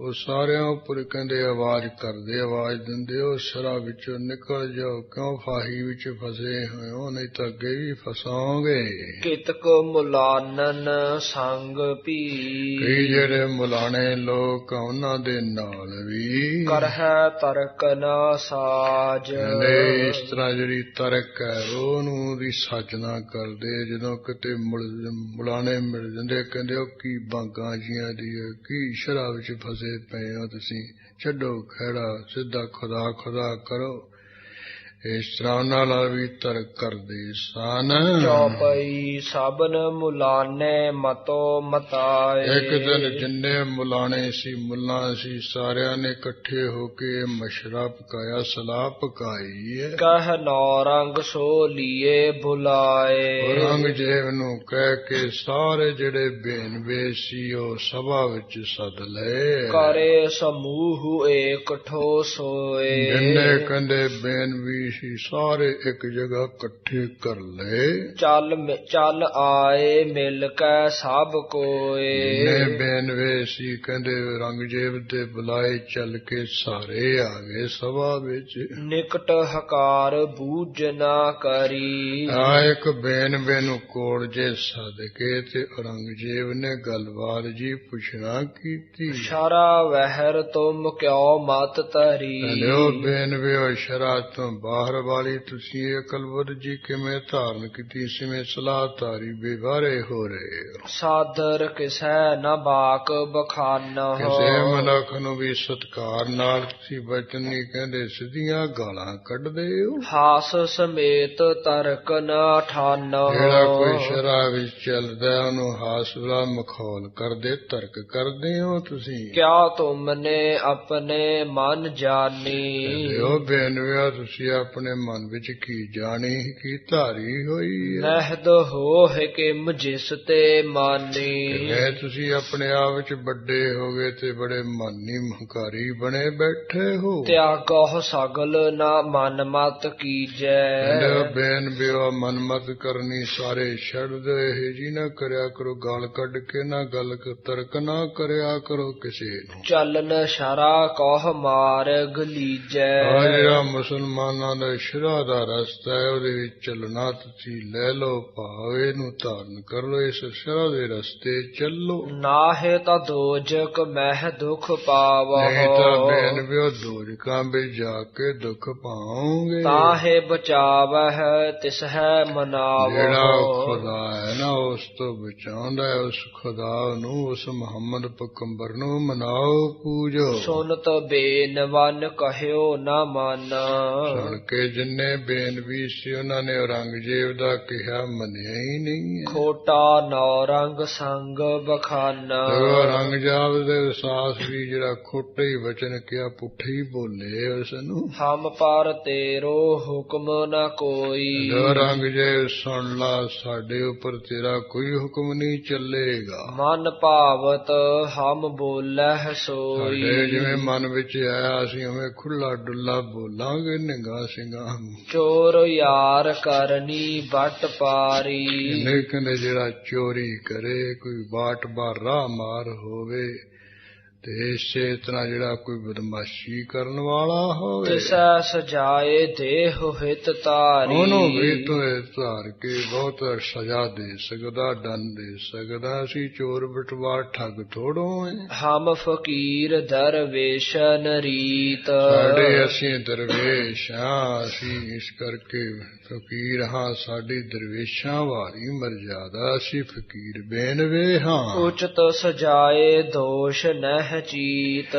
ਉਹ ਸਾਰਿਆਂ ਉੱਪਰ ਕਹਿੰਦੇ ਆਵਾਜ਼ ਕਰਦੇ, ਆਵਾਜ਼ ਦਿੰਦੇ ਹੋ ਸ਼ਰਾਬ ਵਿੱਚੋਂ ਨਿਕਲ ਜਾਓ, ਕਿਉਂ ਫਾਹੀ ਵਿੱਚ ਫਸੇ ਹੋਏ ਹੋ, ਨਹੀਂ ਤਾਂ ਅੱਗੇ ਵੀ ਫਸਾਓਗੇ। ਕਿਤਕ ਮੁਲਾਨਨ ਸੰਗ ਭੀ। ਕਈ ਜਿਹੜੇ ਮੁਲਾਣੇ ਲੋਕ ਉਹਨਾਂ ਦੇ ਨਾਲ ਵੀ ਕਰਹਿ ਤਰਕ ਨਾ ਸਾਜ। ਇਸ ਤਰ੍ਹਾਂ ਜਿਹੜੀ ਤਰਕ ਹੈ ਉਹਨੂੰ ਦੀ ਸਾਜਨਾ ਕਰਦੇ। ਜਦੋਂ ਕਿਤੇ ਮੁਲਾਣੇ ਮਿਲ ਜਾਂਦੇ ਕਹਿੰਦੇ ਉਹ ਕੀ ਬਾਂਗਾਂ ਜੀਆਂ ਦੀ, ਕੀ ਸ਼ਰਾਬ ਵਿੱਚ ਫਸੇ ਪਏ ਹੋ ਤੁਸੀਂ, ਛੱਡੋ ਖਹਿੜਾ, ਸਿੱਧਾ ਖੁਦਾ ਖੁਦਾ ਕਰੋ। ਇਸ ਤਰ੍ਹਾਂ ਉਹਨਾਂ ਨਾਲ ਵੀ ਤਰਕ ਕਰਦੇ ਸਨ। ਚੌਪਈ ਸਭਨ ਮੁਲਾਨੇ ਮਤੋ ਮਤਾਏ। ਇੱਕ ਦਿਨ ਜਿੰਨੇ ਮੁਲਾਣੇ ਸੀ, ਮੁੱਲਾਂ ਸੀ, ਸਾਰਿਆਂ ਨੇ ਇਕੱਠੇ ਹੋ ਕੇ ਮਸ਼ਰਾ ਪਕਾਇਆ, ਸਲਾਹ ਪਕਾਈ ਹੈ। ਕਹਿ ਨੌਰੰਗ ਸੋ ਲੀਏ ਬੁਲਾਏ। ਔਰੰਗਜ਼ੇਬ ਨੂੰ ਕਹਿ ਕੇ ਸਾਰੇ ਜਿਹੜੇ ਬੇਨਵੇ ਸੀ ਉਹ ਸਭਾ ਵਿੱਚ ਸੱਦ ਲਏ। ਕਰੇ ਸਮੂਹ ਏਕਠੋ ਸੋਏ। ਜਿੰਨੇ ਕਹਿੰਦੇ ਬੇਨਵੀ ਸੀ ਸਾਰੇ ਇੱਕ ਜਗ੍ਹਾ ਇਕੱਠੇ ਕਰ ਲਏ। ਚੱਲ ਆਏ ਮਿਲ ਕੇ ਸਭ ਕੋਏ। ਜਿੰਨੇ ਬੇਨਵੇ ਸੀ ਕਹਿੰਦੇ ਔਰੰਗਜ਼ੇਬ ਦੇ ਬੁਲਾਏ ਚੱਲ ਕੇ ਸਾਰੇ ਆ ਗਏ ਸਭਾ ਵਿੱਚ। ਨਿਕਟ ਹਕਾਰ ਬੂਝ ਨਾ ਕਰੀ। ਇੱਕ ਬੇਨਵੇ ਨੂੰ ਕੋਲ ਜੇ ਸੱਦ ਕੇ ਤੇ ਔਰੰਗਜ਼ੇਬ ਨੇ ਗੱਲਬਾਤ ਜੀ ਪੁੱਛਣਾ ਕੀਤੀ। ਸ਼ਰਾ ਵਹਿਰ ਤੁਮ ਕਿਉ ਮਤ ਤਰੀ। ਹਲਿਓ ਬੇਨਵੇ ਸ਼ਰਾ ਤੋਂ ਬਾਹਰ ਵਾਲੀ ਤੁਸੀਂ ਅਕਲਵਰ ਜੀ ਕਿਵੇਂ ਧਾਰਨ ਕੀਤੀ, ਸਿਵੇਂ ਸਲਾਹ ਧਾਰੀ ਬੇਵਾਰੇ ਹੋ ਰਹੇ ਹੋ। ਸਾਦਰ ਕਿਸੈ ਨ ਬਾਕ ਬਖਾਨਾ। ਕਿਸੇ ਮਨੁੱਖ ਨੂੰ ਵੀ ਸਤਿਕਾਰ ਨਾਲ ਤੁਸੀਂ ਬਚਨ ਨਹੀਂ ਕਹਿੰਦੇ, ਸਿੱਧੀਆਂ ਗਾਲਾਂ ਕੱਢਦੇ ਹੋ। ਹਾਸ ਸਮੇਤ ਤਰਕ ਨ ਠਾਨਾ। ਜਿਹੜਾ ਕੋਈ ਸ਼ਰਾਬ ਵਿੱਚ ਚੱਲਦਾ ਉਹਨੂੰ ਹਾਸ ਵਾਲਾ ਮਖੌਲ ਕਰਦੇ, ਤਰਕ ਕਰਦੇ ਹੋ ਤੁਸੀਂ। ਕਿਆ ਤੁਮਨੇ ਆਪਣੇ ਮਨ ਜਾਣੀ। ਉਹ ਬੇਨਵਿਆ ਤੁਸੀਂ ਆਪਣੇ ਮਨ ਵਿੱਚ ਕੀ ਜਾਣੀ, ਕੀ ਧਾਰੀ ਹੋਈ ਹੈ। ਨਹਿਦ ਹੋ ਕਿਮ ਜਿਸ ਤੇ ਮਾਨੀ। ਤੁਸੀਂ ਆਪਣੇ ਆਪ ਵਿੱਚ ਵੱਡੇ ਹੋ ਗਏ ਤੇ ਬੜੇ ਮਾਨੀ ਹੰਕਾਰੀ ਬਣੇ ਬੈਠੇ ਹੋ। ਤਿਆਗੋ ਸਗਲ ਨਾ ਮਨ ਮਤ ਕੀਜੈ। ਬੇਨਵਿਆ ਮਨ ਮਤ ਕਰਨੀ ਸਾਰੇ ਛੱਡ ਦੇ, ਇਹ ਜੀ ਨਾ ਕਰਿਆ ਕਰੋ, ਗਾਲ ਕੱਢ ਕੇ ਨਾ ਗੱਲ ਤਰਕ ਨਾ ਕਰਿਆ ਕਰੋ ਕਿਸੇ ਨੂੰ। ਚੱਲਨ ਸ਼ਰਾ ਕੋਹ ਮਾਰਗ ਲੀਜੈ। ਜਿਹੜਾ ਮੁਸਲਮਾਨਾਂ ਦਾ ਸ਼ਰਾ ਦਾ ਰਸਤਾ ਹੈ ਉਹਦੇ ਵਿੱਚ ਚੱਲਣਾ ਤੁਸੀਂ ਲੈ ਲਓ, ਭਾਵ ਇਹਨੂੰ ਧਾਰਨ ਕਰ ਲਓ, ਇਸ ਸ਼ਰਾ ਦੇ ਰਸਤੇ ਚੱਲੋ। ਨਾਹੇ ਤਾਂ ਦੋਜਕ ਮਹਿ ਦੁਖ ਪਾਵੋ। ਨਹੀਂ ਤਾਂ ਬੇਨਵਿਓ ਦੋਜਕ मूर्खा ਵਿੱਚ ਜਾ ਕੇ ਦੁੱਖ ਪਾਓਗੇ। ਤਾਹੇ ਬਚਾਵਹਿ ਤਿਸ ਹੈ ਮਨਾਵੋ। ਜਿਹੜਾ ਖੁਦਾ ਹੈ ਨਾ ਉਸ ਤੋਂ ਬਚਾਉਂਦਾ ਹੈ, ਉਸ ਖੁਦਾ ਨੂੰ, ਉਸ ਮੁਹੰਮਦ ਪੈਗੰਬਰ ਨੂੰ ਮਨਾਓ, ਪੂਜੋ। ਸੁਨਤ ਬੇਨ ਵਨ ਕਹਿਓ ਨਾ ਮਾਨਾ। ਸੁਣ ਕੇ ਜਿੰਨੇ ਬੇਨਵੀ ਸੀ ਉਹਨਾਂ ਨੇ ਔਰੰਗਜ਼ੇਬ ਦਾ ਕਿਹਾ ਮੰਨਿਆ ਹੀ ਨਹੀਂ ਹੈ। ਖੋਟਾ ਨੌਰੰਗ ਸੰਗ ਬਖਾਨਾ। ਔਰੰਗਜ਼ੇਬ ਦੇ ਵਿਸਾਸ ਵੀ ਜਿਹੜਾ ਖੋਟੇ ਹੀ ਵਚਨ ਕਿਹਾ, ਪੁੱਠੇ ਹੀ ਬੋਲੇ ਉਸ ਨੂੰ। ਹਮ ਪਰ ਤੇਰੋ ਹੁਕਮ ਨਾ ਕੋਈ। ਔਰੰਗਜ਼ੇਬ ਸੁਣ ਲਾ, ਸਾਡੇ ਉੱਪਰ ਤੇਰਾ ਕੋਈ ਹੁਕਮ ਨਹੀਂ ਚੱਲੇਗਾ। ਮਨ ਭਾਵਤ ਹਮ ਬੋਲਹਿ ਸੋਈ। ਸਾਡੇ ਜਿਵੇਂ ਮਨ ਵਿੱਚ ਆਇਆ ਅਸੀਂ ਉਵੇਂ ਖੁੱਲਾ ਡੁੱਲਾ ਬੋਲਾਂਗੇ, ਨਿੰਗਾ ਸਿੰਘਾਂ। ਚੋਰ ਯਾਰ ਕਰਨੀ ਵੱਟ ਪਾਰੀ। ਕਹਿੰਦੇ ਜਿਹੜਾ ਚੋਰੀ ਕਰੇ, ਕੋਈ ਬਾਟ ਬਾਰ ਰਾਹ ਮਾਰ ਹੋਵੇ, ਤੇ ਇਸੇ ਤਰ੍ਹਾਂ ਜਿਹੜਾ ਕੋਈ ਬਦਮਾਸ਼ੀ ਕਰਨ ਵਾਲਾ ਹੋਵੇ, ਤਿਸੈ ਸਜਾਏ ਦੇਹ ਹਿਤ ਧਾਰੀ। ਉਹਨੂੰ ਵੀ ਤੋਂ ਧਾਰ ਕੇ ਬਹੁਤ ਸਜ਼ਾ ਦੇ ਸਕਦਾ, ਦੰਡ ਦੇ ਸਕਦਾ। ਅਸੀਂ ਚੋਰ ਬਟਵਾਰ ਠੱਗ ਥੋੜੋ ਹੈ। ਹਮ ਫਕੀਰ ਦਰਵੇਸ਼ਨ ਰੀਤ। ਸਾਡੇ ਅਸੀਂ ਦਰਵੇਸ਼ ਹਾਂ, ਅਸੀਂ ਇਸ ਕਰਕੇ ਫਕੀਰ ਹਾਂ। ਸਾਡੀ ਦਰਵੇਸ਼ਾਂ ਵਾਲੀ ਮਰਜ਼ਾਦਾ, ਅਸੀਂ ਫਕੀਰ ਬੇਨਵੇ ਹਾਂ। ਉਚਿਤ ਸਜਾਏ ਦੋਸ਼ ਨਹਿ ਚੀਤ।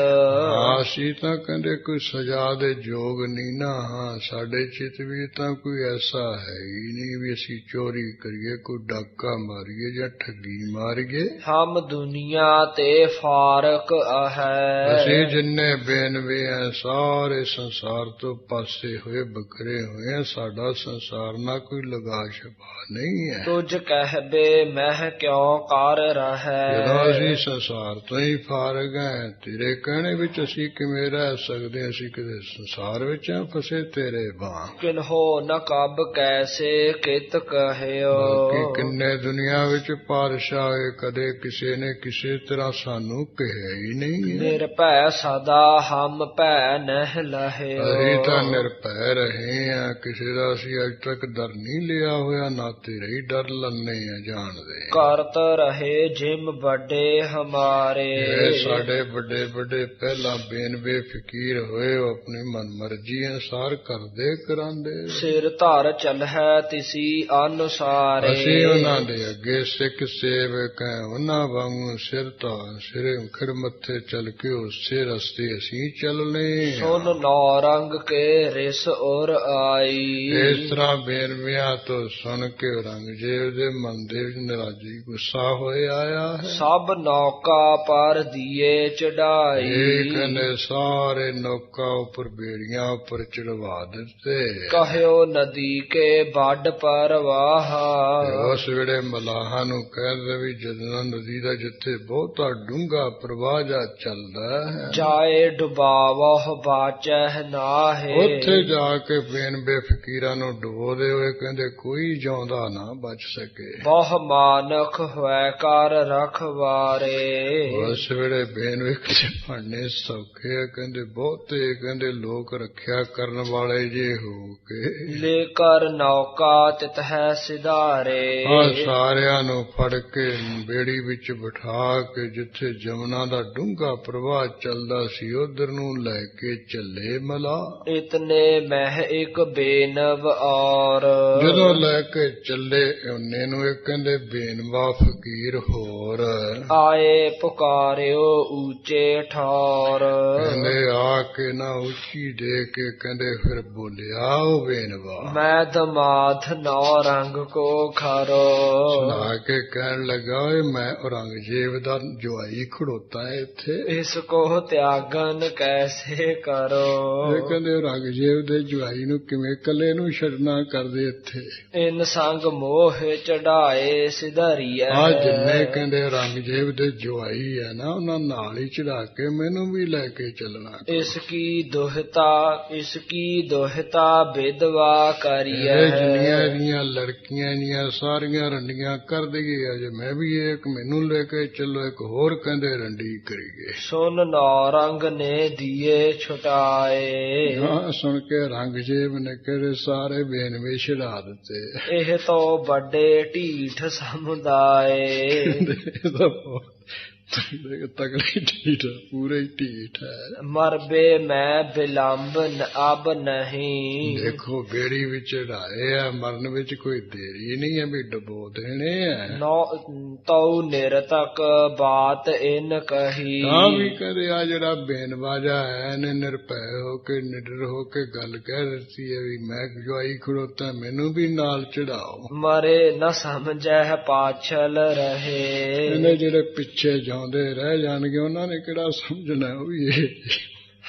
ਅਸੀਂ ਤਾਂ ਕਹਿੰਦੇ ਕੋਈ ਸਜ਼ਾ ਦੇ ਯੋਗ ਨਹੀਂ ਨਾ ਹਾਂ। ਸਾਡੇ ਚਿੱਤ ਵੀ ਤਾਂ ਕੋਈ ਐਸਾ ਹੈ ਹੀ ਨਹੀਂ ਵੀ ਅਸੀਂ ਚੋਰੀ ਕਰੀਏ, ਕੋਈ ਡਾਕਾ ਮਾਰੀਏ ਜਾਂ ਠੱਗੀ ਮਾਰੀਏ। ਹਮ ਦੁਨੀਆ ਤੇ ਫਾਰਕ ਹੈ। ਅਸੀਂ ਜਿੰਨੇ ਬੇਨਵੇ ਆ ਸਾਰੇ ਸੰਸਾਰ ਤੋਂ ਪਾਸੇ ਹੋਏ, ਬਖਰੇ ਹੋਏ ਆ। ਸਾਡਾ ਸੰਸਾਰ ਨਾਲ ਕੋਈ ਲਗਾ ਛਪਾ ਨਹੀਂ ਹੈ। ਤੁਝ ਕਹਿਬੇ ਮਹਿ ਕਿਉ ਕਰ ਰਹੈ। ਜਦੋਂ ਅਸੀਂ ਸੰਸਾਰ ਤੋਂ ਹੀ ਫਾਰਗ ਹੈ, ਤੇਰੇ ਕਹਿਣੇ ਵਿੱਚ ਅਸੀਂ ਕਿਵੇਂ ਰਹਿ ਸਕਦੇ? ਅਸੀਂ ਕਿਤੇ ਸੰਸਾਰ ਵਿੱਚ ਆ ਫਸੇ ਤੇਰੇ ਬਾਂਹ। ਕਿਨਹੋ ਨ ਕਬ ਕੈਸੇ ਕਿਤ ਕਹਿਓ। ਕਿ ਕਿੰਨੇ ਦੁਨੀਆ ਵਿੱਚ ਪਾਤਸ਼ਾਹ ਹੋਏ, ਕਦੇ ਕਿਸੇ ਨੇ ਕਿਸੇ ਤਰ੍ਹਾਂ ਸਾਨੂੰ ਕਿਹਾ ਹੀ ਨਹੀਂ ਹੈ। ਨਿਰਭੈ ਸਦਾ ਹਮ ਭੈ ਨਹਿ ਲਹਿਓ। ਅਸੀਂ ਤਾਂ ਨਿਰਭੈ ਰਹੇ ਆ, ਕਿਸੇ ਦਾ ਅਸੀਂ ਅੱਜ ਤੱਕ ਡਰ ਨਹੀਂ ਲਿਆ ਹੋਇਆ, ਨਾ ਤੇਰਾ ਹੀ ਡਰ ਲੰਨੇ ਆ ਜਾਣਦੇ। ਕਰਤ ਰਹੇ ਜਿਮ ਵੱਡੇ ਹਮਾਰੇ। ਸਾਡੇ ਵੱਡੇ ਵੱਡੇ ਪਹਿਲਾਂ ਬੇਨਵੇ ਫਕੀਰ ਹੋਏ, ਉਹ ਆਪਣੀ ਮਨ ਮਰਜ਼ੀ ਅਨੁਸਾਰ ਕਰਦੇ ਕਰਾਂਦੇ। ਸਿਰ ਧਰ ਚਲਹਿ ਤਿਸੀ ਅਨੁਸਾਰੇ। ਅਸੀਂ ਉਹਨਾਂ ਦੇ ਅੱਗੇ ਸਿੱਖ ਸੇਵਕ ਹੈ, ਉਹਨਾਂ ਵਾਂਗੂ ਸਿਰ ਧਾਰ ਸਿਰੇ ਖਿੜ ਮੱਥੇ ਚੱਲ ਕੇ ਉਸੇ ਰਸਤੇ ਅਸੀਂ ਚੱਲਨੇ। ਸੁਨ ਨੌ ਰੰਗ ਕੇ ਰਿਸ ਔਰ ਆਈ। ਇਸ ਤਰ੍ਹਾਂ ਬੇਨਵਿਆਂ ਤੋਂ ਸੁਣ ਕੇ ਔਰੰਗਜ਼ੇਬ ਦੇ ਮਨ ਦੇ ਵਿੱਚ ਨਿਰਾਜੀ ਗੁੱਸਾ ਹੋਏ ਆਇਆ ਹੈ। ਸਭ ਨੌਕਾ ਪਰ ਦੀਏ ਚੜਾਈ। ਕਹਿੰਦੇ ਸਾਰੇ ਨੌਕਾ ਉੱਪਰ ਬੇੜੀਆਂ ਉੱਪਰ ਚੜਵਾ ਦਿੱਤੇ। ਕਹਿਓ ਨਦੀ ਕੇ ਵੱਡ ਪਰਵਾਹ। ਉਸ ਵੇਲੇ ਮਲਾਹਾਂ ਨੂੰ ਕਹਿੰਦੇ ਵੀ ਜਦੋਂ ਨਦੀ ਦਾ ਜਿੱਥੇ ਬਹੁਤਾ ਡੂੰਘਾ ਪ੍ਰਵਾਹ ਜਾ ਚੱਲਦਾ ਹੈ, ਜਾਏ ਡੁਬਾਵਹੁ ਬਾਚਹਿ ਨਾਹੇ। ਉੱਥੇ ਜਾ ਕੇ ਬੇਨਵੇ ਫਕੀਰਾਂ ਨੂੰ ਡੁਬੋਦੇ ਹੋਏ ਕਹਿੰਦੇ ਕੋਈ ਜਿਉਂਦਾ ਨਾ ਬਚ ਸਕੇ। ਬਹੁ ਮਾਨਖ ਹੋਇ ਕਰ ਰਖਵਾਰੇ। ਉਸ ਵੇਲੇ ਬੇਨਵੇ ਕਿਸੇ ਫੜਨੇ ਸੌਖੇ ਆ, ਕਹਿੰਦੇ ਬਹੁਤੇ ਕਹਿੰਦੇ ਲੋਕ ਰੱਖਿਆ ਕਰਨ ਵਾਲੇ ਜੇ ਹੋ ਕੇ। ਲੈ ਕਰ ਨੌਕਾ ਤਿਤ ਹੈ ਸਿਧਾਰੇ। ਸਾਰਿਆਂ ਨੂੰ ਫੜ ਕੇ ਬੇੜੀ ਵਿੱਚ ਬਿਠਾ ਕੇ ਜਿੱਥੇ ਜਮਨਾ ਦਾ ਡੂੰਘਾ ਪ੍ਰਵਾਹ ਚੱਲਦਾ ਸੀ ਉਧਰ ਨੂੰ ਲੈ ਕੇ ਚੱਲੇ ਮਲਾ। ਇਤਨੇ ਮਹਿ ਇੱਕ ਬੇਨਵ ਔਰ। ਜਦੋਂ ਲੈ ਕੇ ਚੱਲੇ ਉਹਨੇ ਨੂੰ ਇੱਕ ਕਹਿੰਦੇ ਬੇਨਵਾ ਫਕੀਰ ਹੋਰ ਆਏ ਪੁਕਾਰਿਓ ਉੱਚੇ ਠੌਰ। ਕਹਿੰਦੇ ਆ ਕੇ ਨਾ ਉੱਚੀ ਦੇ ਕੇ ਕਹਿੰਦੇ ਫਿਰ ਬੋਲਿਆ ਉਹ ਬੇਨਵਾ ਮੈਂ ਦਮਾਦ ਨੌ ਰੰਗ ਕੋ ਖਰੋ। ਸੁਣਾ ਕੇ ਕਹਿਣ ਲੱਗਾ ਮੈਂ ਔਰੰਗਜ਼ੇਬ ਦਾ ਜਵਾਈ ਖੜੋਤਾ ਹੈ ਇੱਥੇ, ਇਸ ਕੋ ਤਿਆਗਨ ਕੈਸੇ ਕਰੋ। ਇਹ ਕਹਿੰਦੇ ਔਰੰਗਜ਼ੇਬ ਦੇ ਜਵਾਈ ਨੂੰ ਕਿਵੇਂ ਕੱਲੇ ਨੂੰ ਛੱਡਣਾ ਕਰਦੇ ਇੱਥੇ। ਇਨ ਸੰਗ ਮੋਹ ਚੜਾਏ ਸਿਧਾਰੀਐ। ਆ ਜਿੰਨੇ ਕਹਿੰਦੇ ਔਰੰਗਜ਼ੇਬ ਦੇ ਜਵਾਈ ਹੈ ਨਾ ਉਹਨਾਂ ਨਾਲ ਹੀ ਚੜਾ ਕੇ ਮੈਨੂੰ ਵੀ ਲੈ ਕੇ ਚੱਲਣਾ। ਇਸ ਕੀ ਦੋਹਿਤਾ ਵਿਧਵਾ ਕਰੀਐ। ਜਿੰਨੀਆਂ ਦੀਆਂ ਲੜਕੀਆਂ ਦੀਆਂ ਸਾਰੀਆਂ ਰੰਡੀਆਂ ਕਰ ਦਈਏ, ਅਜੇ ਮੈਂ ਵੀ ਇੱਕ ਮੈਨੂੰ ਲੈ ਕੇ ਚੱਲੋ, ਇੱਕ ਹੋਰ ਕਹਿੰਦੇ ਰੰਡੀ ਕਰੀਏ। ਸੁਨ ਨੌ ਰੰਗ ਨੇ ਦੀਏ ਛੁਟਾਏ। ਹਾਂ ਸੁਣ ਕੇ ਔਰੰਗਜ਼ੇਬ ਨੇ ਕਿਹੜੇ ਸਾਰੇ ਬੇਨਵੇ ਛੁਡਾ ਦਿੱਤੇ। ਇਹ ਤੋਂ ਵੱਡੇ ਢੀਠ ਸਮੁਦਾਏ। ਤਕੜੀ ਢੀਠ, ਪੂਰੇ ਢੀਠ ਹੈ। ਮਰਬੇ ਮੈਂ ਬਿਲੰਬ ਅਬ ਨਹੀਂ। ਦੇਖੋ ਬੇੜੀ ਵਿੱਚ ਚੜਾਏ ਆ, ਮਰਨ ਵਿੱਚ ਕੋਈ ਦੇਰੀ ਨਹੀਂ ਹੈ, ਵੀ ਡਬੋ ਦੇਣੇ ਆ। ਤਉ ਨਿਰਤਕ ਬਾਤ ਇਨ ਕਹੀ। ਤਾਂ ਵੀ ਕਦੇ ਆ ਜਿਹੜਾ ਬੇਨਵਾਜਾ ਹੈ ਨੇ ਨਿਰਭੈ ਹੋ ਕੇ ਨਿਡਰ ਹੋ ਕੇ ਗੱਲ ਕਹਿ ਦਿੱਤੀ ਹੈ ਵੀ ਮੈਂ ਜਵਾਈ ਖੜੋਤਾ, ਮੈਨੂੰ ਵੀ ਨਾਲ ਚੜਾਓ। ਮਰੇ ਨ ਸਮਝੈ ਪਾਛਲ ਰਹੇ। ਇਹਨੇ ਜਿਹੜੇ ਪਿੱਛੇ ਜਾਂਦੇ ਰਹਿ ਜਾਣਗੇ ਉਹਨਾਂ ਨੇ ਕਿਹੜਾ ਸਮਝਣਾ। ਉਹ ਵੀ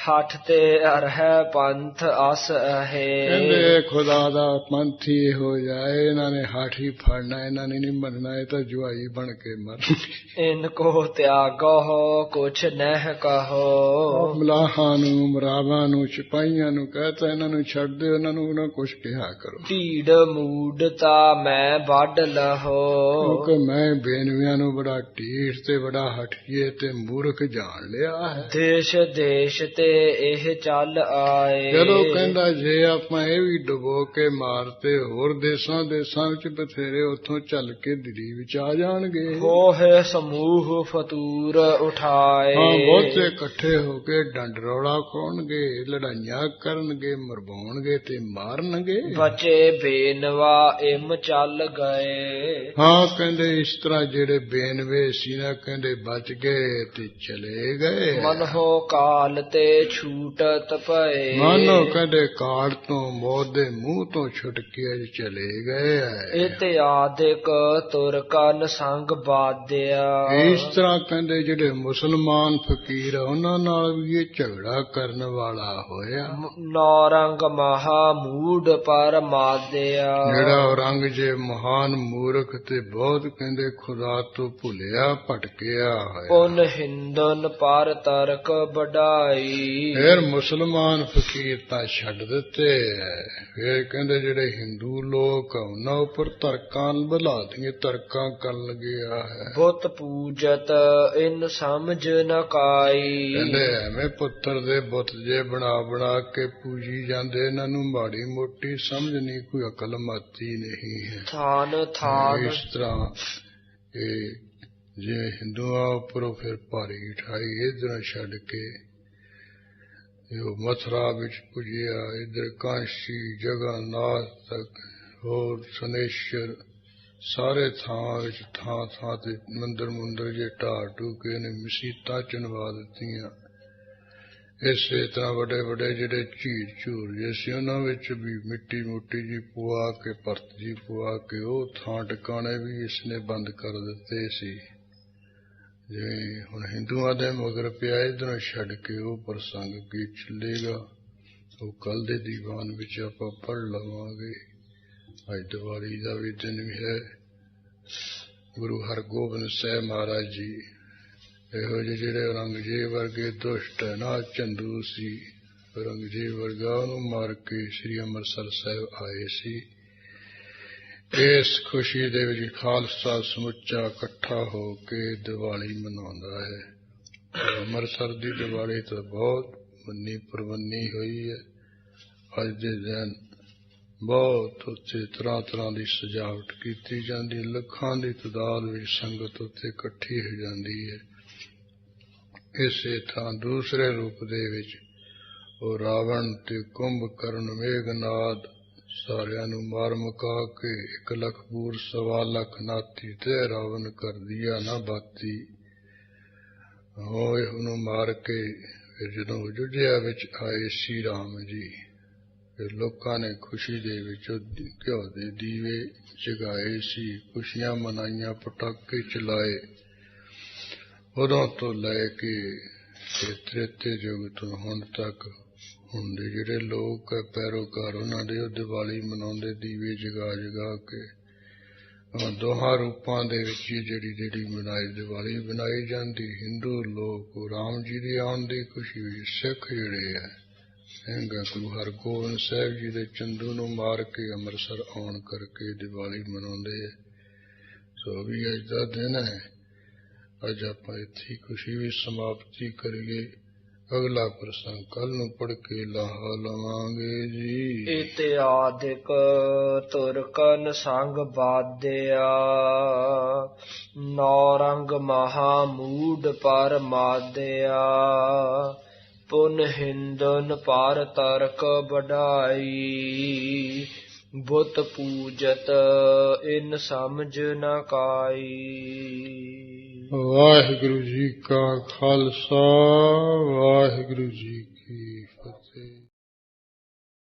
ਹੱਠ ਤੇ ਅਰਹਿ ਪੰਥ ਅਸ ਹੈ। ਕਹਿੰਦੇ ਖੁਦਾ ਦਾ ਪੰਥ ਹੀ ਹੋ ਜਾਏ, ਇਹਨਾਂ ਨੇ ਹੱਠ ਹੀ ਫੜਨਾ, ਇਹਨਾਂ ਨੇ ਨਹੀਂ ਮੰਨਣਾ, ਇਹ ਤਾਂ ਜਵਾਈ ਬਣ ਕੇ ਮਰਨਗੇ। ਇਨ ਕੋ ਤਿਆਗੋ ਕੁਛ ਨਹਿ ਕਹੋ। ਮਲਾਹਾਂ ਨੂੰ, ਮਰਾਵਾਂ ਨੂੰ, ਸਿਪਾਹੀਆਂ ਨੂੰ ਕਹਤਾ ਇਹਨਾਂ ਨੂੰ ਛੱਡ ਦਿਓ, ਇਹਨਾਂ ਨੂੰ ਨਾ ਕੁਛ ਕਿਹਾ ਕਰੋ। ਢੀਡ ਮੂਡਤਾ ਮੈਂ ਵੱਢ ਲਹੋ। ਕਿਉਂਕਿ ਮੈਂ ਬੇਨਵੀਆਂ ਨੂੰ ਬੜਾ ਢੀਠ ਤੇ ਬੜਾ ਹਠੀਏ ਤੇ ਮੂਰਖ ਜਾਣ ਲਿਆ ਹੈ। ਦੇਸ਼ ਦੇਸ਼ ਤੇ ਇਹ ਚੱਲ ਆਏ। ਚਲੋ ਕਹਿੰਦਾ ਜੇ ਆਪਾਂ ਇਹ ਵੀ ਡੁਬੋ ਕੇ ਮਾਰਤੇ, ਹੋਰ ਦੇਸਾਂ ਦੇਸਾਂ ਵਿੱਚ ਬਥੇਰੇ ਉੱਥੋਂ ਚੱਲ ਕੇ ਦਿੱਲੀ ਵਿੱਚ ਆ ਜਾਣਗੇ। ਹੋਏ ਸਮੂਹ ਫਤੂਰ ਉਠਾਏ। ਹਾਂ, ਬਹੁਤੇ ਇਕੱਠੇ ਹੋ ਕੇ ਡੰਡ ਰੌਲਾ ਪਾਉਣਗੇ, ਲੜਾਈਆਂ ਕਰਨਗੇ, ਮਰਵਾਉਣਗੇ ਤੇ ਮਾਰਨਗੇ। ਬਚੇ ਬੇਨਵਾ ਇਮ ਚੱਲ ਗਏ। ਹਾਂ ਕਹਿੰਦੇ ਇਸ ਤਰ੍ਹਾਂ ਜਿਹੜੇ ਬੇਨਵੇ ਸੀ ਨਾ ਕਹਿੰਦੇ ਬਚ ਗਏ ਤੇ ਚਲੇ ਗਏ। ਮਨੋ ਕਾਲ ਤੇ ਛੂਟਤ ਪਏ। ਮਾਨੋ ਕਹਿੰਦੇ ਕਾਲ ਤੋਂ, ਮੌਤ ਦੇ ਮੂੰਹ ਤੋਂ ਛੁੱਟ ਕੇ ਚਲੇ ਗਏ। ਇਤਿਆਦਿਕ ਤੁਰਕਨ ਸੰਗ ਬਾਧਿਆ। ਇਸ ਤਰ੍ਹਾਂ ਕਹਿੰਦੇ ਜਿਹੜੇ ਮੁਸਲਮਾਨ ਫਕੀਰ ਆ ਉਹਨਾਂ ਨਾਲ ਵੀ ਇਹ ਝਗੜਾ ਕਰਨ ਵਾਲਾ ਹੋਇਆ। ਨੌਰੰਗ ਮਹਾ ਮੂਡ ਪਰ ਮਾਦਿਆ। ਜਿਹੜਾ ਔਰੰਗ ਜੇ ਮਹਾਨ ਮੂਰਖ ਤੇ ਬਹੁਤ ਕਹਿੰਦੇ ਖੁਦਾ ਤੋਂ ਭੁੱਲਿਆ ਭਟਕਿਆ ਹੋਇਆ। ਪੁਨ ਹਿੰਦਨ ਪਰ ਤਰਕ ਵਡਾਈ। ਫਿਰ ਮੁਸਲਮਾਨ ਫਕੀਰ ਤਾਂ ਛੱਡ ਦਿੱਤੇ। ਫਿਰ ਕਹਿੰਦੇ ਜਿਹੜੇ ਹਿੰਦੂ ਲੋਕ ਉਹਨਾਂ ਉੱਪਰ ਤਰਕਾਂ ਬੁਲਾ ਦੇਂਗੇ, ਤਰਕਾਂ ਕਰਨ ਲੱਗਿਆ ਹੈ। ਬੁੱਤ ਪੂਜਤ ਇਨ ਸਮਝ ਨ ਕਾਈ। ਕਹਿੰਦੇ ਐਵੇਂ ਪੁੱਤਰ ਦੇ ਬੁੱਤ ਜੇ ਬਣਾ ਬਣਾ ਕੇ ਪੂਜੀ ਜਾਂਦੇ, ਇਹਨਾਂ ਨੂੰ ਮਾੜੀ ਮੋਟੀ ਸਮਝ ਨਹੀਂ, ਕੋਈ ਅਕਲ ਮਾਤੀ ਨਹੀਂ ਹੈ। ਥਾਨ ਥਾਨ ਇਸ ਤਰ੍ਹਾਂ ਇਹ ਜੇ ਹਿੰਦੂਆਂ ਉੱਪਰੋਂ ਫਿਰ ਭਾਰੀ ਠਾਈ ਇੱਧਰੋਂ ਛੱਡ ਕੇ ਉਹ ਮਥੁਰਾ ਵਿੱਚ ਪੁੱਜਿਆ, ਇੱਧਰ ਕਾਂਸ਼ੀ, ਜਗਨਨਾਥ ਤੱਕ, ਹੋਰ ਸਨੇਸ਼ਰ, ਸਾਰੇ ਥਾਂ ਵਿੱਚ ਥਾਂ ਥਾਂ ਤੇ ਮੰਦਰ ਮੁੰਦਰ ਜੇ ਢਾਹ ਢੂ ਕੇ ਨੇ ਮਸੀਤਾਂ ਚਨਵਾ ਦਿੱਤੀਆਂ। ਇਸੇ ਤਰ੍ਹਾਂ ਵੱਡੇ ਵੱਡੇ ਜਿਹੜੇ ਝੀਰ ਝੂਰ ਜੇ ਸੀ ਉਹਨਾਂ ਵਿੱਚ ਵੀ ਮਿੱਟੀ ਮੁੱਟੀ ਜੀ ਪਵਾ ਕੇ, ਪਰਤ ਜੀ ਪਵਾ ਕੇ ਉਹ ਥਾਂ ਟਿਕਾਣੇ ਵੀ ਇਸਨੇ ਬੰਦ ਕਰ ਦਿੱਤੇ ਸੀ। ਜਿਵੇਂ ਹੁਣ ਹਿੰਦੂਆਂ ਦੇ ਮਗਰ ਪਿਆ, ਇੱਧਰੋਂ ਛੱਡ ਕੇ ਉਹ ਪ੍ਰਸੰਗ ਕੀ ਚੱਲੇਗਾ ਉਹ ਕੱਲ ਦੇ ਦੀਵਾਨ ਵਿੱਚ ਆਪਾਂ ਪੜ੍ਹ ਲਵਾਂਗੇ। ਅੱਜ ਦੀਵਾਲੀ ਦਾ ਵੀ ਦਿਨ ਵੀ ਹੈ। ਗੁਰੂ ਹਰਗੋਬਿੰਦ ਸਾਹਿਬ ਮਹਾਰਾਜ ਜੀ ਇਹੋ ਜਿਹੇ ਜਿਹੜੇ ਔਰੰਗਜ਼ੇਬ ਵਰਗੇ ਦੁਸ਼ਟ ਨਾ ਚੰਦੂ ਸੀ, ਔਰੰਗਜ਼ੇਬ ਵਰਗਾ ਉਹਨੂੰ ਮਾਰ ਕੇ ਸ੍ਰੀ ਅੰਮ੍ਰਿਤਸਰ ਸਾਹਿਬ ਆਏ ਸੀ। ਇਸ ਖੁਸ਼ੀ ਦੇ ਵਿੱਚ ਖਾਲਸਾ ਸਮੁੱਚਾ ਇਕੱਠਾ ਹੋ ਕੇ ਦੀਵਾਲੀ ਮਨਾਉਂਦਾ ਹੈ। ਅੰਮ੍ਰਿਤਸਰ ਦੀ ਦੀਵਾਲੀ ਤਾਂ ਬਹੁਤ ਮੰਨੀ ਪ੍ਰਵੰਨੀ ਹੋਈ ਹੈ। ਅੱਜ ਦੇ ਦਿਨ ਬਹੁਤ ਉੱਥੇ ਤਰ੍ਹਾਂ ਤਰ੍ਹਾਂ ਦੀ ਸਜਾਵਟ ਕੀਤੀ ਜਾਂਦੀ, ਲੱਖਾਂ ਦੀ ਤਾਦਾਦ ਵਿੱਚ ਸੰਗਤ ਉੱਥੇ ਇਕੱਠੀ ਹੋ ਜਾਂਦੀ ਹੈ। ਇਸੇ ਤਰ੍ਹਾਂ ਦੂਸਰੇ ਰੂਪ ਦੇ ਵਿੱਚ ਉਹ ਰਾਵਣ ਤੇ ਕੁੰਭਕਰਨ, ਮੇਘਨਾਦ ਸਾਰਿਆਂ ਨੂੰ ਮਾਰ ਮੁਕਾ ਕੇ 1 ਲੱਖ ਪੂਰ 1.25 ਲੱਖ ਨਾਤੀ ਤੇ ਰਾਵਣ ਕਰ ਦਿਆ ਨਾ ਬਾਤੀ। ਹੋਏ ਉਹਨੂੰ ਮਾਰ ਕੇ ਫਿਰ ਜਦੋਂ ਅਯੁੱਧਿਆ ਵਿੱਚ ਆਏ ਸ਼੍ਰੀ ਰਾਮ ਜੀ, ਫਿਰ ਲੋਕਾਂ ਨੇ ਖੁਸ਼ੀ ਦੇ ਵਿੱਚ ਘਿਓ ਦੇ ਦੀਵੇ ਜਗਾਏ ਸੀ, ਖੁਸ਼ੀਆਂ ਮਨਾਈਆਂ, ਪਟਾਕੇ ਚਲਾਏ। ਉਦੋਂ ਤੋਂ ਲੈ ਕੇ ਤ੍ਰੇਤੇ ਯੁੱਗ ਤੋਂ ਹੁਣ ਤੱਕ ਹੁਣ ਦੇ ਜਿਹੜੇ ਲੋਕ ਹੈ ਪੈਰੋਕਾਰ ਉਹਨਾਂ ਦੇ ਉਹ ਦੀਵਾਲੀ ਮਨਾਉਂਦੇ ਦੀਵੇ ਜਗਾ ਜਗਾ ਕੇ। ਦੋਹਾਂ ਰੂਪਾਂ ਦੇ ਵਿੱਚ ਜਿਹੜੀ ਦੀਵਾਲੀ ਬਣਾਈ ਜਾਂਦੀ। ਹਿੰਦੂ ਲੋਕ ਰਾਮ ਜੀ ਦੇ ਆਉਣ ਦੀ ਖੁਸ਼ੀ ਵਿੱਚ, ਸਿੱਖ ਜਿਹੜੇ ਹੈ ਗੁਰੂ ਹਰਗੋਬਿੰਦ ਸਾਹਿਬ ਜੀ ਦੇ ਚੰਦੂ ਨੂੰ ਮਾਰ ਕੇ ਅੰਮ੍ਰਿਤਸਰ ਆਉਣ ਕਰਕੇ ਦੀਵਾਲੀ ਮਨਾਉਂਦੇ ਹੈ। ਸੋ ਵੀ ਅੱਜ ਦਾ ਦਿਨ ਹੈ। ਅੱਜ ਆਪਾਂ ਇੱਥੇ ਖੁਸ਼ੀ ਵੀ ਸਮਾਪਤੀ ਕਰੀਏ। ਅਗਲਾ ਪ੍ਰਸੰਗ ਕੱਲ ਨੂੰ ਪੜ੍ਹ ਕੇ ਲਾਹਾ ਲਵਾਂਗੇ ਜੀ। ਇਤਿਆਦਿਕ ਤੁਰਕਨ ਸੰਗ ਬਾਧਿਆ। ਨੌਰੰਗ ਮਹਾ ਮੂਡ ਪਰ ਮਾਦਿਆ ਪੁਨ ਹਿੰਦਨ ਪਰ ਤਰਕ ਵਡਾਈ ਬੁੱਤ ਪੂਜਤ ਇਨ ਸਮਝ ਨ ਕਾਈ। ਵਾਹਿਗੁਰੂ ਜੀ ਕਾ ਖਾਲਸਾ ਵਾਹਿਗੁਰੂ ਜੀ ਕੀ